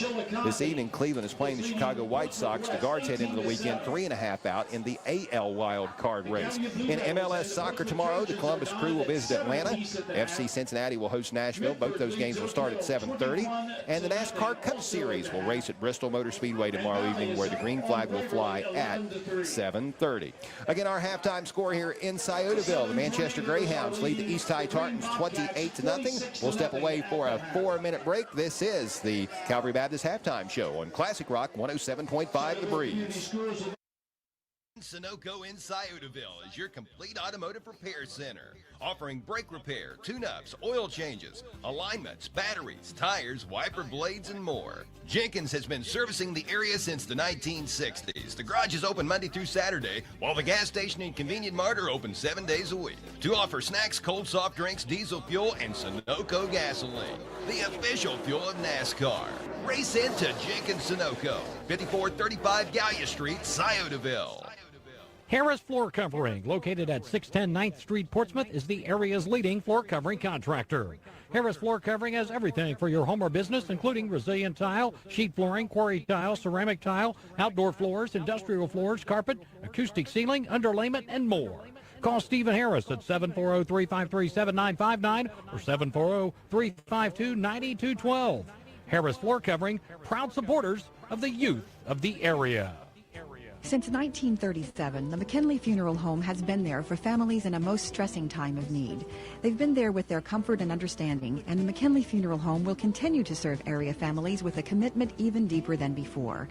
Speaker 1: This evening, Cleveland is playing the Chicago White Sox. The Guards head into the weekend 3.5 out in the AL wild card race. In MLS soccer tomorrow, the Columbus Crew will visit Atlanta. FC Cincinnati will host Nashville. Both those games will start at 7:30. And the NASCAR Cup Series will race at Bristol Motor Speedway tomorrow evening, where the green flag will fly at 7:30. Again, our halftime score here in Sciotoville. The Manchester Greyhounds lead the East High Tartans 28-0. We'll step away for a 4-minute break. This is the Calvary Baptist Halftime Show on Classic Rock 107.5 The Breeze.
Speaker 3: Sunoco in Sciotoville is your complete automotive repair center, offering brake repair, tune-ups, oil changes, alignments, batteries, tires, wiper blades, and more. Jenkins has been servicing the area since the 1960s. The garage is open Monday through Saturday, while the gas station and convenient mart are open 7 days a week to offer snacks, cold soft drinks, diesel fuel, and Sunoco gasoline, the official fuel of NASCAR. Race into Jenkins Sunoco, 5435 Gallia Street, Sciotoville.
Speaker 6: Harris Floor Covering, located at 610 9th Street, Portsmouth, is the area's leading floor covering contractor. Harris Floor Covering has everything for your home or business, including resilient tile, sheet flooring, quarry tile, ceramic tile, outdoor floors, industrial floors, carpet, acoustic ceiling, underlayment, and more. Call Stephen Harris at 740-353-7959 or 740-352-9212. Harris Floor Covering, proud supporters of the youth of the area.
Speaker 8: Since 1937, the McKinley Funeral Home has been there for families in a most stressing time of need. They've been there with their comfort and understanding, and the McKinley Funeral Home will continue to serve area families with a commitment even deeper than before.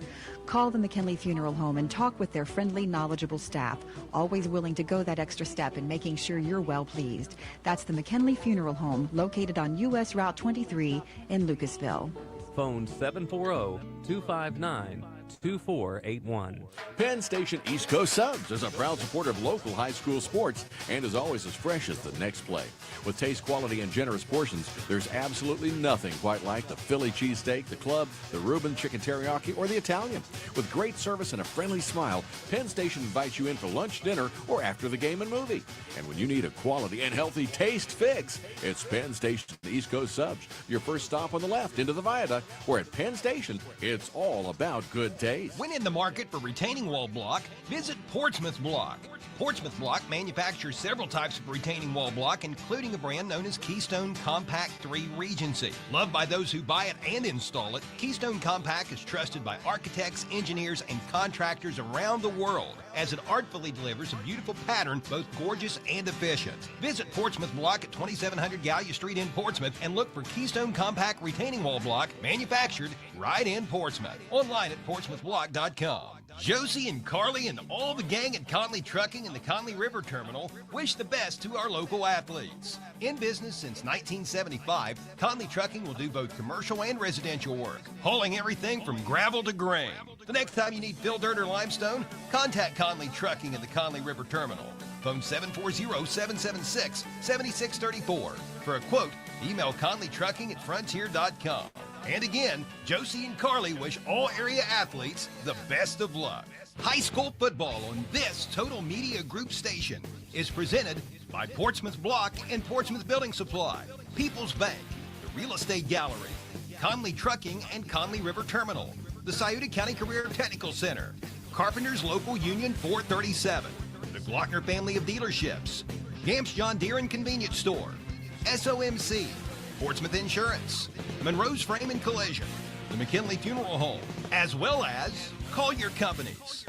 Speaker 8: Call the McKinley Funeral Home and talk with their friendly, knowledgeable staff, always willing to go that extra step in making sure you're well pleased. That's the McKinley Funeral Home, located on U.S. Route 23 in Lucasville.
Speaker 23: Phone 740-259-2481.
Speaker 15: Penn Station East Coast Subs is a proud supporter of local high school sports and is always as fresh as the next play. With taste, quality, and generous portions, there's absolutely nothing quite like the Philly cheesesteak, the club, the Reuben chicken teriyaki, or the Italian. With great service and a friendly smile, Penn Station invites you in for lunch, dinner, or after the game and movie. And when you need a quality and healthy taste fix, it's Penn Station East Coast Subs, your first stop on the left into the viaduct, where at Penn Station, it's all about good taste.
Speaker 3: When in the market for retaining wall block, visit Portsmouth Block. Portsmouth Block manufactures several types of retaining wall block, including a brand known as Keystone Compact 3 Regency. Loved by those who buy it and install it, Keystone Compact is trusted by architects, engineers, and contractors around the world, as it artfully delivers a beautiful pattern, both gorgeous and efficient. Visit Portsmouth Block at 2700 Gallia Street in Portsmouth and look for Keystone Compact retaining wall block, manufactured right in Portsmouth. Online at portsmouthblock.com. Josie and Carly and all the gang at Conley Trucking and the Conley River Terminal wish the best to our local athletes. In business since 1975, Conley Trucking will do both commercial and residential work, hauling everything from gravel to grain. The next time you need fill dirt or limestone, contact Conley Trucking and the Conley River Terminal. Phone 740-776-7634. For a quote, email conleytrucking@frontier.com. And again, Josie and Carly wish all area athletes the best of luck. High school football on this Total Media Group station is presented by Portsmouth Block and Portsmouth Building Supply, People's Bank, the Real Estate Gallery, Conley Trucking and Conley River Terminal, the Scioto County Career Technical Center, Carpenters Local Union 437, the Glockner family of dealerships, Gamps John Deere and Convenience Store, SOMC, Portsmouth Insurance, Monroe's Frame and Collision, the McKinley Funeral Home, as well as Collier Companies.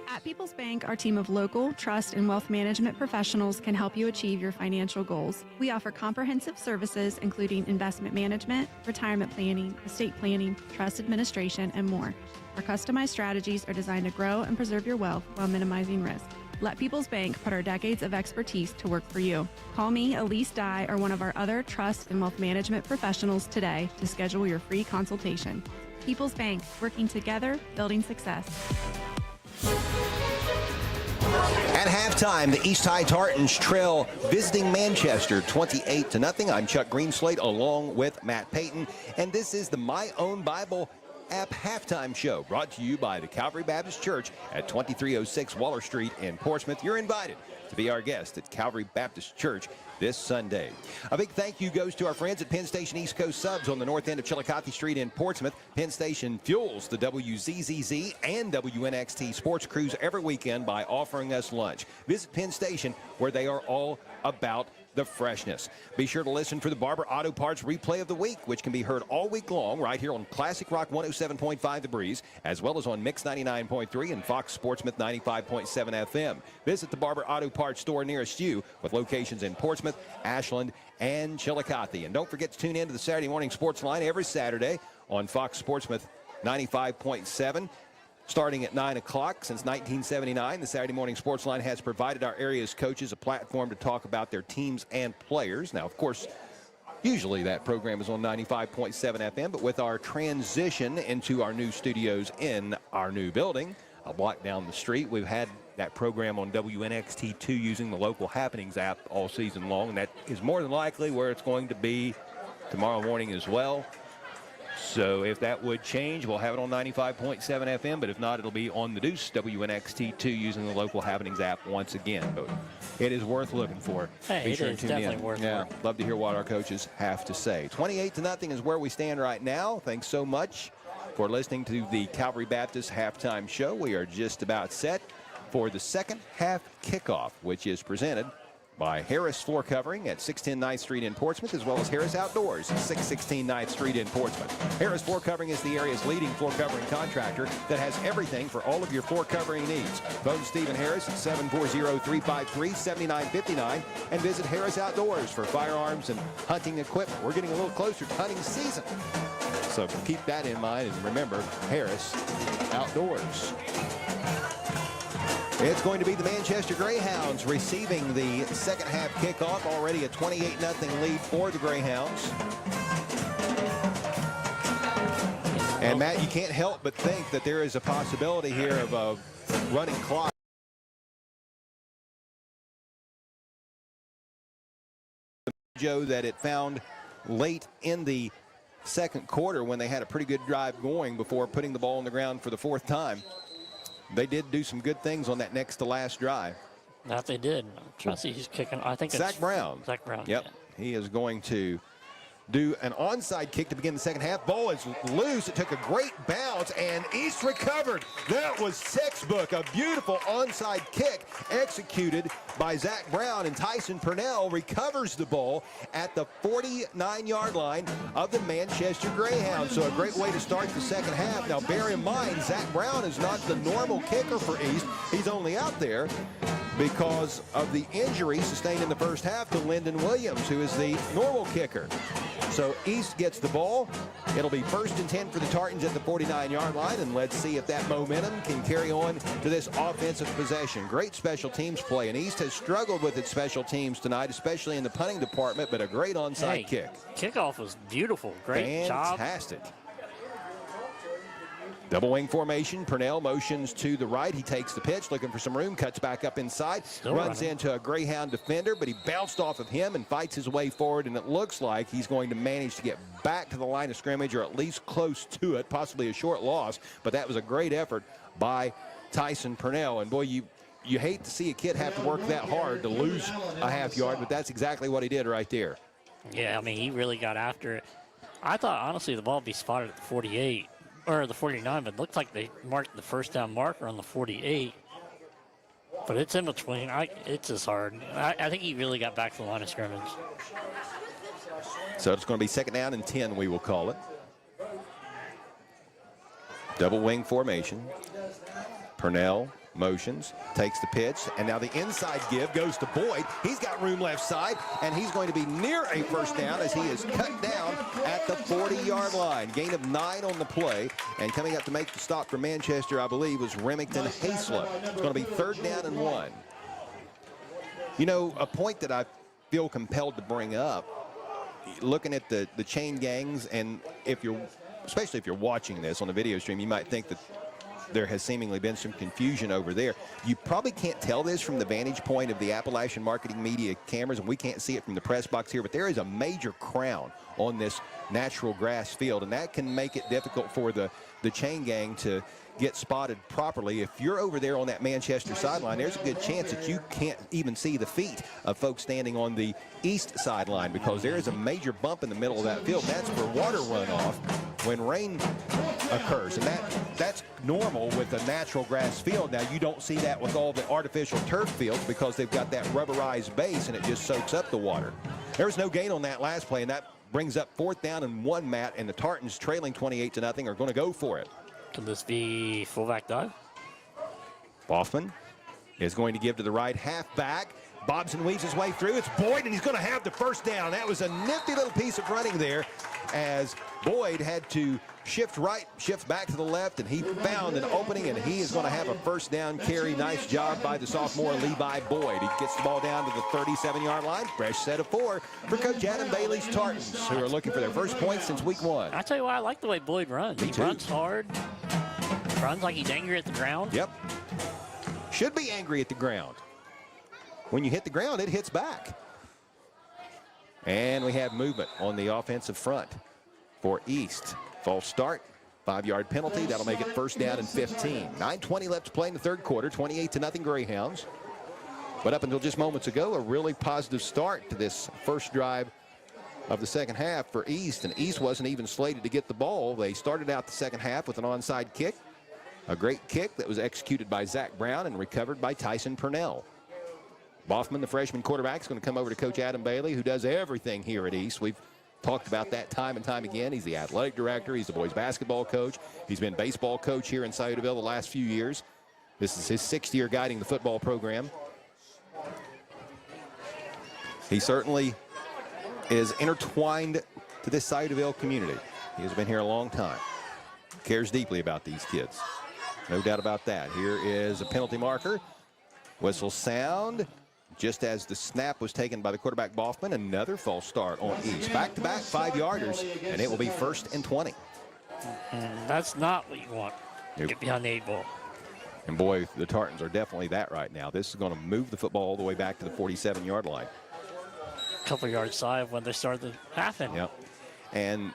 Speaker 16: At People's Bank, our team of local, trust, and wealth management professionals can help you achieve your financial goals. We offer comprehensive services including investment management, retirement planning, estate planning, trust administration, and more. Our customized strategies are designed to grow and preserve your wealth while minimizing risk. Let People's Bank put our decades of expertise to work for you. Call me, Elise Dye, or one of our other trust and wealth management professionals today to schedule your free consultation. People's Bank, working together, building success.
Speaker 1: At halftime, the East High Tartans trail visiting Manchester 28-0. I'm Chuck Greenslade along with Matt Payton, and this is the My Own Bible app halftime show brought to you by the Calvary Baptist Church at 2306 Waller Street in Portsmouth. You're invited to be our guest at Calvary Baptist Church this Sunday. A big thank you goes to our friends at Penn Station East Coast Subs on the north end of Chillicothe Street in Portsmouth. Penn Station fuels the WZZZ and WNXT sports crews every weekend by offering us lunch. Visit Penn Station, where they are all about the freshness. Be sure to listen for the Barber Auto Parts Replay of the Week, which can be heard all week long right here on Classic Rock 107.5 The Breeze, as well as on Mix 99.3 and Fox Sportsmouth 95.7 FM. Visit the Barber Auto Parts store nearest you with locations in Portsmouth, Ashland, and Chillicothe. And don't forget to tune in to the Saturday Morning Sports Line every Saturday on Fox Sportsmouth 95.7. Starting at 9 o'clock since 1979, the Saturday Morning Sports Line has provided our area's coaches a platform to talk about their teams and players. Now, of course, usually that program is on 95.7 FM, but with our transition into our new studios in our new building, a block down the street, we've had that program on WNXT2 using the Local Happenings app all season long, and that is more than likely where it's going to be tomorrow morning as well. So if that would change, we'll have it on 95.7 FM, but if not, it'll be on the Deuce WNXT2 using the Local Happenings app once again. But it is worth looking for.
Speaker 2: Hey,
Speaker 1: Be
Speaker 2: it
Speaker 1: sure
Speaker 2: is
Speaker 1: to tune
Speaker 2: definitely
Speaker 1: in.
Speaker 2: worth
Speaker 1: Yeah,
Speaker 2: it.
Speaker 1: love to hear what our coaches have to say. 28-0 is where we stand right now. Thanks so much for listening to the Calvary Baptist halftime show. We are just about set for the second half kickoff, which is presented by Harris Floor Covering at 610 9th Street in Portsmouth, as well as Harris Outdoors at 616 9th Street in Portsmouth. Harris Floor Covering is the area's leading floor covering contractor that has everything for all of your floor covering needs. Phone Stephen Harris at 740-353-7959 and visit Harris Outdoors for firearms and hunting equipment. We're getting a little closer to hunting season, so keep that in mind, and remember, Harris Outdoors. It's going to be the Manchester Greyhounds receiving the second half kickoff. Already a 28-0 lead for the Greyhounds. And Matt, you can't help but think that there is a possibility here of a running clock. Joe, that it found late in the second quarter when they had a pretty good drive going before putting the ball on the ground for the fourth time. They did do some good things on that next to last drive.
Speaker 2: That they did. I'm trying to see who's kicking. I think
Speaker 1: Zach Brown.
Speaker 2: Zach Brown.
Speaker 1: Yep.
Speaker 2: Yeah.
Speaker 1: He is going to do an onside kick to begin the second half. Ball is loose. It took a great bounce, and East recovered. That was textbook. A beautiful onside kick executed by Zach Brown, and Tyson Purnell recovers the ball at the 49-yard line of the Manchester Greyhounds. So a great way to start the second half. Now, bear in mind, Zach Brown is not the normal kicker for East. He's only out there because of the injury sustained in the first half to Lyndon Williams, who is the normal kicker. So East gets the ball. It'll be 1st and 10 for the Tartans at the 49-yard line, and let's see if that momentum can carry on to this offensive possession. Great special teams play, and East has struggled with its special teams tonight, especially in the punting department, but a great onside kick.
Speaker 2: Kickoff was beautiful. Great job.
Speaker 1: Fantastic. Double wing formation. Purnell motions to the right. He takes the pitch, looking for some room, cuts back up inside, runs into a Greyhound defender, but he bounced off of him and fights his way forward, and it looks like he's going to manage to get back to the line of scrimmage, or at least close to it, possibly a short loss, but that was a great effort by Tyson Purnell. And boy, you hate to see a kid have to work that hard to lose a half yard, but that's exactly what he did right there.
Speaker 2: Yeah, I mean, he really got after it. I thought, honestly, the ball would be spotted at the 48. Or the 49, but it looked like they marked the first down marker on the 48. But it's in between. It's just hard. I think he really got back to the line of scrimmage.
Speaker 1: So it's going to be 2nd down and 10, we will call it. Double wing formation. Purnell motions, takes the pitch, and now the inside give goes to Boyd. He's got room left side, and he's going to be near a 1st down as he is cut down at the 40-yard line. Gain of 9 on the play, and coming up to make the stop for Manchester, I believe, was Remington Hasler. It's going to be 3rd down and 1. You know, a point that feel compelled to bring up, looking at the chain gangs, and especially if you're watching this on the video stream, you might think that there has seemingly been some confusion over there. You probably can't tell this from the vantage point of the Appalachian Marketing Media cameras, and we can't see it from the press box here, but there is a major crown on this natural grass field, and that can make it difficult for the chain gang to get spotted properly. If you're over there on that Manchester sideline, there's a good chance that you can't even see the feet of folks standing on the east sideline, because there is a major bump in the middle of that field. That's for water runoff when rain occurs, and that's normal with a natural grass field. Now, you don't see that with all the artificial turf fields because they've got that rubberized base and it just soaks up the water. There was no gain on that last play, and that brings up 4th down and 1, Matt, and the Tartans, trailing 28-0, are going to go for it.
Speaker 2: Could this be fullback dive?
Speaker 1: Boffman is going to give to the right halfback. Bobs and weaves his way through. It's Boyd, and he's going to have the 1st down. That was a nifty little piece of running there as Boyd had to shift right, shift back to the left, and he found an opening, and he is going to have a 1st down carry. Nice job by the sophomore Levi Boyd. He gets the ball down to the 37-yard line. Fresh set of 4 for Coach Adam Bailey's Tartans, who are looking for their first points since week 1.
Speaker 2: I tell you why I like the way Boyd runs. He runs hard, runs like he's angry at the ground.
Speaker 1: Yep. Should be angry at the ground. When you hit the ground, it hits back. And we have movement on the offensive front for East. False start, 5-yard penalty. That'll make it 1st down and 15. 9:20 left to play in the 3rd quarter, 28-0 Greyhounds. But up until just moments ago, a really positive start to this first drive of the 2nd half for East. And East wasn't even slated to get the ball. They started out the 2nd half with an onside kick. A great kick that was executed by Zach Brown and recovered by Tyson Purnell. Boffman, the freshman quarterback, is going to come over to Coach Adam Bailey, who does everything here at East. We've talked about that time and time again. He's the athletic director. He's the boys basketball coach. He's been baseball coach here in Sciotoville the last few years. This is his 6th year guiding the football program. He certainly is intertwined to this Sciotoville community. He has been here a long time. Cares deeply about these kids. No doubt about that. Here is a penalty marker. Whistle sound. Just as the snap was taken by the quarterback Boffman, another false start on East. Back-to-back 5-yarders, and it will be 1st and 20.
Speaker 2: And that's not what you want.
Speaker 1: Nope.
Speaker 2: Get behind the 8 ball.
Speaker 1: And boy, the Tartans are definitely that right now. This is going to move the football all the way back to the 47-yard line.
Speaker 2: A couple yards side of when they started the half in.
Speaker 1: Yep. And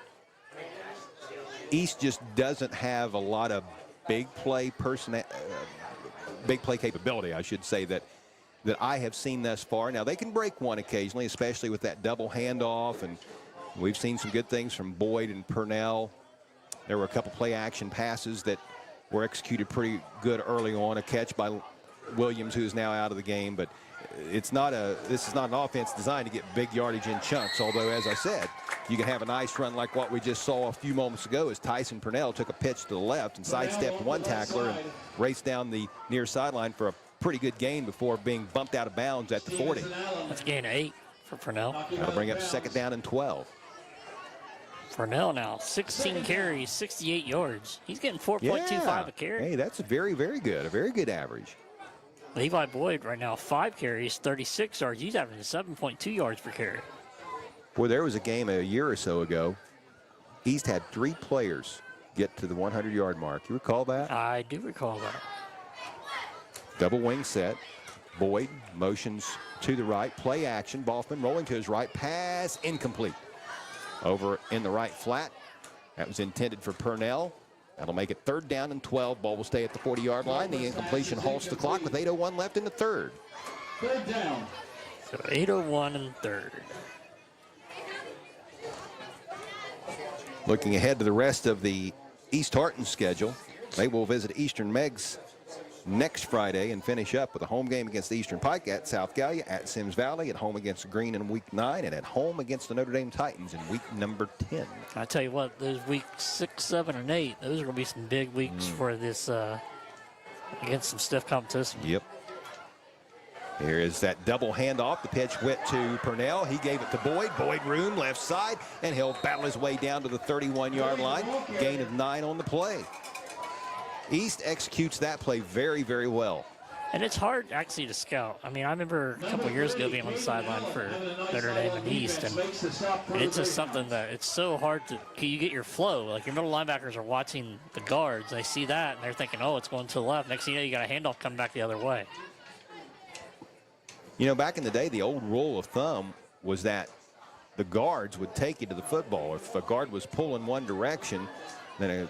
Speaker 1: East just doesn't have a lot of big play capability, I should say, that I have seen thus far. Now, they can break one occasionally, especially with that double handoff, and we've seen some good things from Boyd and Purnell. There were a couple play action passes that were executed pretty good early on, a catch by Williams, who is now out of the game, but this is not an offense designed to get big yardage in chunks, although, as I said, you can have a nice run like what we just saw a few moments ago as Tyson Purnell took a pitch to the left and sidestepped one tackler and raced down the near sideline for a pretty good gain before being bumped out of bounds at the 40.
Speaker 2: That's gain of 8 for Purnell.
Speaker 1: That'll bring up 2nd down and 12.
Speaker 2: Purnell now, 16 carries, 68 yards. He's getting 4.25 a carry.
Speaker 1: Hey, that's very, very good. A very good average.
Speaker 2: Levi Boyd right now, 5 carries, 36 yards. He's averaging 7.2 yards per carry.
Speaker 1: Boy, there was a game a year or so ago. East had 3 players get to the 100-yard mark. You recall that?
Speaker 2: I do recall that.
Speaker 1: Double wing set. Boyd motions to the right. Play action. Boffman rolling to his right. Pass incomplete. Over in the right flat. That was intended for Purnell. That'll make it 3rd down and 12. Ball will stay at the 40-yard line. The incompletion halts the clock with 8:01 left in the 3rd.
Speaker 17: 3rd down.
Speaker 2: So 8:01 and 3rd.
Speaker 1: Looking ahead to the rest of the East Tartans schedule, they will visit Eastern Megs next Friday and finish up with a home game against the Eastern Pike at South Gallia, at Sims Valley, at home against Green in week 9, and at home against the Notre Dame Titans in week number 10.
Speaker 2: I tell you what, those weeks 6, 7, and 8, those are going to be some big weeks for this against some stiff competition.
Speaker 1: Yep. Here is that double handoff. The pitch went to Purnell. He gave it to Boyd. Boyd room left side, and he'll battle his way down to the 31-yard line. Gain of 9 on the play. East executes that play very, very well.
Speaker 2: And it's hard actually to scout. I mean, I remember a couple years ago being on the sideline for Notre Dame and East, and it's just something that it's so hard to, you get your flow. Like your middle linebackers are watching the guards. They see that, and they're thinking, oh, it's going to the left. Next thing you know, you got a handoff coming back the other way.
Speaker 1: You know, back in the day, the old rule of thumb was that the guards would take you to the football. If a guard was pulling one direction, then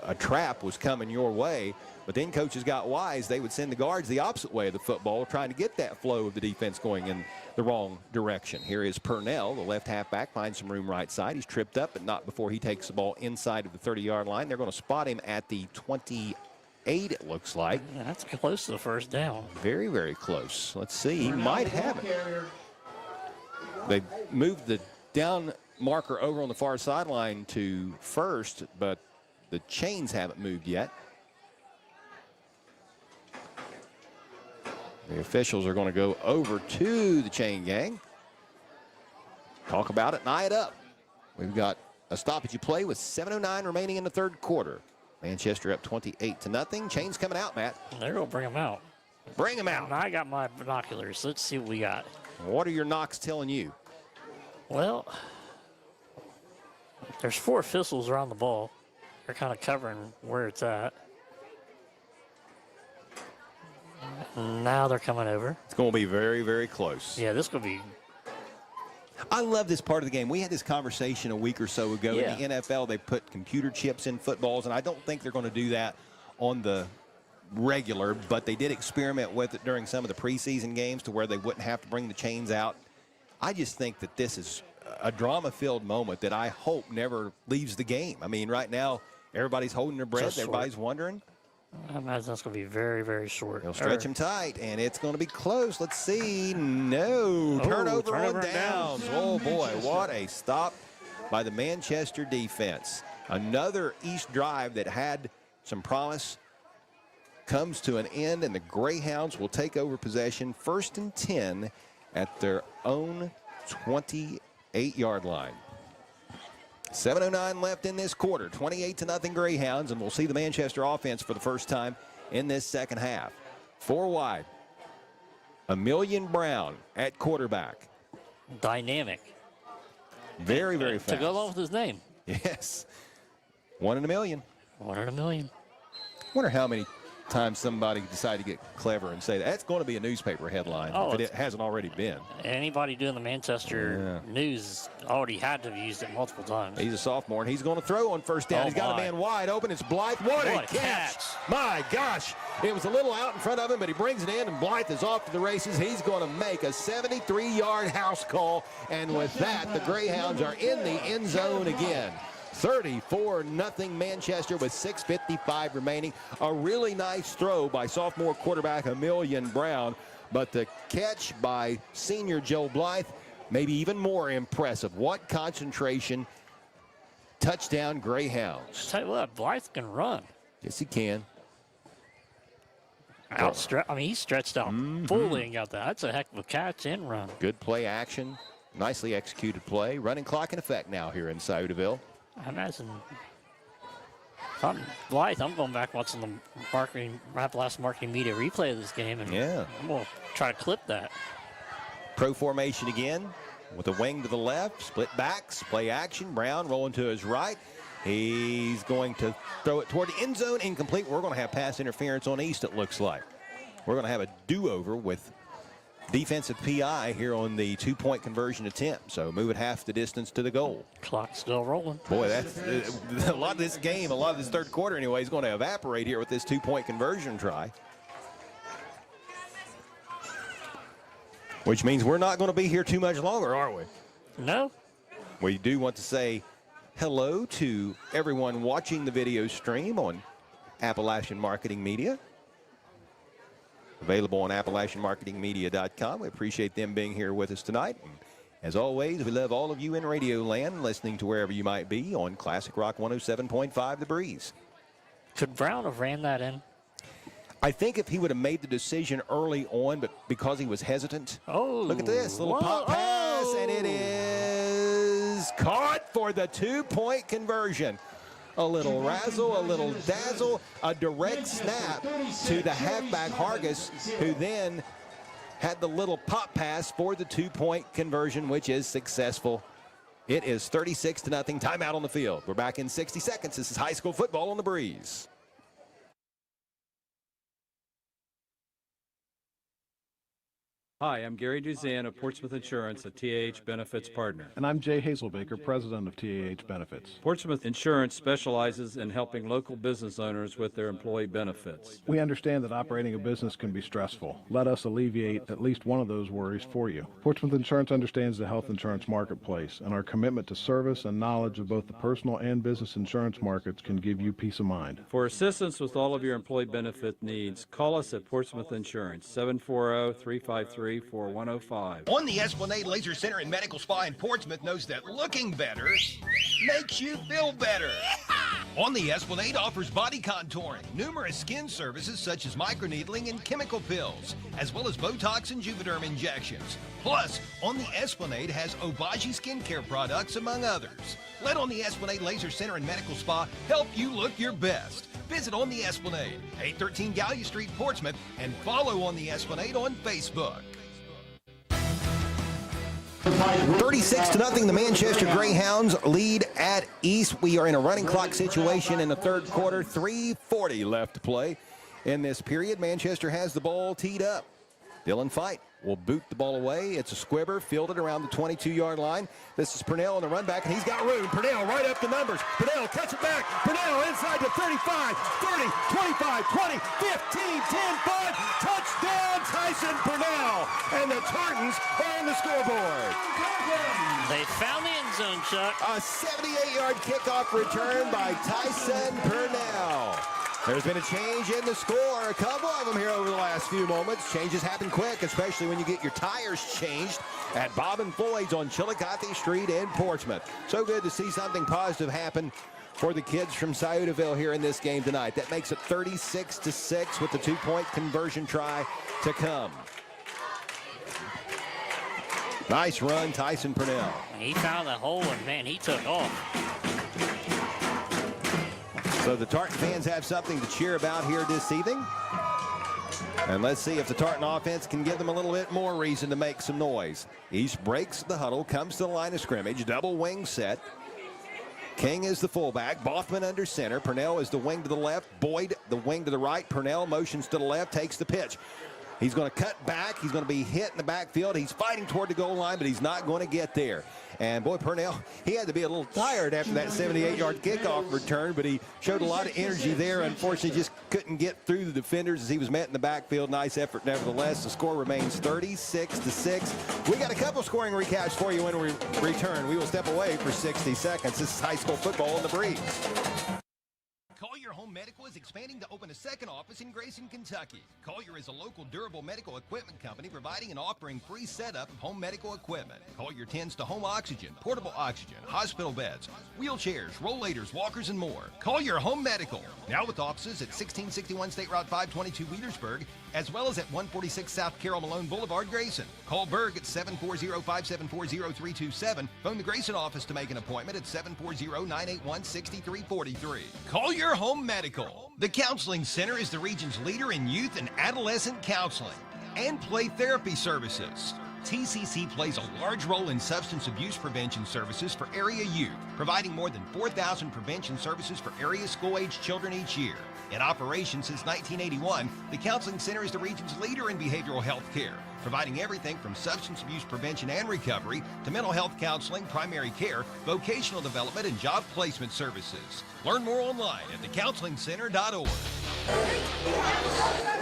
Speaker 1: a trap was coming your way. But then coaches got wise. They would send the guards the opposite way of the football, trying to get that flow of the defense going in the wrong direction. Here is Purnell, the left halfback, finds some room right side. He's tripped up, but not before he takes the ball inside of the 30-yard line. They're going to spot him at the 28, it looks like.
Speaker 2: Yeah, that's close to the 1st down.
Speaker 1: Very, very close. Let's see. He might have it. They moved the down marker over on the far sideline to 1st, but the chains haven't moved yet. The officials are going to go over to the chain gang. Talk about it and eye it up. We've got a stoppage play with 7:09 remaining in the 3rd quarter. Manchester up 28-0. Chains coming out, Matt.
Speaker 2: They're going to bring them out.
Speaker 1: Bring them out.
Speaker 2: And I got my binoculars. Let's see what we got.
Speaker 1: What are your knocks telling you?
Speaker 2: Well, there's 4 officials around the ball. They're kind of covering where it's at. Now they're coming over.
Speaker 1: It's going to be very, very close.
Speaker 2: Yeah, this could be.
Speaker 1: I love this part of the game. We had this conversation a week or so ago.
Speaker 2: Yeah.
Speaker 1: In the NFL, they put computer chips in footballs, and I don't think they're going to do that on the regular, but they did experiment with it during some of the preseason games to where they wouldn't have to bring the chains out. I just think that this is a drama-filled moment that I hope never leaves the game. I mean, right now, everybody's holding their breath. Everybody's wondering.
Speaker 2: I imagine that's going to be very, very short.
Speaker 1: He'll stretch him tight, and it's going to be close. Let's see. No. Turnover on downs. Oh, boy. What a stop by the Manchester defense. Another East drive that had some promise comes to an end, and the Greyhounds will take over possession 1st and 10 at their own 28-yard line. 7:09 left in this quarter, 28-0 Greyhounds, and we'll see the Manchester offense for the first time in this 2nd half. 4 wide. Emilian Brown at quarterback.
Speaker 2: Dynamic.
Speaker 1: Very, very fast.
Speaker 2: To go along with his name.
Speaker 1: Yes. 1 in a million.
Speaker 2: 1 in a million.
Speaker 1: Wonder how many times somebody decided to get clever and say that's going to be a newspaper headline if it hasn't already been.
Speaker 2: Anybody doing the Manchester news already had to have used it multiple times.
Speaker 1: He's a sophomore, and he's going to throw on 1st down. He's got a man wide open. It's Blythe. What a catch. My gosh. It was a little out in front of him, but he brings it in, and Blythe is off to the races. He's going to make a 73-yard house call, and with that, the Greyhounds are in the end zone again. 34-0 Manchester with 6:55 remaining. A really nice throw by sophomore quarterback Emilian Brown, but the catch by senior Joe Blythe, maybe even more impressive. What concentration. Touchdown Greyhounds.
Speaker 2: Tell you what, Blythe can run.
Speaker 1: Yes, he can.
Speaker 2: I mean, he stretched out fully and got that. That's a heck of a catch and run.
Speaker 1: Good play action. Nicely executed play. Running clock in effect now here in Sciotoville.
Speaker 2: I imagine if I'm Blythe, I'm going back watching the last marketing media replay of this game, and I'm going to try to clip that.
Speaker 1: Pro formation again with a wing to the left, split backs, play action. Brown rolling to his right. He's going to throw it toward the end zone, incomplete. We're going to have pass interference on East, it looks like. We're going to have a do-over with defensive PI here on the two-point conversion attempt. So move it half the distance to the goal.
Speaker 2: Clock's still rolling.
Speaker 1: Boy, that's a lot of this game, a lot of this third quarter anyway, is going to evaporate here with this two-point conversion try. Which means we're not going to be here too much longer, are we?
Speaker 2: No.
Speaker 1: We do want to say hello to everyone watching the video stream on Appalachian Marketing Media. Available on AppalachianMarketingMedia.com. We appreciate them being here with us tonight. And as always, we love all of you in Radio Land listening to wherever you might be on Classic Rock 107.5 The Breeze.
Speaker 2: Could Brown have ran that in?
Speaker 1: I think if he would have made the decision early on, but because he was hesitant. Oh, look at this little pop pass, and it is caught for the two-point conversion. A little razzle, a little dazzle, a direct snap to the halfback Hargis, who then had the little pop pass for the two-point conversion, which is successful. It is 36-0, timeout on the field. We're back in 60 seconds. This is high school football on the Breeze.
Speaker 13: Hi, I'm Gary Duzan of Portsmouth Insurance, a TAH Benefits partner.
Speaker 14: And I'm Jay Hazelbaker, president of TAH Benefits.
Speaker 13: Portsmouth Insurance specializes in helping local business owners with their employee benefits.
Speaker 14: We understand that operating a business can be stressful. Let us alleviate at least one of those worries for you. Portsmouth Insurance understands the health insurance marketplace, and our commitment to service and knowledge of both the personal and business insurance markets can give you peace of mind.
Speaker 13: For assistance with all of your employee benefit needs, call us at Portsmouth Insurance, 740-353-4105.
Speaker 3: On the Esplanade Laser Center and Medical Spa in Portsmouth knows that looking better makes you feel better. On the Esplanade offers body contouring, numerous skin services such as microneedling and chemical pills, as well as Botox and Juvederm injections. Plus, On the Esplanade has Obagi skincare products, among others. Let On the Esplanade Laser Center and Medical Spa help you look your best. Visit On the Esplanade, 813 Gallia Street, Portsmouth, and follow On the Esplanade on Facebook.
Speaker 1: 36-0, the Manchester Greyhounds lead at East. We are in a running clock situation in the third quarter. 3:40 left to play in this period. Manchester has the ball teed up. Dylan Fight will boot the ball away. It's a squibber, fielded around the 22-yard line. This is Purnell on the run back, and he's got room. Purnell right up the numbers. Purnell catch it back. Purnell inside to 35, 30, 25, 20, 15, 10, 5. Touchdown, Tyson Purnell. And the Tartans are on the scoreboard.
Speaker 2: They found the end zone, Chuck.
Speaker 1: A 78-yard kickoff return by Tyson Purnell. There's been a change in the score, a couple of them here over the last few moments. Changes happen quick, especially when you get your tires changed at Bob and Floyd's on Chillicothe Street in Portsmouth. So good to see something positive happen for the kids from Sciotoville here in this game tonight. That makes it 36-6 with the two-point conversion try to come. Nice run, Tyson Purnell.
Speaker 2: He found the hole, and man, he took off.
Speaker 1: So the Tartan fans have something to cheer about here this evening. And let's see if the Tartan offense can give them a little bit more reason to make some noise. East breaks the huddle, comes to the line of scrimmage, double wing set. King is the fullback, Boffman under center. Purnell is the wing to the left, Boyd the wing to the right. Purnell motions to the left, takes the pitch. He's going to cut back. He's going to be hit in the backfield. He's fighting toward the goal line, but he's not going to get there. And, boy, Purnell, he had to be a little tired after that 78-yard kickoff return, but he showed a lot of energy there. Unfortunately, just couldn't get through the defenders as he was met in the backfield. Nice effort nevertheless. The score remains 36-6. We got a couple scoring recaps for you when we return. We will step away for 60 seconds. This is high school football on the Breeze.
Speaker 3: Call your home Home Medical is expanding to open a second office in Grayson, Kentucky. Collier is a local durable medical equipment company providing and offering free setup of home medical equipment. Collier tends to home oxygen, portable oxygen, hospital beds, wheelchairs, rollators, walkers, and more. Collier Home Medical, now with offices at 1661 State Route 522 Wheelersburg, as well as at 146 South Carroll Malone Boulevard, Grayson. Call Berg at 740-574-0327. Phone the Grayson office to make an appointment at 740-981-6343. Collier Home Medical. The Counseling Center is the region's leader in youth and adolescent counseling and play therapy services. TCC plays a large role in substance abuse prevention services for area youth, providing more than 4,000 prevention services for area school-age children each year. In operation since 1981, the Counseling Center is the region's leader in behavioral health care, providing everything from substance abuse prevention and recovery to mental health counseling, primary care, vocational development, and job placement services. Learn more online at thecounselingcenter.org.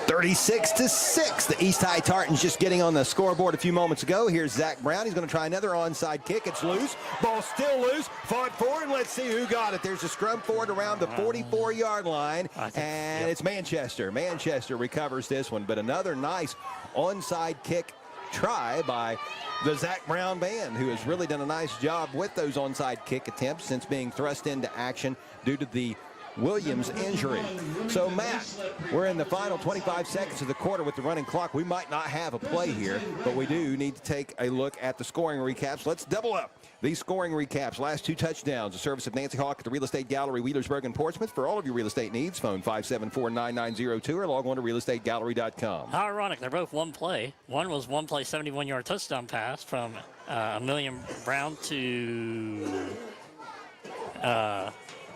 Speaker 1: 36-6. The East High Tartans just getting on the scoreboard a few moments ago. Here's Zach Brown. He's going to try another onside kick. It's loose. Ball still loose. Fought forward. Let's see who got it. There's a scrum forward around the 44-yard line, and it's Manchester. Manchester recovers this one, but another nice onside kick try by the Zach Brown band, who has really done a nice job with those onside kick attempts since being thrust into action due to the Williams injury. So, Matt, we're in the final 25 seconds of the quarter with the running clock. We might not have a play here, but we do need to take a look at the scoring recaps. Let's double up these scoring recaps. Last two touchdowns, a service of Nancy Hawk at the Real Estate Gallery, Wheelersburg and Portsmouth. For all of your real estate needs, phone 574-9902 or log on to realestategallery.com.
Speaker 2: How ironic, they're both one play. One was one play, 71-yard touchdown pass from Amelia Brown to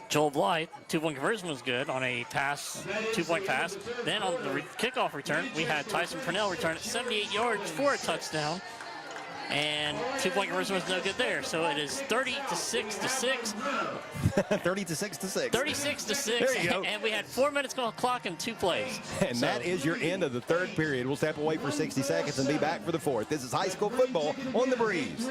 Speaker 2: Joel Blythe. 2-point conversion was good on a pass, 2-point pass. Then on the kickoff return, we had Tyson Purnell return at 78 yards for a touchdown. And 2-point conversion was no good there. So it is 30-6-6.
Speaker 1: 36-6.
Speaker 2: 36-6.
Speaker 1: There you go.
Speaker 2: And we had 4 minutes on the clock and 2 plays.
Speaker 1: And that is your end of the third period. We'll step away for 60 seconds and be back for the fourth. This is high school football on the Breeze.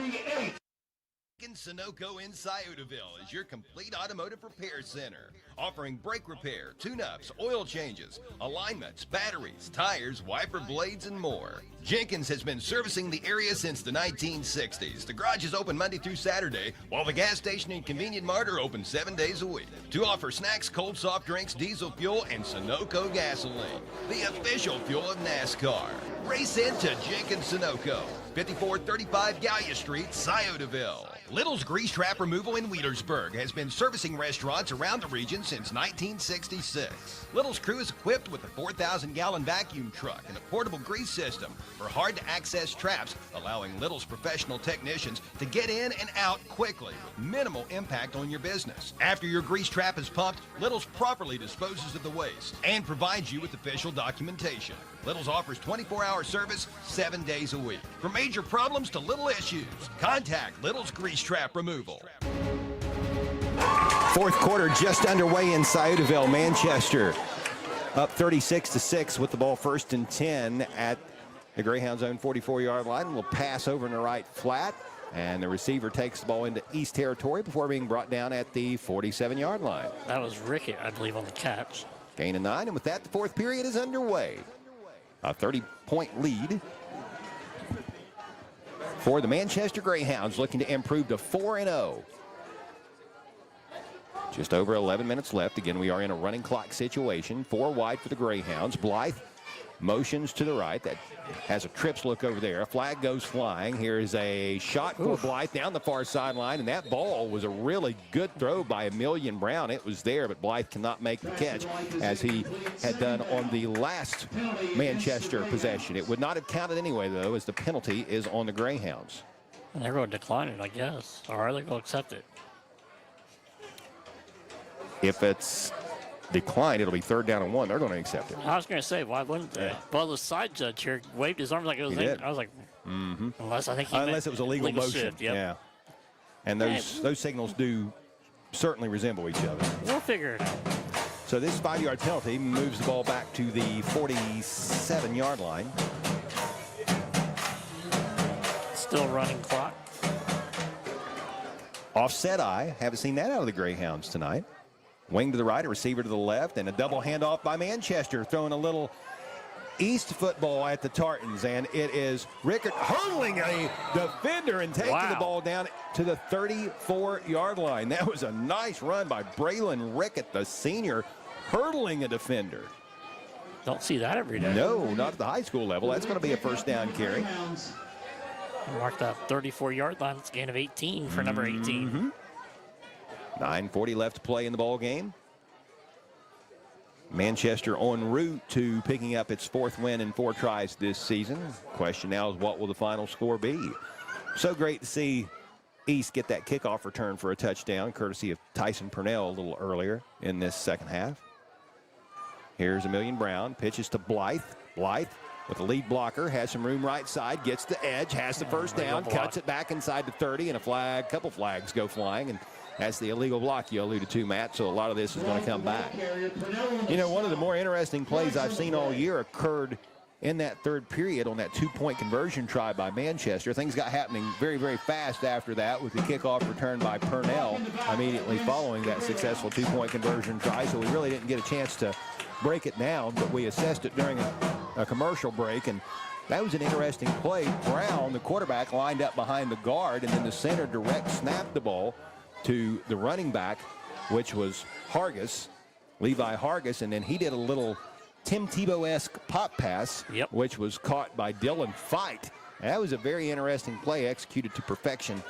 Speaker 3: Sunoco in Sciotoville is your complete automotive repair center, offering brake repair, tune-ups, oil changes, alignments, batteries, tires, wiper blades, and more. Jenkins has been servicing the area since the 1960s. The garage is open Monday through Saturday, while the gas station and convenient mart are open 7 days a week to offer snacks, cold soft drinks, diesel fuel, and Sunoco gasoline, the official fuel of NASCAR. Race into Jenkins Sunoco, 5435 Gallia Street, Sciotoville. Little's Grease Trap Removal in Wheelersburg has been servicing restaurants around the region since 1966. Little's crew is equipped with a 4,000-gallon vacuum truck and a portable grease system for hard-to-access traps, allowing Little's professional technicians to get in and out quickly with minimal impact on your business. After your grease trap is pumped, Little's properly disposes of the waste and provides you with official documentation. Little's offers 24-hour service 7 days a week. From major problems to little issues, contact Little's Grease Trap Removal.
Speaker 1: Fourth quarter just underway in Sciotoville. Manchester up 36-6 with the ball 1st and 10 at the Greyhounds' own 44-yard line. Will pass over in the right flat, and the receiver takes the ball into East territory before being brought down at the 47-yard line.
Speaker 2: That was Rickett, I believe, on the catch.
Speaker 1: Gain of 9, and with that, the fourth period is underway. A 30-point lead for the Manchester Greyhounds, looking to improve to 4-0. Just over 11 minutes left. Again, we are in a running clock situation. 4 wide for the Greyhounds. Blythe motions to the right. That has a trips look over there. A flag goes flying. Here is a shot for Blythe down the far sideline, and that ball was a really good throw by Amelia Brown. It was there, but Blythe cannot make the catch as he had done on the last Manchester possession. It would not have counted anyway, though, as the penalty is on the Greyhounds.
Speaker 2: And they're going to decline it, I guess, or are they going to accept it?
Speaker 1: If it's declined, it'll be 3rd down and 1. They're going to accept it.
Speaker 2: I was going to say, why wouldn't they? Well, the side judge here waved his arms like it was in. I was like, unless I think
Speaker 1: unless it was a legal motion.
Speaker 2: Shift, yep.
Speaker 1: Yeah. And those signals do certainly resemble each other.
Speaker 2: We'll figure it out.
Speaker 1: So this 5-yard penalty moves the ball back to the 47-yard line.
Speaker 2: Still running clock.
Speaker 1: Offset eye. Haven't seen that out of the Greyhounds tonight. Wing to the right, a receiver to the left, and a double handoff by Manchester, throwing a little East football at the Tartans, and it is Rickert hurdling a defender and taking the ball down to the 34-yard line. That was a nice run by Braylon Rickett, the senior, hurdling a defender.
Speaker 2: Don't see that every day.
Speaker 1: No, not at the high school level. That's going to be a first down carry.
Speaker 2: Marked that 34-yard line. It's a gain of 18 for number 18.
Speaker 1: 9:40 left to play in the ball game. Manchester en route to picking up its 4th win in 4 tries this season. Question now is, what will the final score be? So great to see East get that kickoff return for a touchdown, courtesy of Tyson Purnell a little earlier in this second half. Here's Emilian Brown, pitches to Blythe. Blythe with the lead blocker, has some room right side, gets the edge, has the first down, cuts it back inside the 30, and a flag, couple flags go flying, and that's the illegal block you alluded to, Matt, so a lot of this is going to come back. You know, one of the more interesting plays I've seen all year occurred in that 3rd period on that 2-point conversion try by Manchester. Things got happening very, very fast after that with the kickoff return by Purnell immediately following that successful 2-point conversion try, so we really didn't get a chance to break it down, but we assessed it during a commercial break, and that was an interesting play. Brown, the quarterback, lined up behind the guard, and then the center direct snapped the ball to the running back, which was Hargis, Levi Hargis, and then he did a little Tim Tebow-esque pop pass, which was caught by Dylan Fight. That was a very interesting play executed to perfection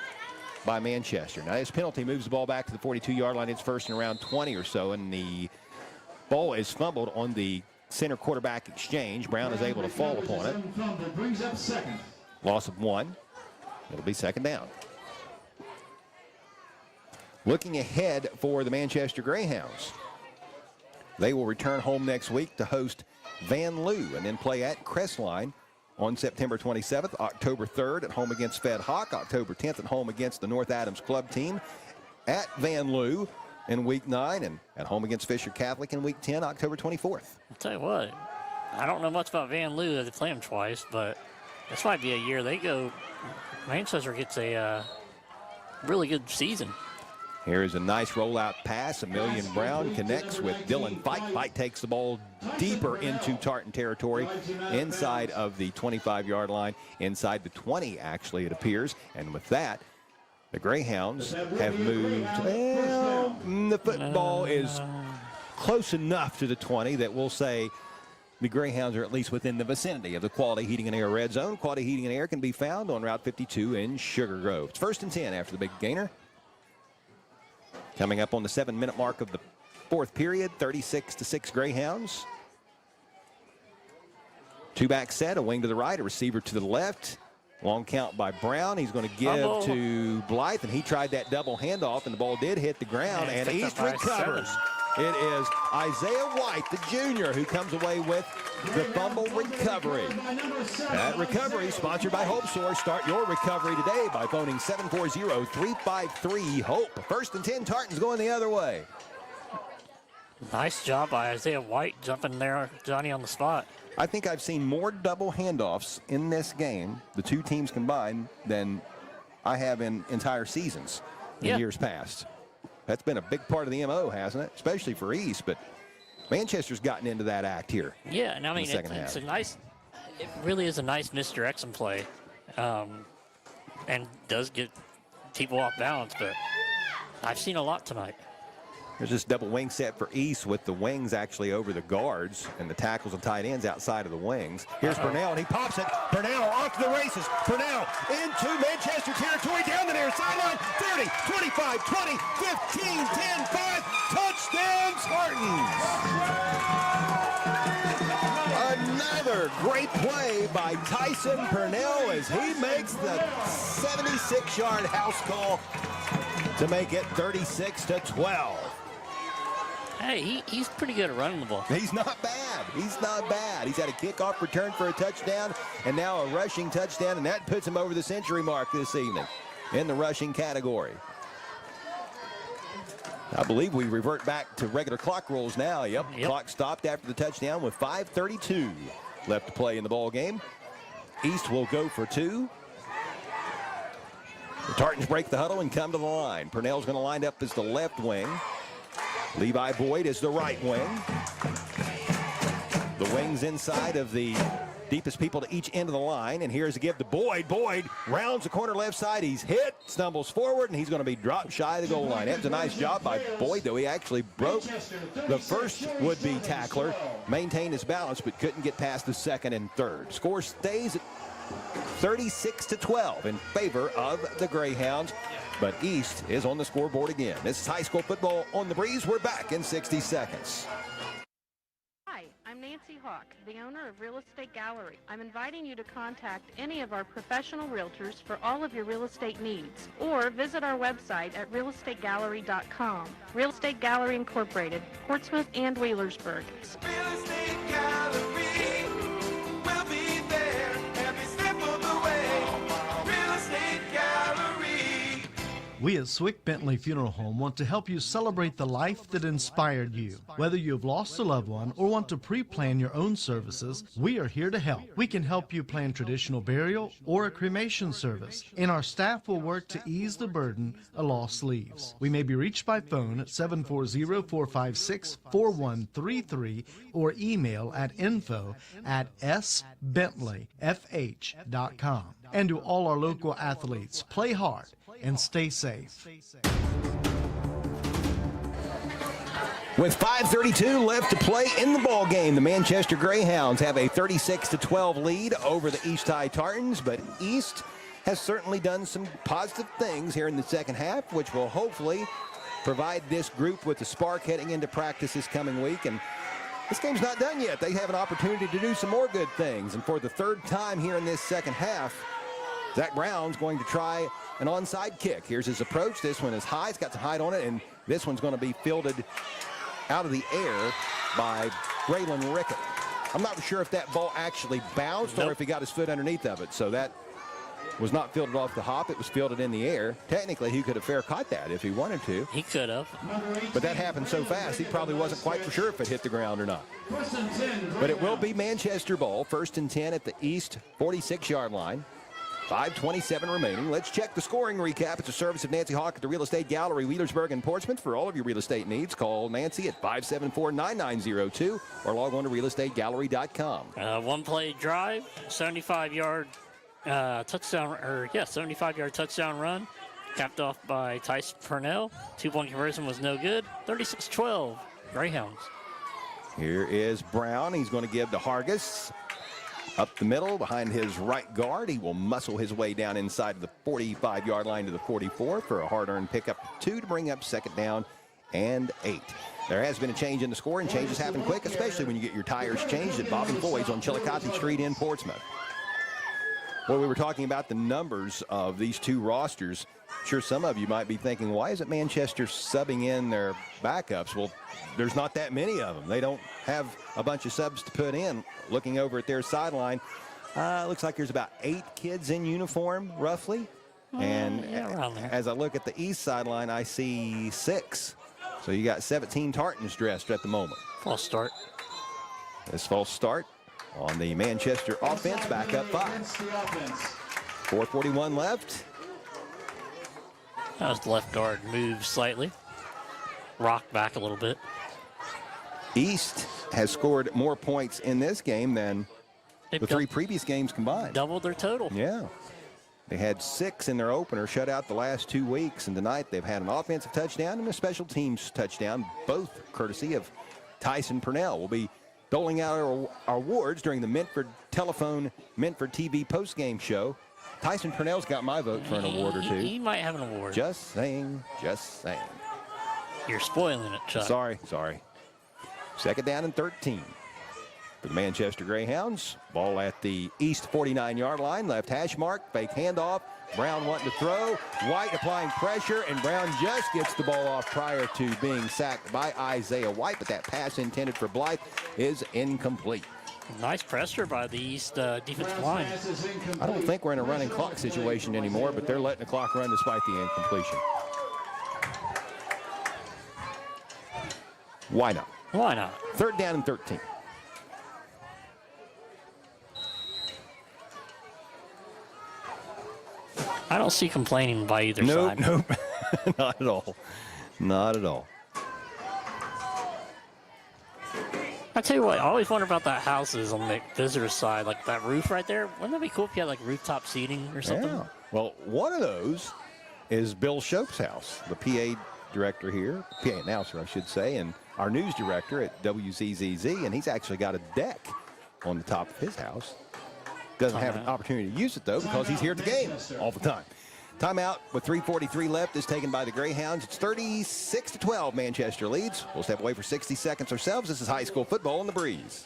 Speaker 1: by Manchester. Now his penalty moves the ball back to the 42-yard line. It's first and around 20 or so, and the ball is fumbled on the center quarterback exchange. Brown is able to fall upon it. Loss of 1. It'll be second down. Looking ahead for the Manchester Greyhounds. They will return home next week to host Van Loo and then play at Crestline on September 27th, October 3rd at home against Fed Hawk, October 10th at home against the North Adams Club team, at Van Loo in Week 9, and at home against Fisher Catholic in Week 10, October 24th.
Speaker 2: I'll tell you what, I don't know much about Van Loo. They play them twice, but this might be a year they go. Manchester gets a really good season.
Speaker 1: Here is a nice rollout pass. Emilian Brown connects with Dylan Fight. Fight takes the ball deeper into Tartan territory, inside of the 25-yard line, inside the 20, actually, it appears. And with that, the Greyhounds have moved. Well, the football is close enough to the 20 that we'll say the Greyhounds are at least within the vicinity of the Quality Heating and Air red zone. Quality Heating and Air can be found on Route 52 in Sugar Grove. It's first and 10 after the big gainer. Coming up on the 7-minute mark of the 4th period, 36-6 Greyhounds. 2-back set, a wing to the right, a receiver to the left. Long count by Brown. He's going to give to Blythe, and he tried that double handoff, and the ball did hit the ground, and East recovers. It is Isaiah White, the junior, who comes away with the fumble recovery. That recovery sponsored by Hope Source. Start your recovery today by phoning 740-353-HOPE. First and 10, Tartans going the other way.
Speaker 2: Nice job by Isaiah White jumping there, Johnny, on the spot.
Speaker 1: I think I've seen more double handoffs in this game, the two teams combined, than I have in entire seasons in years past. That's been a big part of the MO, hasn't it? Especially for East, but Manchester's gotten into that act here.
Speaker 2: Yeah, and I mean, it's a nice, it really is a nice misdirection play, and does get people off balance, but I've seen a lot tonight.
Speaker 1: There's this double wing set for East with the wings actually over the guards and the tackles and tight ends outside of the wings. Here's Purnell, and he pops it. Purnell off to the races. Purnell into Manchester territory, down the near sideline. 30, 25, 20, 15, 10, 5. Touchdown, Tartans. Another great play by Tyson Purnell as he makes the 76-yard house call to make it 36-12.
Speaker 2: Hey, he's pretty good at running the ball.
Speaker 1: He's not bad. He's not bad. He's had a kickoff return for a touchdown and now a rushing touchdown, and that puts him over the century mark this evening in the rushing category. I believe we revert back to regular clock rules now. Yep. Clock stopped after the touchdown with 5:32 left to play in the ball game. East will go for 2. The Tartans break the huddle and come to the line. Purnell's going to line up as the left wing. Levi Boyd is the right wing. The wings inside of the deepest people to each end of the line. And here's a give to Boyd. Boyd rounds the corner left side. He's hit, stumbles forward, and he's going to be dropped shy of the goal line. That was a nice job by Boyd, though. He actually broke the first would-be tackler, maintained his balance, but couldn't get past the second and third. Score stays at 36-12 in favor of the Greyhounds, but East is on the scoreboard again. This is high school football on the breeze. We're back in 60 seconds.
Speaker 7: Hi, I'm Nancy Hawk, the owner of Real Estate Gallery. I'm inviting you to contact any of our professional realtors for all of your real estate needs, or visit our website at realestategallery.com. Real Estate Gallery Incorporated, Portsmouth and Wheelersburg.
Speaker 19: Real Estate Gallery, we'll be there every step of the way. Real Estate Gallery.
Speaker 18: We at Swick Bentley Funeral Home want to help you celebrate the life that inspired you. Whether you have lost a loved one or want to pre-plan your own services, we are here to help. We can help you plan traditional burial or a cremation service, and our staff will work to ease the burden a loss leaves. We may be reached by phone at 740-456-4133 or email at info@sbentleyfh.com. And to all our local athletes, play hard and stay safe.
Speaker 1: With 5:32 left to play in the ball game, the Manchester Greyhounds have a 36-12 lead over the East High Tartans, but East has certainly done some positive things here in the second half, which will hopefully provide this group with a spark heading into practice this coming week. And this game's not done yet. They have an opportunity to do some more good things. And for the third time here in this second half, Zach Brown's going to try an onside kick. Here's his approach. This one is high. It's got some height on it, and this one's going to be fielded out of the air by Braylon Rickett. I'm not sure if that ball actually bounced or if he got his foot underneath of it. So that was not fielded off the hop. It was fielded in the air. Technically, he could have fair caught that if he wanted to.
Speaker 2: He could have.
Speaker 1: But that happened so fast, he probably wasn't quite for sure if it hit the ground or not. But it will be Manchester ball. 1st and 10 at the East 46-yard line. 5:27 remaining. Let's check the scoring recap. It's a service of Nancy Hawk at the Real Estate Gallery, Wheelersburg and Portsmouth. For all of your real estate needs, call Nancy at 574-9902 or log on to realestategallery.com.
Speaker 2: One play drive, 75-yard touchdown, 75-yard touchdown run, capped off by Tyson Purnell. 2-point conversion was no good. 36-12, Greyhounds.
Speaker 1: Here is Brown. He's going to give to Hargis. Up the middle, behind his right guard. He will muscle his way down inside the 45-yard line to the 44 for a hard-earned pickup 2 to bring up 2nd down and 8. There has been a change in the score, and changes happen quick, especially when you get your tires changed at Bob and Boyd's on Chillicothe Street in Portsmouth. Well, we were talking about the numbers of these two rosters. Sure, some of you might be thinking, why isn't Manchester subbing in their backups? Well, there's not that many of them. They don't have a bunch of subs to put in. Looking over at their sideline, looks like there's about 8 kids in uniform, roughly. And as I look at the East sideline, I see 6. So you got 17 Tartans dressed at the moment.
Speaker 2: False start.
Speaker 1: This false start on the Manchester offense, back up 5. 4:41 left.
Speaker 2: That was the left guard moved slightly. Rocked back a little bit.
Speaker 1: East has scored more points in this game than the 3 previous games combined.
Speaker 2: Doubled their total.
Speaker 1: Yeah. They had 6 in their opener, shut out the last 2 weeks, and tonight they've had an offensive touchdown and a special teams touchdown, both courtesy of Tyson Purnell. We'll be doling out our awards during the Mintford Telephone, Mintford TV postgame show. Tyson Purnell's got my vote for an award or 2.
Speaker 2: He might have an award.
Speaker 1: Just saying, just saying.
Speaker 2: You're spoiling it, Chuck.
Speaker 1: Sorry. 2nd down and 13 for the Manchester Greyhounds. Ball at the East 49-yard line. Left hash mark. Fake handoff. Brown wanting to throw. White applying pressure, and Brown just gets the ball off prior to being sacked by Isaiah White, but that pass intended for Blythe is incomplete.
Speaker 2: Nice pressure by the East defensive line.
Speaker 1: I don't think we're in a running clock situation anymore, but they're letting the clock run despite the incompletion. Why not?
Speaker 2: Why not?
Speaker 1: 3rd down and 13.
Speaker 2: I don't see complaining by either side.
Speaker 1: Nope. Not at all. Not at all.
Speaker 2: I tell you what, I always wonder about that houses on the visitor side, like that roof right there. Wouldn't that be cool if you had like rooftop seating or something?
Speaker 1: Yeah. Well, one of those is Bill Shope's house, the PA director here, PA announcer, I should say, and our news director at WZZZ, and he's actually got a deck on the top of his house. Doesn't have an opportunity to use it, though, because he's here at the game all the time. Timeout with 3:43 left is taken by the Greyhounds. It's 36-12, Manchester leads. We'll step away for 60 seconds ourselves. This is high school football on the breeze.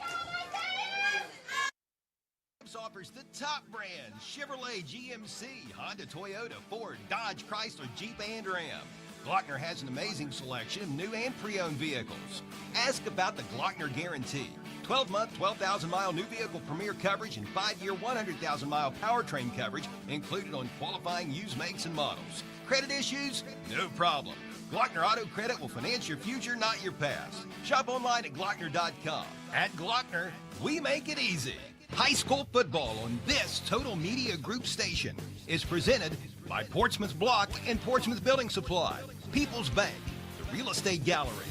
Speaker 3: Offers the top brands: Chevrolet, GMC, Honda, Toyota, Ford, Dodge, Chrysler, Jeep, and Ram. Glockner has an amazing selection of new and pre-owned vehicles. Ask about the Glockner Guarantee. 12-month, 12,000-mile new vehicle premier coverage and 5-year, 100,000-mile powertrain coverage included on qualifying used makes and models. Credit issues? No problem. Glockner Auto Credit will finance your future, not your past. Shop online at Glockner.com. At Glockner, we make it easy. High school football on this Total Media Group station is presented by Portsmouth Block and Portsmouth Building Supply, People's Bank, the Real Estate Gallery,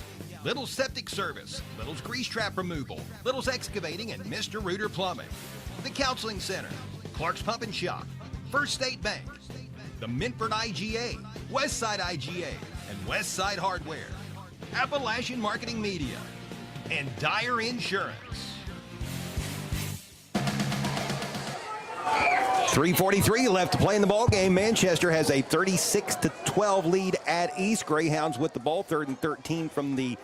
Speaker 3: Little's Septic Service, Little's Grease Trap Removal, Little's Excavating, and Mr. Rooter Plumbing, the Counseling Center, Clark's Pump and Shop, First State Bank, the Minford IGA, Westside IGA, and Westside Hardware, Appalachian Marketing Media, and Dyer Insurance.
Speaker 1: 3:43 left to play in the ball game. Manchester has a 36-12 lead at East. Greyhounds with the ball, 3rd and 13 from the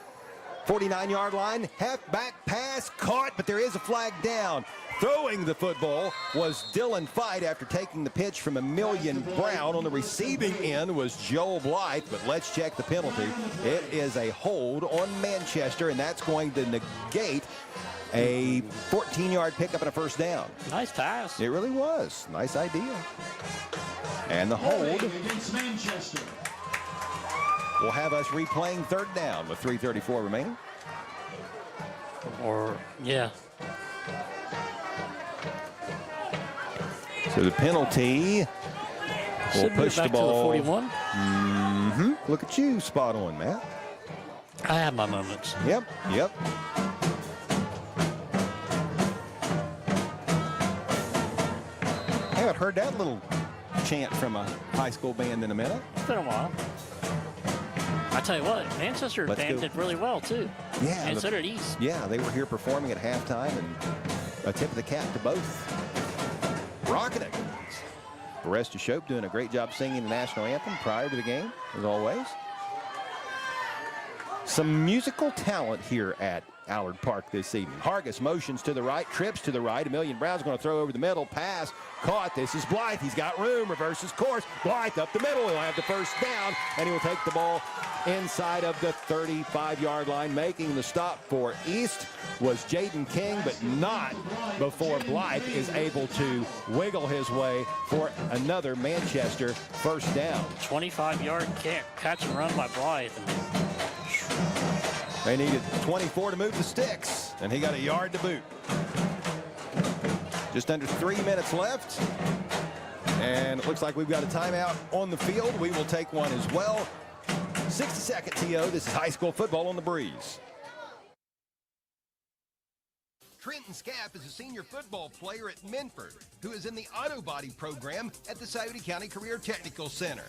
Speaker 1: 49-yard line. Halfback pass caught, but there is a flag down. Throwing the football was Dylan Fight after taking the pitch from Emilion Brown. On the receiving end was Joel Blythe, but let's check the penalty. It is a hold on Manchester, and that's going to negate a 14-yard pickup and a first down.
Speaker 2: Nice pass.
Speaker 1: It really was. Nice idea. And the hold will have us replaying 3rd down with 3:34 remaining.
Speaker 2: Or, yeah.
Speaker 1: So the penalty will push the ball.
Speaker 2: To the 41.
Speaker 1: Look at you, spot on, Matt.
Speaker 2: I have my moments.
Speaker 1: Yep. Haven't heard that little chant from a high school band in a minute.
Speaker 2: It's been a while. I tell you what, Manchester band did really well, too.
Speaker 1: Yeah.
Speaker 2: And so did East.
Speaker 1: Yeah, they were here performing at halftime, and a tip of the cap to both. Rocking it. Baresta Shope doing a great job singing the national anthem prior to the game, as always. Some musical talent here at Allard Park this evening. Hargis motions to the right, trips to the right. Emilion Brown's going to throw over the middle. Pass caught. This is Blythe. He's got room. Reverses course. Blythe up the middle. He'll have the first down, and he will take the ball inside of the 35-yard line. Making the stop for East was Jaden King, but not before Blythe is able to wiggle his way for another Manchester first down.
Speaker 2: 25-yard catch and run by Blythe.
Speaker 1: They needed 24 to move the sticks, and he got a yard to boot. Just under 3 minutes left, and it looks like we've got a timeout on the field. We will take one as well. 60-second TO. This is high school football on the breeze.
Speaker 3: Trenton Scaff is a senior football player at Minford, who is in the auto body program at the Scioto County Career Technical Center.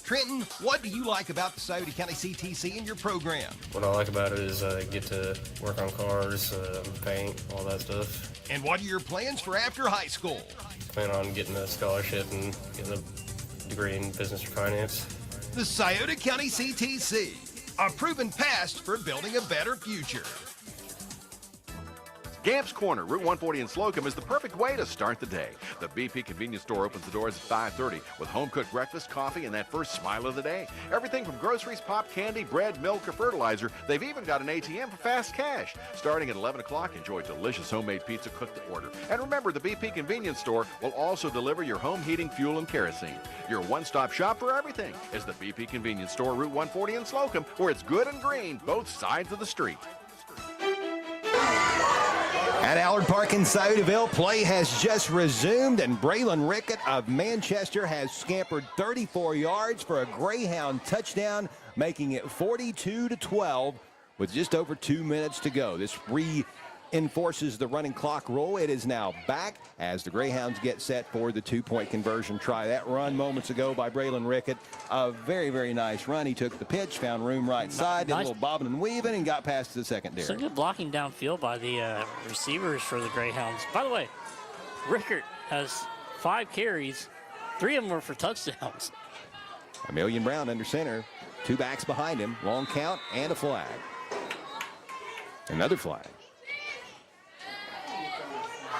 Speaker 3: Trenton, what do you like about the Scioto County CTC in your program?
Speaker 9: What I like about it is I get to work on cars, paint, all that stuff.
Speaker 3: And what are your plans for after high school?
Speaker 9: Plan on getting a scholarship and getting a degree in business or finance.
Speaker 3: The Scioto County CTC, a proven past for building a better future.
Speaker 15: Gamp's Corner, Route 140 in Slocum, is the perfect way to start the day. The BP convenience store opens the doors at 5:30 with home-cooked breakfast, coffee, and that first smile of the day. Everything from groceries, pop candy, bread, milk, or fertilizer. They've even got an ATM for fast cash. Starting at 11 o'clock, enjoy delicious homemade pizza cooked to order. And remember, the BP convenience store will also deliver your home heating, fuel, and kerosene. Your one-stop shop for everything is the BP convenience store, Route 140 in Slocum, where it's good and green, both sides of the street.
Speaker 1: At Allard Park in Sciotoville, play has just resumed, and Braylon Rickett of Manchester has scampered 34 yards for a Greyhound touchdown, making it 42-12 with just over 2 minutes to go. This enforces the running clock rule. It is now back as the Greyhounds get set for the two-point conversion try. That run moments ago by Braylon Rickett, a very, very nice run. He took the pitch, found room right side, did a little bobbing and weaving, and got past the secondary.
Speaker 2: Some good blocking downfield by the receivers for the Greyhounds. By the way, Rickert has 5 carries. 3 of them were for touchdowns.
Speaker 1: Emilian Brown under center. 2 backs behind him. Long count and a flag. Another flag.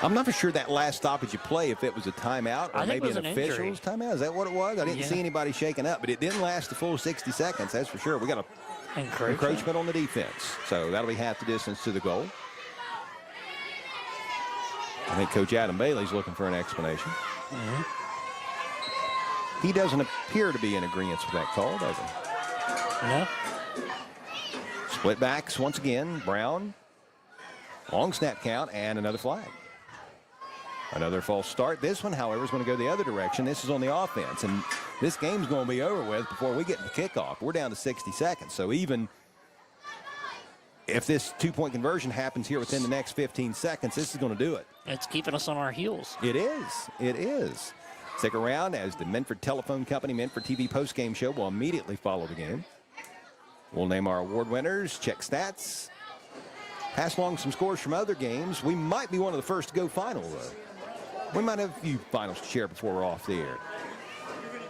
Speaker 1: I'm not for sure that last stoppage you play, if it was a timeout or maybe an official's timeout. Is that what it was? I didn't see anybody shaking up, but it didn't last the full 60 seconds, that's for sure. We got a encroachment on the defense. So that'll be half the distance to the goal. I think Coach Adam Bailey's looking for an explanation. He doesn't appear to be in agreement with that call, does he?
Speaker 2: No.
Speaker 1: Split backs once again. Brown. Long snap count and another flag. Another false start. This one, however, is going to go the other direction. This is on the offense, and this game's going to be over with before we get to the kickoff. We're down to 60 seconds, so even if this two-point conversion happens here within the next 15 seconds, this is going to do it.
Speaker 2: It's keeping us on our heels.
Speaker 1: It is. It is. Stick around as the Menford Telephone Company Menford TV postgame show will immediately follow the game. We'll name our award winners, check stats, pass along some scores from other games. We might be one of the first to go final, though. We might have a few finals to share before we're off the air.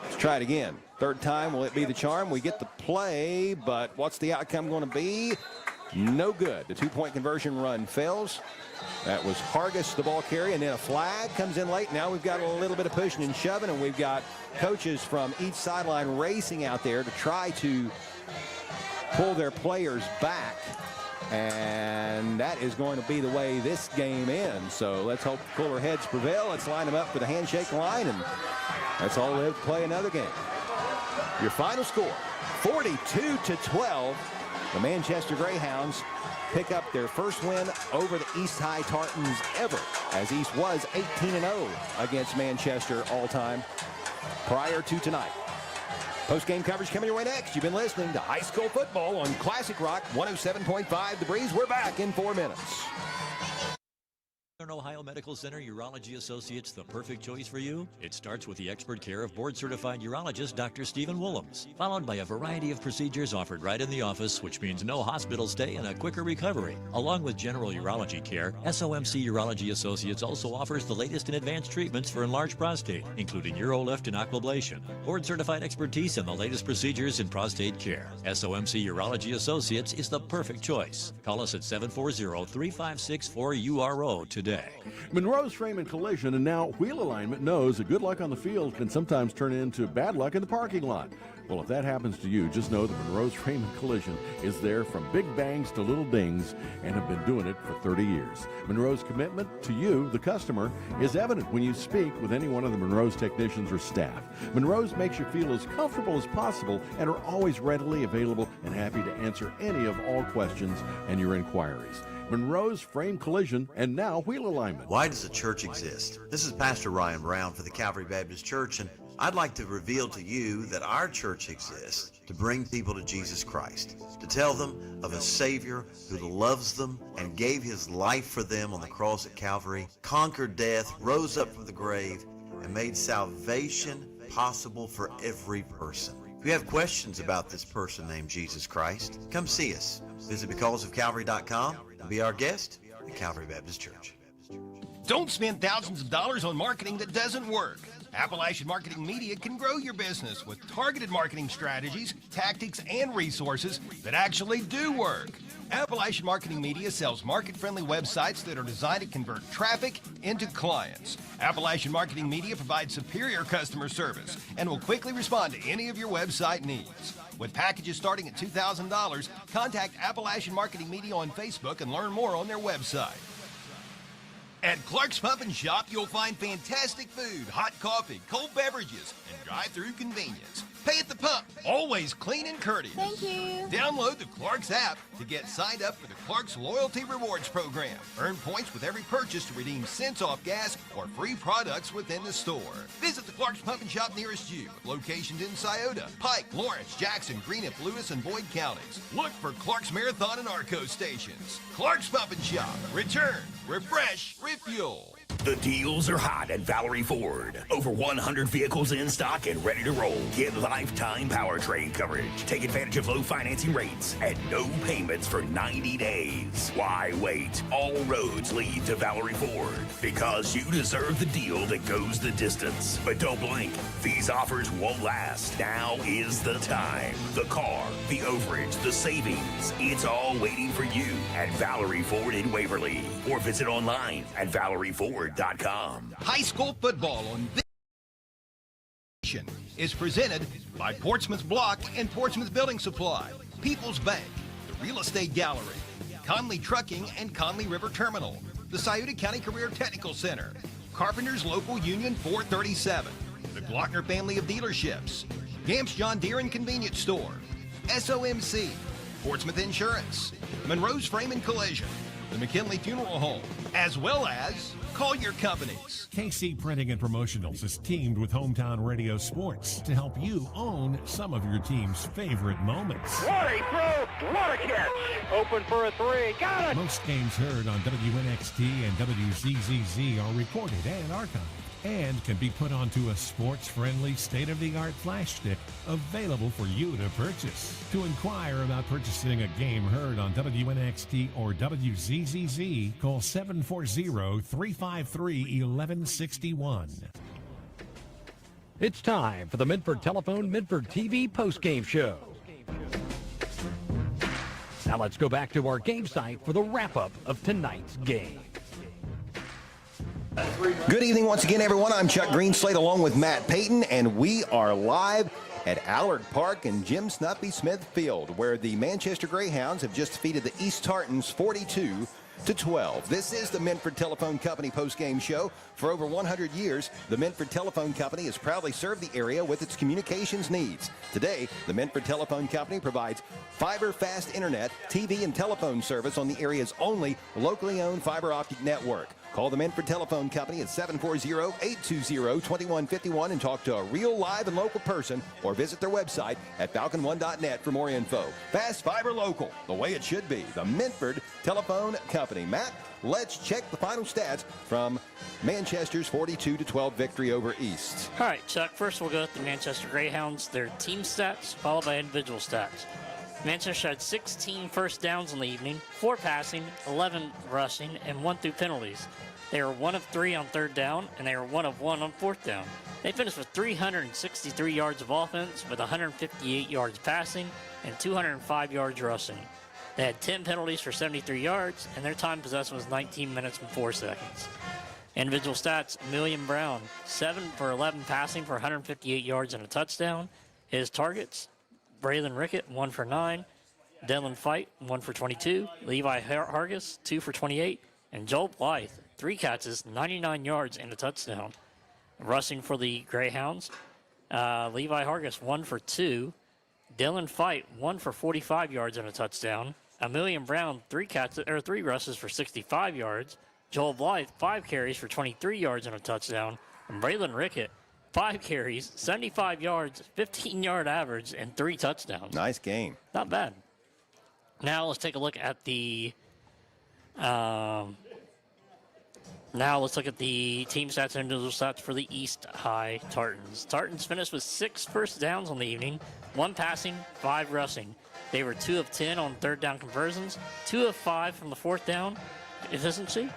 Speaker 1: Let's try it again. Third time, will it be the charm? We get the play, but what's the outcome going to be? No good. The two-point conversion run fails. That was Hargis, the ball carrier, and then a flag comes in late. Now we've got a little bit of pushing and shoving, and we've got coaches from each sideline racing out there to try to pull their players back. And that is going to be the way this game ends. So let's hope cooler heads prevail. Let's line them up for the handshake line, and that's all they have to play another game. Your final score, 42-12. The Manchester Greyhounds pick up their first win over the East High Tartans ever, as East was 18-0 against Manchester all time prior to tonight. Post-game coverage coming your way next. You've been listening to High School Football on Classic Rock 107.5 The Breeze. We're back in 4 minutes.
Speaker 4: Ohio Medical Center Urology Associates the perfect choice for you? It starts with the expert care of board-certified urologist Dr. Stephen Willems, followed by a variety of procedures offered right in the office, which means no hospital stay and a quicker recovery. Along with general urology care, SOMC Urology Associates also offers the latest in advanced treatments for enlarged prostate, including UroLift and Aquablation, board-certified expertise and the latest procedures in prostate care. SOMC Urology Associates is the perfect choice. Call us at 740-3564-URO today.
Speaker 15: Monroe's Frame and Collision and now Wheel Alignment knows that good luck on the field can sometimes turn into bad luck in the parking lot. Well, if that happens to you, just know that Monroe's Frame and Collision is there from big bangs to little dings and have been doing it for 30 years. Monroe's commitment to you, the customer, is evident when you speak with any one of the Monroe's technicians or staff. Monroe's makes you feel as comfortable as possible and are always readily available and happy to answer any of all questions and your inquiries. Monroe's Frame Collision and now Wheel Alignment.
Speaker 10: Why does a church exist? This is Pastor Ryan Brown for the Calvary Baptist Church, and I'd like to reveal to you that our church exists to bring people to Jesus Christ, to tell them of a Savior who loves them and gave his life for them on the cross at Calvary, conquered death, rose up from the grave, and made salvation possible for every person. If you have questions about this person named Jesus Christ, come see us. Visit becauseofcalvary.com and be our guest at Calvary Baptist Church.
Speaker 3: Don't spend thousands of dollars on marketing that doesn't work. Appalachian Marketing Media can grow your business with targeted marketing strategies, tactics, and resources that actually do work. Appalachian Marketing Media sells market-friendly websites that are designed to convert traffic into clients. Appalachian Marketing Media provides superior customer service and will quickly respond to any of your website needs. With packages starting at $2,000, contact Appalachian Marketing Media on Facebook and learn more on their website. At Clark's Pump and Shop, you'll find fantastic food, hot coffee, cold beverages, and drive-through convenience. Pay at the pump, always clean and courteous.
Speaker 12: Thank you.
Speaker 3: Download the Clark's app to get signed up for the Clark's Loyalty Rewards program. Earn points with every purchase to redeem cents off gas or free products within the store. Visit the Clark's Pump and Shop nearest you, with locations in Scioto, Pike, Lawrence, Jackson, Greenup, Lewis, and Boyd counties. Look for Clark's Marathon and Arco stations. Clark's Pump and Shop. Return, refresh, refuel.
Speaker 11: The deals are hot at Valerie Ford. Over 100 vehicles in stock and ready to roll. Get lifetime powertrain coverage. Take advantage of low financing rates and no payments for 90 days. Why wait? All roads lead to Valerie Ford because you deserve the deal that goes the distance. But don't blink. These offers won't last. Now is the time. The car, the overage, the savings. It's all waiting for you at Valerie Ford in Waverly. Or visit online at ValerieFord.com.
Speaker 3: High school football on this station is presented by Portsmouth Block and Portsmouth Building Supply, People's Bank, the Real Estate Gallery, Conley Trucking and Conley River Terminal, the Scioto County Career Technical Center, Carpenters Local Union 437, the Glockner family of dealerships, Gamps John Deere and Convenience Store, SOMC, Portsmouth Insurance, Monroe's Frame and Collision, the McKinley Funeral Home, as well as Collier Companies.
Speaker 20: KC Printing and Promotionals is teamed with Hometown Radio Sports to help you own some of your team's favorite moments.
Speaker 19: What a throw! What a catch! Open for a three. Got it!
Speaker 20: Most games heard on WNXT and WZZZ are recorded and archived and can be put onto a sports-friendly, state-of-the-art flash stick available for you to purchase. To inquire about purchasing a game heard on WNXT or WZZZ, call 740-353-1161.
Speaker 6: It's time for the Minford Telephone Minford TV postgame show. Now let's go back to our game site for the wrap-up of tonight's game.
Speaker 1: Good evening once again, everyone. I'm Chuck Greenslade along with Matt Payton, and we are live at Allard Park and Jim Snuppy Smith Field, where the Manchester Greyhounds have just defeated the East Tartans 42-12. This is the Minford Telephone Company postgame show. For over 100 years, the Minford Telephone Company has proudly served the area with its communications needs. Today, the Minford Telephone Company provides fiber fast internet, TV, and telephone service on the area's only locally owned fiber optic network. Call the Minford Telephone Company at 740-820-2151 and talk to a real live and local person, or visit their website at falcon1.net for more info. Fast fiber local, the way it should be. The Minford Telephone Company. Matt, let's check the final stats from Manchester's 42-12 victory over East.
Speaker 2: All right, Chuck, first we'll go with the Manchester Greyhounds, their team stats, followed by individual stats. Manchester had 16 first downs in the evening, 4 passing, 11 rushing, and 1 through penalties. They were 1 of 3 on third down, and they were 1 of 1 on fourth down. They finished with 363 yards of offense, with 158 yards passing, and 205 yards rushing. They had 10 penalties for 73 yards, and their time possession was 19 minutes and 4 seconds. Individual stats, William Brown, 7 for 11 passing for 158 yards and a touchdown. His targets, Braylon Rickett, 1 for 9. Dylan Fight, 1 for 22. Levi Hargis, 2 for 28. And Joel Blythe, 3 catches, 99 yards, and a touchdown. Rushing for the Greyhounds, Levi Hargis, 1 for 2. Dylan Fight, 1 for 45 yards and a touchdown. Emilian Brown, 3 rushes for 65 yards. Joel Blythe, 5 carries for 23 yards and a touchdown. And Braylon Rickett, 5 carries, 75 yards, 15-yard average, and 3 touchdowns.
Speaker 1: Nice game.
Speaker 2: Not bad. Now let's take a look at the team stats and individual stats for the East High Tartans. Tartans finished with 6 first downs on the evening, 1 passing, 5 rushing. They were 2 of 10 on third down conversions, 2 of 5 from the fourth down efficiency.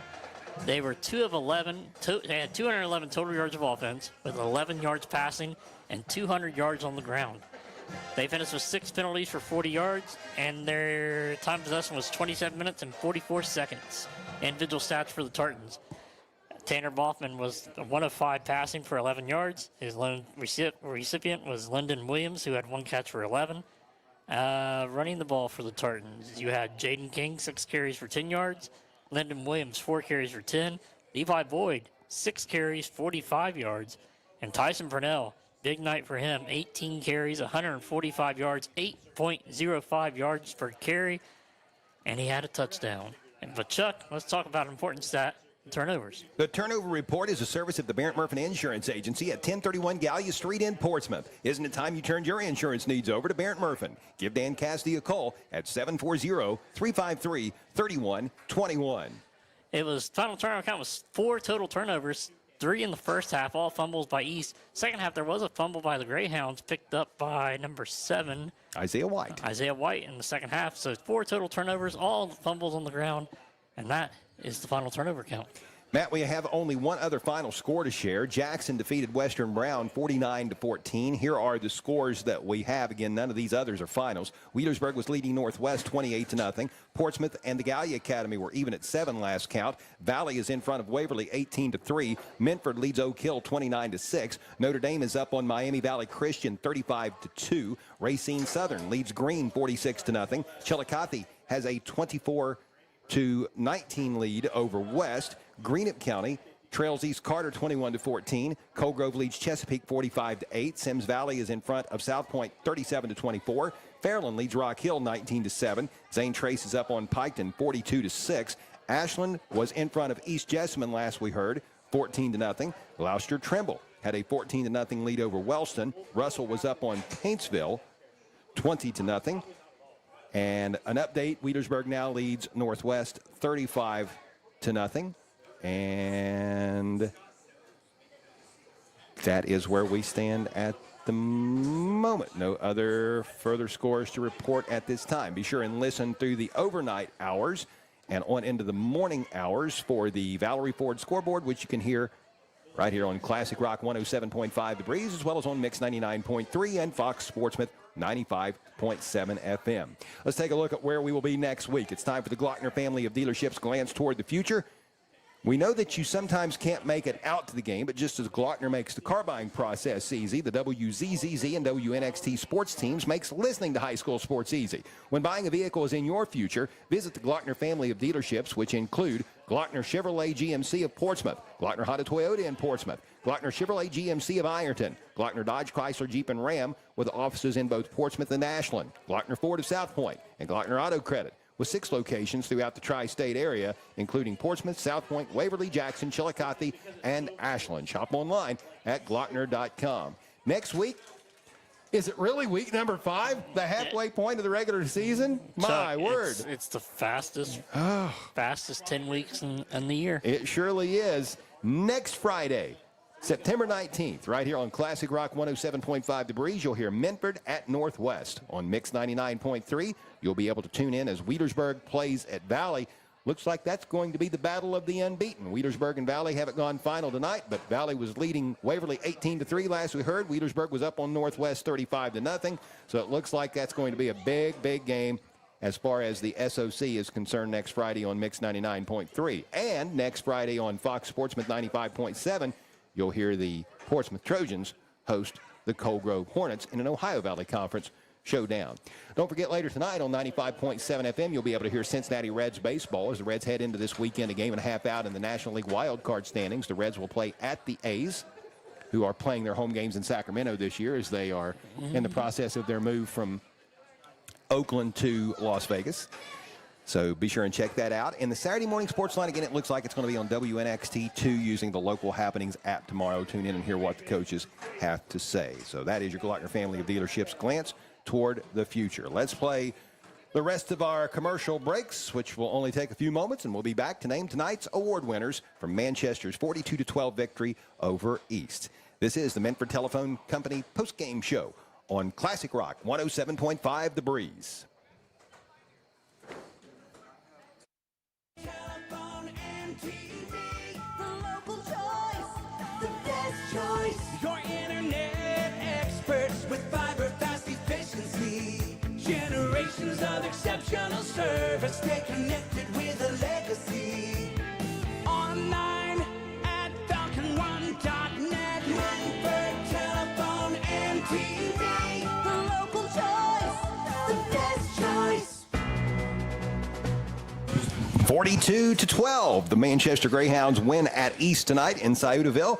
Speaker 2: They were 2 of 11. They had 211 total yards of offense, with 11 yards passing and 200 yards on the ground. They finished with 6 penalties for 40 yards, and their time possession was 27 minutes and 44 seconds. Individual stats for the Tartans. Tanner Boffman was 1 of 5 passing for 11 yards. His lone recipient was Lyndon Williams, who had 1 catch for 11. Running the ball for the Tartans, you had Jaden King, 6 carries for 10 yards. Lyndon Williams, 4 carries for 10. Levi Boyd, 6 carries, 45 yards. And Tyson Purnell, big night for him. 18 carries, 145 yards, 8.05 yards per carry, and he had a touchdown. But Chuck, let's talk about an important stat, turnovers.
Speaker 1: The turnover report is a service of the Barrett Murphy Insurance Agency at 1031 Gallia Street in Portsmouth. Isn't it time you turned your insurance needs over to Barrett Murphy? Give Dan Cassidy a call at 740-353-3121.
Speaker 2: It was final turnover count was 4 total turnovers, 3 in the first half, all fumbles by East. Second half, there was a fumble by the Greyhounds, picked up by number 7.
Speaker 1: Isaiah White
Speaker 2: in the second half. So 4 total turnovers, all fumbles on the ground, and that is the final turnover count.
Speaker 1: Matt, we have only one other final score to share. Jackson defeated Western Brown 49-14. Here are the scores that we have. Again, none of these others are finals. Wheelersburg was leading Northwest 28-0. Portsmouth and the Gallia Academy were even at 7 last count. Valley is in front of Waverly 18-3. Minford leads Oak Hill 29-6. Notre Dame is up on Miami Valley Christian 35-2. Racine Southern leads Green 46-0. Chillicothe has a 24-19 lead over West. Greenup County trails East Carter 21-14. Cold Grove leads Chesapeake 45-8. Sims Valley is in front of South Point 37-24. Fairland leads Rock Hill 19-7. Zane Trace is up on Piketon 42-6. Ashland was in front of East Jessamine last we heard 14-0. Gloucester Trimble had a 14-0 lead over Wellston. Russell was up on Paintsville 20-0. And an update, Wheelersburg now leads Northwest 35-0. And that is where we stand at the moment. No other further scores to report at this time. Be sure and listen through the overnight hours and on into the morning hours for the Valerie Ford scoreboard, which you can hear right here on Classic Rock 107.5 The Breeze, as well as on Mix 99.3 and Fox Sportsmouth 95.7 FM. Let's take a look at where we will be next week. It's time for the Glockner family of dealerships glance toward the future. We know that you sometimes can't make it out to the game, but just as Glockner makes the car buying process easy, the WZZZ and WNXT sports teams makes listening to high school sports easy. When buying a vehicle is in your future, visit the Glockner family of dealerships, which include Glockner Chevrolet GMC of Portsmouth, Glockner Honda Toyota in Portsmouth, Glockner Chevrolet GMC of Ironton, Glockner Dodge Chrysler Jeep and Ram with offices in both Portsmouth and Ashland, Glockner Ford of South Point, and Glockner Auto Credit, with 6 locations throughout the tri-state area, including Portsmouth, South Point, Waverly, Jackson, Chillicothe, and Ashland. Shop online at Glockner.com. Next week, is it really week number 5, the halfway point of the regular season? My word.
Speaker 2: It's the fastest 10 weeks in the year.
Speaker 1: It surely is. Next Friday, September 19th, right here on Classic Rock 107.5 The Breeze, you'll hear Minford at Northwest. On Mix 99.3, you'll be able to tune in as Wheelersburg plays at Valley. Looks like that's going to be the battle of the unbeaten. Wheelersburg and Valley haven't gone final tonight, but Valley was leading Waverly 18-3 last we heard. Wheelersburg was up on Northwest 35-0. So it looks like that's going to be a big, big game as far as the SOC is concerned next Friday on Mix 99.3. And next Friday on Fox Sportsmouth 95.7, you'll hear the Portsmouth Trojans host the Cold Grove Hornets in an Ohio Valley Conference showdown. Don't forget, later tonight on 95.7 FM, you'll be able to hear Cincinnati Reds baseball as the Reds head into this weekend, a game and a half out in the National League wildcard standings. The Reds will play at the A's, who are playing their home games in Sacramento this year as they are in the process of their move from Oakland to Las Vegas. So be sure and check that out. In the Saturday morning sports line, again, it looks like it's going to be on WNXT2 using the Local Happenings app tomorrow. Tune in and hear what the coaches have to say. So that is your Glockner family of dealerships glance toward the future. Let's play the rest of our commercial breaks, which will only take a few moments, and we'll be back to name tonight's award winners from Manchester's 42-12 victory over East. This is the Minford Telephone Company post-game show on Classic Rock 107.5 The Breeze.
Speaker 19: Your internet experts with fiber fast efficiency. Generations of exceptional service. Stay connected with a legacy. Online at falcon1.net. Minford Telephone and TV. The local choice. The best choice.
Speaker 1: 42-12, the Manchester Greyhounds win at East tonight in Sciotoville.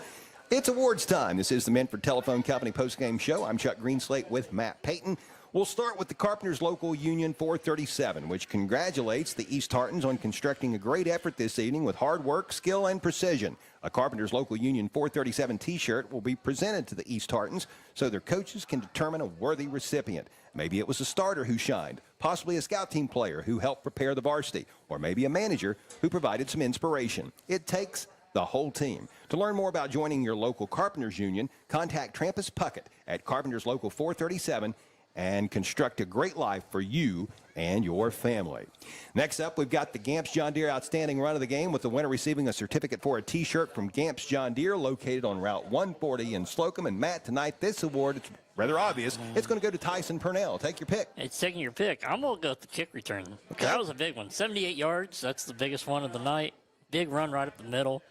Speaker 1: It's awards time. This is the Menford Telephone Company postgame show. I'm Chuck Greenslate with Matt Payton. We'll start with the Carpenters Local Union 437, which congratulates the East Tartans on constructing a great effort this evening with hard work, skill, and precision. A Carpenters Local Union 437 t-shirt will be presented to the East Tartans so their coaches can determine a worthy recipient. Maybe it was a starter who shined, possibly a scout team player who helped prepare the varsity, or maybe a manager who provided some inspiration. It takes the whole team. To learn more about joining your local Carpenters Union, contact Trampus Puckett at Carpenters Local 437 and construct a great life for you and your family. Next up, we've got the Gamps John Deere Outstanding Run of the Game, with the winner receiving a certificate for a t-shirt from Gamps John Deere, located on Route 140 in Slocum. And Matt, tonight this award, it's rather obvious, it's going to go to Tyson Purnell. Take your pick.
Speaker 2: It's taking your pick. I'm going to go with the kick return. Okay. That was a big one. 78 yards. That's the biggest one of the night. Big run right up the middle.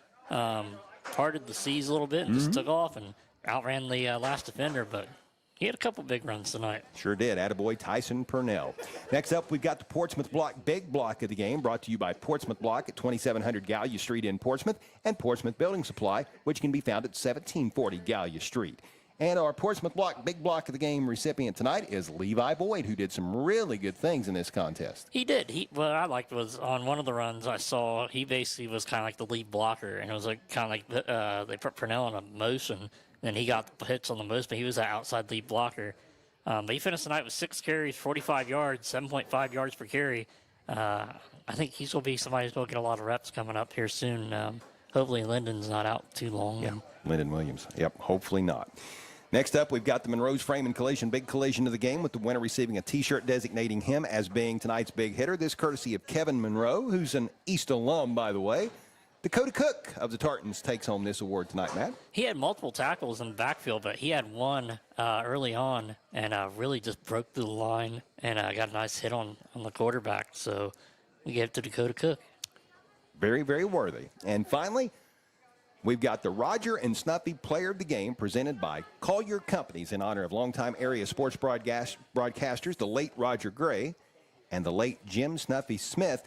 Speaker 2: Parted the seas a little bit and just took off and outran the last defender, but he had a couple big runs tonight.
Speaker 1: Sure did. Attaboy Tyson Purnell. Next up, we've got the Portsmouth Block Big Block of the Game, brought to you by Portsmouth Block at 2700 Gallia Street in Portsmouth, and Portsmouth Building Supply, which can be found at 1740 Gallia Street. And our Portsmouth Block Big Block of the Game recipient tonight is Levi Boyd, who did some really good things in this contest.
Speaker 2: He did. What I liked was on one of the runs I saw, he basically was kind of like the lead blocker, and it was like kind of like they put Purnell in a motion, and he got the hits on the most, but he was that outside lead blocker. But he finished the night with 6 carries, 45 yards, 7.5 yards per carry. I think he's going to be somebody who's going to get a lot of reps coming up here soon. Hopefully Lyndon's not out too long.
Speaker 1: Yeah, Lyndon Williams. Yep, hopefully not. Next up, we've got the Monroe's Frame and Collision Big Collision of the Game, with the winner receiving a t-shirt designating him as being tonight's big hitter. This courtesy of Kevin Monroe, who's an East alum, by the way. Dakota Cook of the Tartans takes home this award tonight, Matt.
Speaker 2: He had multiple tackles in the backfield, but he had one early on and really just broke through the line and got a nice hit on the quarterback. So we gave it to Dakota Cook.
Speaker 1: Very, very worthy. And finally, we've got the Roger and Snuffy Player of the Game, presented by Collier Companies in honor of longtime area sports broadcasters, the late Roger Gray and the late Jim Snuffy Smith.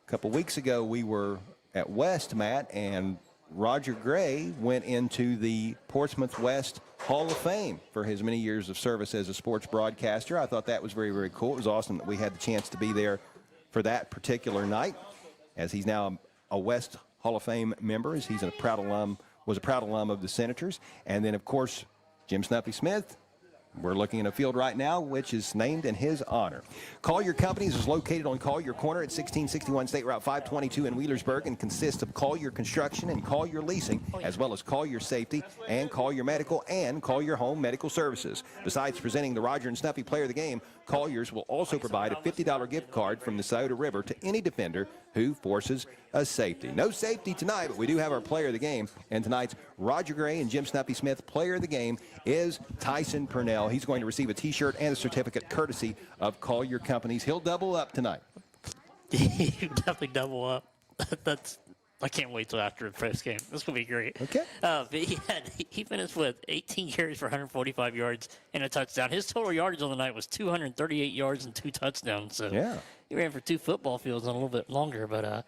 Speaker 1: A couple weeks ago, we were at West, Matt, and Roger Gray went into the Portsmouth West Hall of Fame for his many years of service as a sports broadcaster. I thought that was very, very cool. It was awesome that we had the chance to be there for that particular night, as he's now a West Hall of Fame member, as he's was a proud alum of the Senators. And then, of course, Jim Snuffy Smith. We're looking at a field right now which is named in his honor. Collier Companies is located on Collier Corner at 1661 State Route 522 in Wheelersburg, and consists of Collier Construction and Collier Leasing, as well as Collier Safety and Collier Medical and Collier Home Medical Services. Besides presenting the Roger and Snuffy Player of the Game, Colliers will also provide a $50 gift card from the Scioto River to any defender who forces a safety. No safety tonight, but we do have our Player of the Game, and tonight's Roger Gray and Jim Snuffy Smith Player of the Game is Tyson Purnell. He's going to receive a t-shirt and a certificate courtesy of Collier Companies. He'll double up tonight.
Speaker 2: He definitely double up. I can't wait till after the post game. This will be great.
Speaker 1: Okay.
Speaker 2: But he finished with 18 carries for 145 yards and a touchdown. His total yardage on the night was 238 yards and 2 touchdowns. So
Speaker 1: yeah,
Speaker 2: he ran for 2 football fields and a little bit longer, but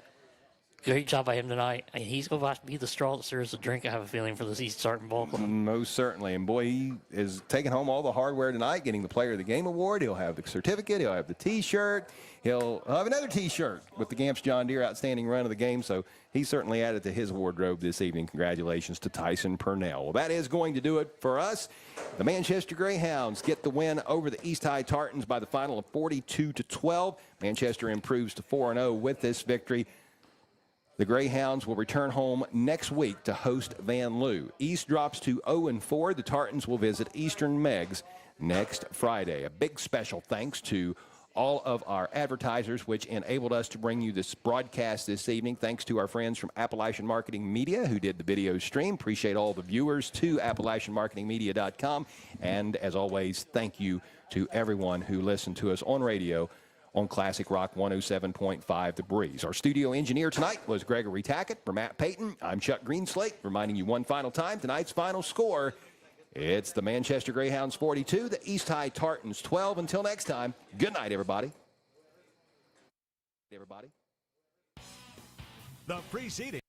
Speaker 2: great job by him tonight. I mean, he's going to have to be the straw that stirs the drink, I have a feeling, for this East Tartan ball club.
Speaker 1: Most certainly. And, boy, he is taking home all the hardware tonight, getting the Player of the Game award. He'll have the certificate. He'll have the T-shirt. He'll have another T-shirt with the Gamps John Deere Outstanding Run of the Game. So he certainly added to his wardrobe this evening. Congratulations to Tyson Purnell. Well, that is going to do it for us. The Manchester Greyhounds get the win over the East High Tartans by the final of 42-12. Manchester improves to 4-0 with this victory. The Greyhounds will return home next week to host Van Loo. East drops to 0-4. The Tartans will visit Eastern Megs next Friday. A big special thanks to all of our advertisers, which enabled us to bring you this broadcast this evening. Thanks to our friends from Appalachian Marketing Media who did the video stream. Appreciate all the viewers to AppalachianMarketingMedia.com. And as always, thank you to everyone who listened to us on radio on Classic Rock 107.5 The Breeze. Our studio engineer tonight was Gregory Tackett. For Matt Payton, I'm Chuck Greenslate, reminding you one final time, tonight's final score. It's the Manchester Greyhounds 42, the East High Tartans 12. Until next time, good night, everybody.
Speaker 5: The preceding